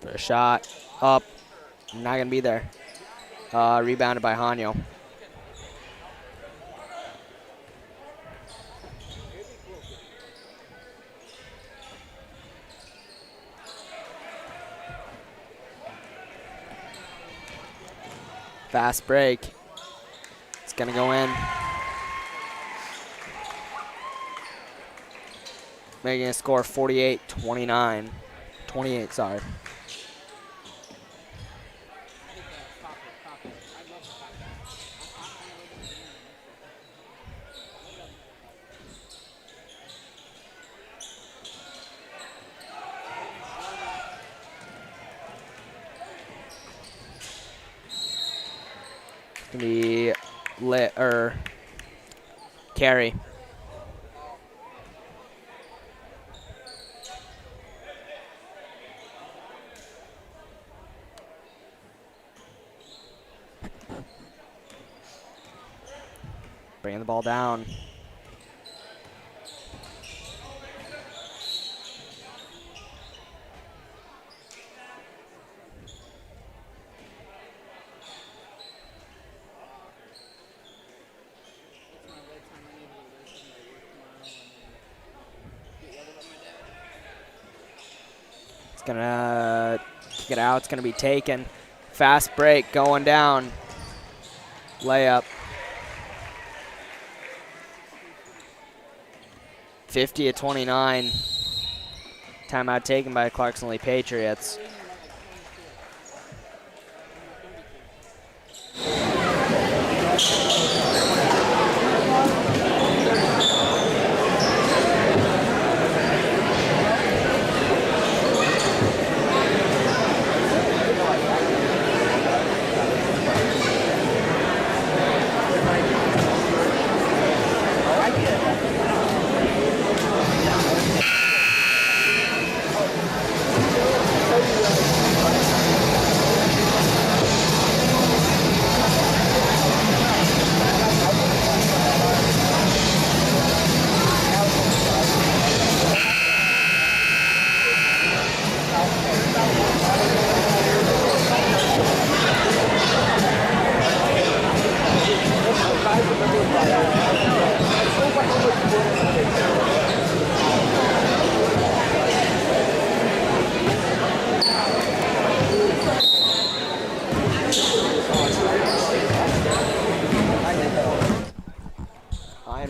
For a shot, up, not gonna be there. Rebounded by Hanyo. Fast break. It's gonna go in. Making a score 48-29. 28, sorry. Be lit or carry. Bringing the ball down. Gonna kick it out. It's gonna be taken. Fast break going down. Layup. 50-29. Timeout taken by Clarkson-Leigh Patriots.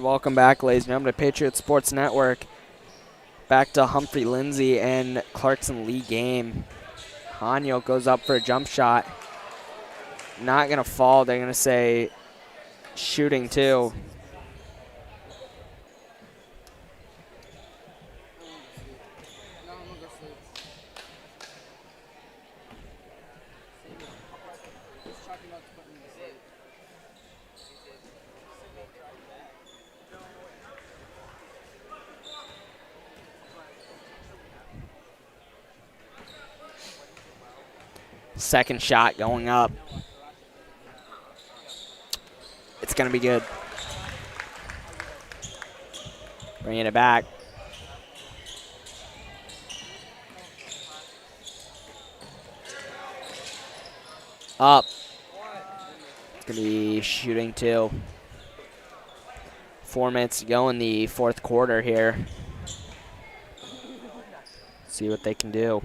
Welcome back, ladies and gentlemen, to Patriot Sports Network. Back to Humphrey-Lindsay and Clarkson-Leigh game. Hanyo goes up for a jump shot. Not going to fall. They're going to say shooting two. Second shot going up. It's going to be good. Bringing it back. Up. It's going to be shooting 2. 4 minutes to go in the fourth quarter here. See what they can do.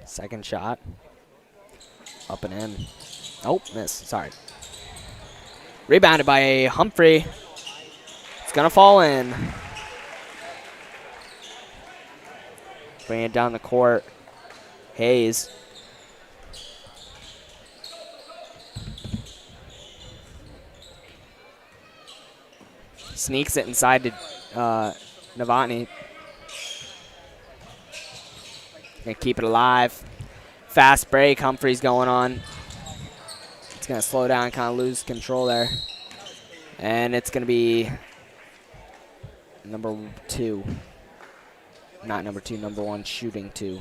Second shot. Up and in. Oh, miss. Sorry. Rebounded by Humphrey. It's going to fall in. Bring it down the court. Hayes. Sneaks it inside to Novotny. Gonna keep it alive. Fast break. Humphrey's going on. It's gonna slow down, kind of lose control there. And it's gonna be number 2. Not number 2, number 1, shooting 2.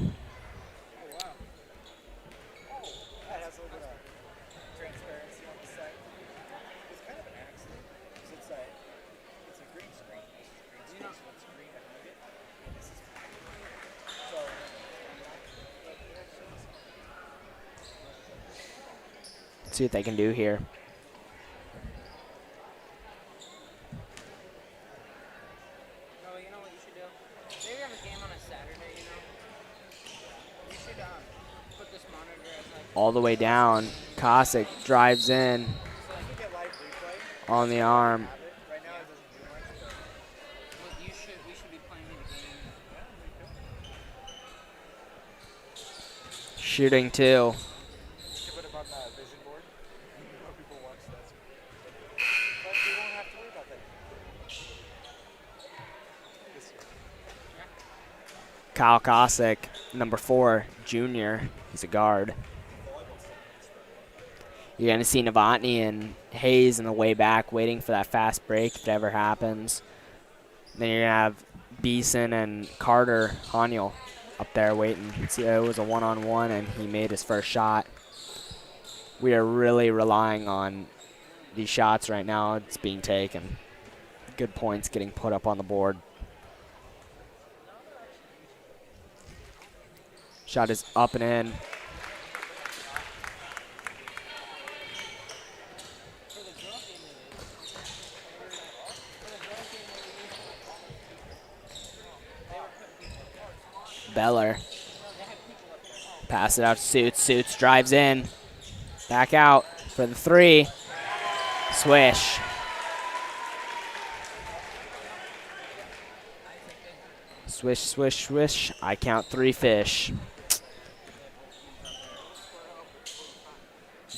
See what they can do here. Oh, you know what you should do? Maybe have a game on a Saturday, you know? You should put this monitor as like... All the way down. Cossack drives in on the arm. We should be playing the game. Shooting 2. Kyle Cossack, number 4, junior. He's a guard. You're going to see Novotny and Hayes in the way back waiting for that fast break if it ever happens. Then you're going to have Beeson and Carter Haniel up there waiting. See, it was a one-on-one, and he made his first shot. We are really relying on these shots right now. It's being taken. Good points getting put up on the board. Shot is up and in. Beller. Pass it out to Suits. Suits drives in. Back out for the 3. Swish. Swish, swish, swish. I count 3 fish.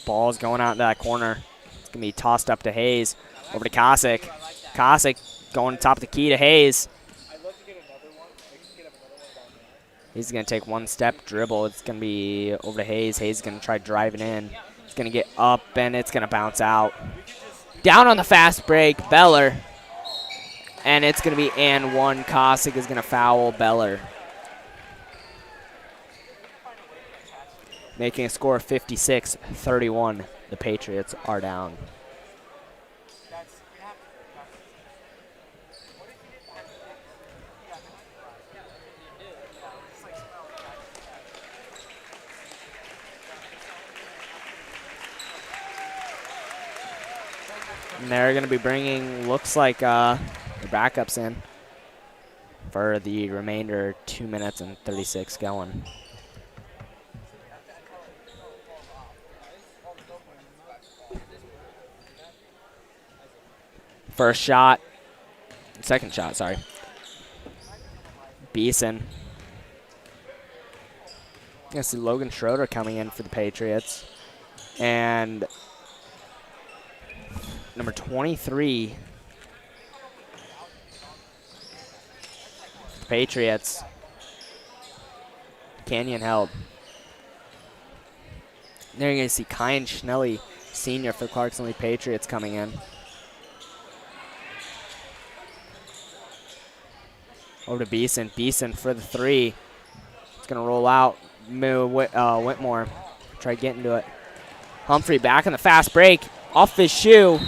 Ball's going out into that corner. It's going to be tossed up to Hayes. Over to Cossack. Cossack going top of the key to Hayes. He's going to take one step, dribble. It's going to be over to Hayes. Hayes is going to try driving in. It's going to get up, and it's going to bounce out. Down on the fast break, Beller. And it's going to be and 1. Cossack is going to foul Beller. Making a score of 56-31. The Patriots are down. And they're going to be bringing, looks like, the backups in for the remainder 2 minutes and 36 going. First shot. Second shot, sorry. Beeson. I see Logan Schroeder coming in for the Patriots. And number 23, Patriots, Canyon held. There you're going to see Kyan Schnelly, senior for the Clarkson-Leigh Patriots, coming in. Over to Beeson. Beeson for the three. It's going to roll out. Whitmore. Try getting to it. Humphrey back in the fast break. Off his shoe.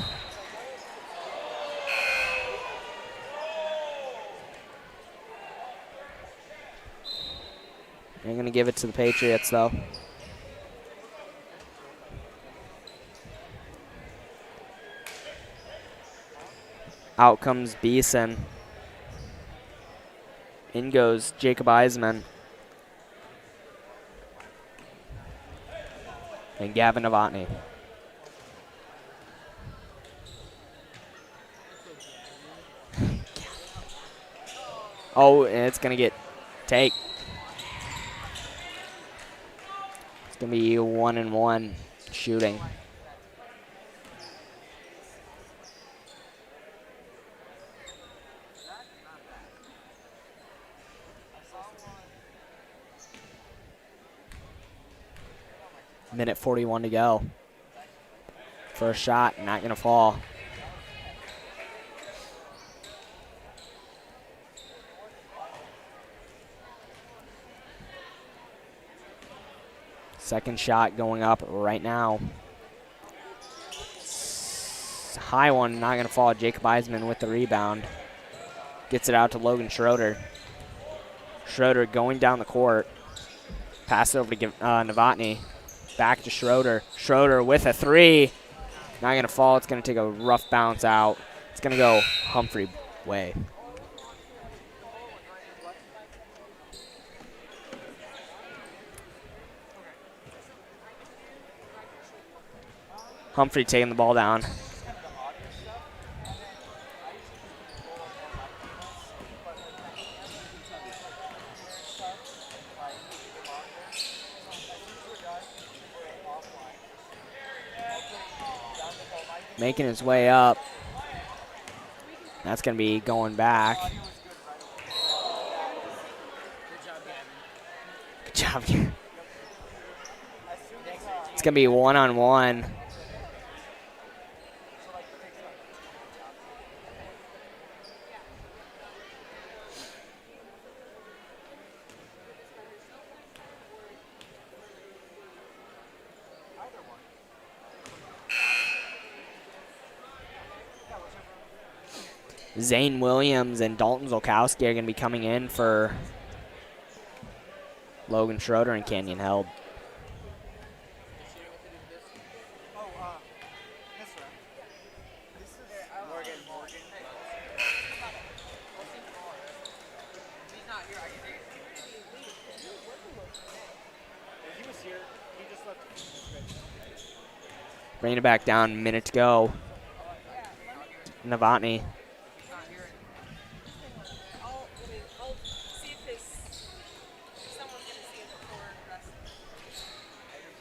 They're going to give it to the Patriots, though. Out comes Beeson. In goes Jacob Eisman. And Gavin Novotny. Oh, and it's going to get take. It's going to be 1-1 shooting. Minute 41 to go. First shot, not going to fall. Second shot going up right now. High one, not going to fall. Jacob Eisman with the rebound. Gets it out to Logan Schroeder. Schroeder going down the court. Pass it over to Novotny. Back to Schroeder. Schroeder with a three. Not going to fall. It's going to take a rough bounce out. It's going to go Humphrey way. Humphrey taking the ball down. Making his way up. That's going to be going back. Good job, Gavin. It's going to be 1-on-1. Zane Williams and Dalton Zolkowski are going to be coming in for Logan Schroeder and Canyon held. Bringing it back down, minute to go. Novotny.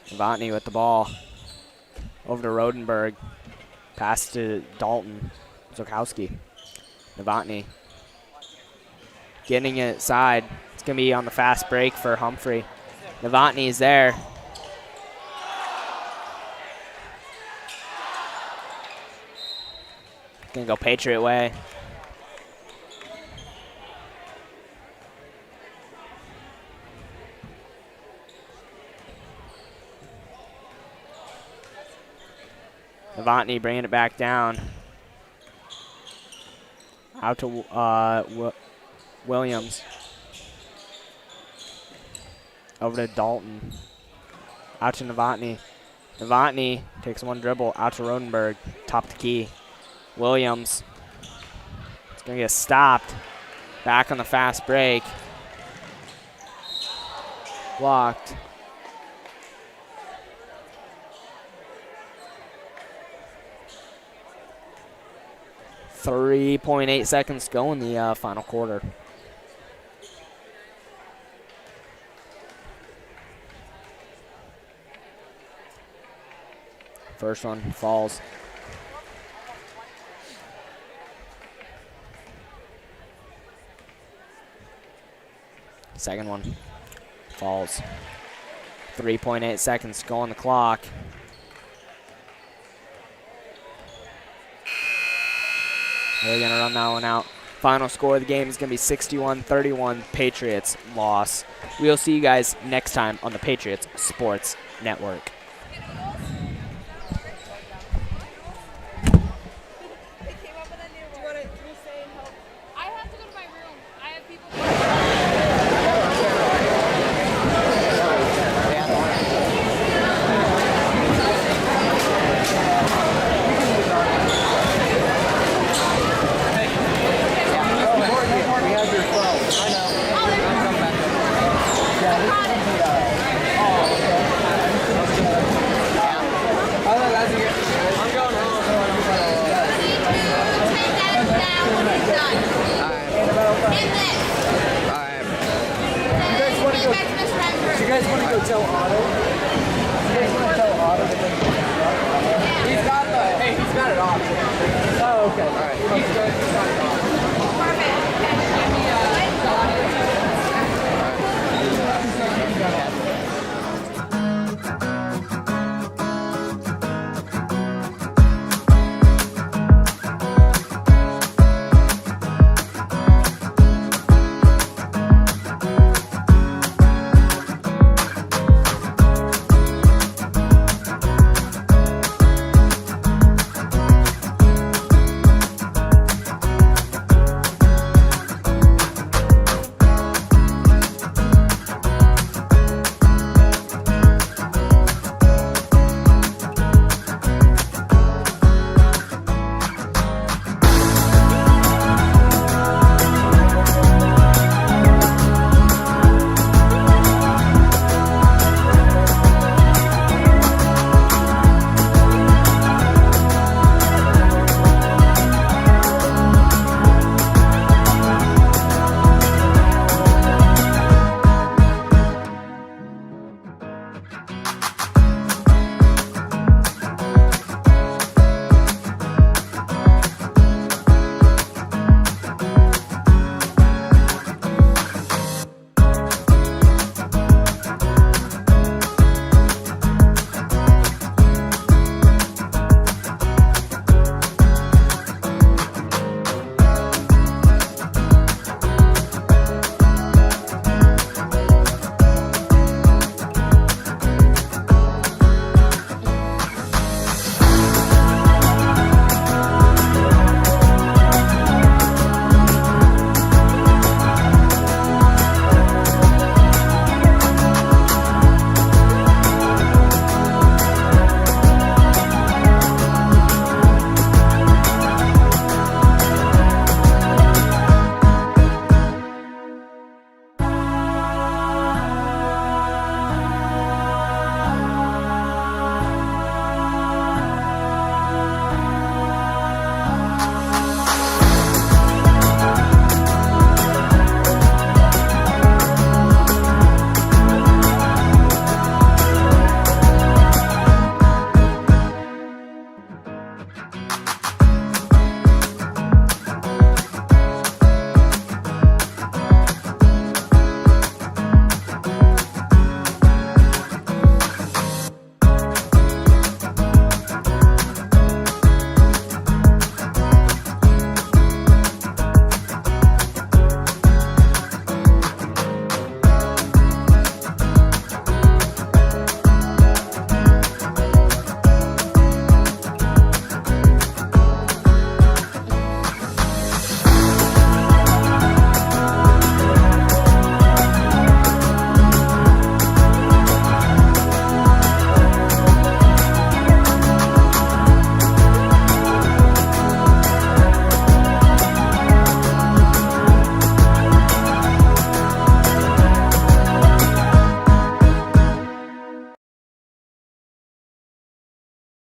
Novotny with the ball. Over to Rodenberg. Pass to Dalton Zolkowski. Novotny. Getting it side. It's going to be on the fast break for Humphrey. Novotny is there. Going to go Patriot way. Novotny bringing it back down. Out to Williams. Over to Dalton. Out to Novotny. Novotny takes one dribble. Out to Rodenberg. Top the key. Williams. It's going to get stopped. Back on the fast break. Blocked. 3.8 seconds to go in the final quarter. First one falls. Second one falls. 3.8 seconds to go on the clock. They're going to run that one out. Final score of the game is going to be 61-31, Patriots loss. We'll see you guys next time on the Patriots Sports Network.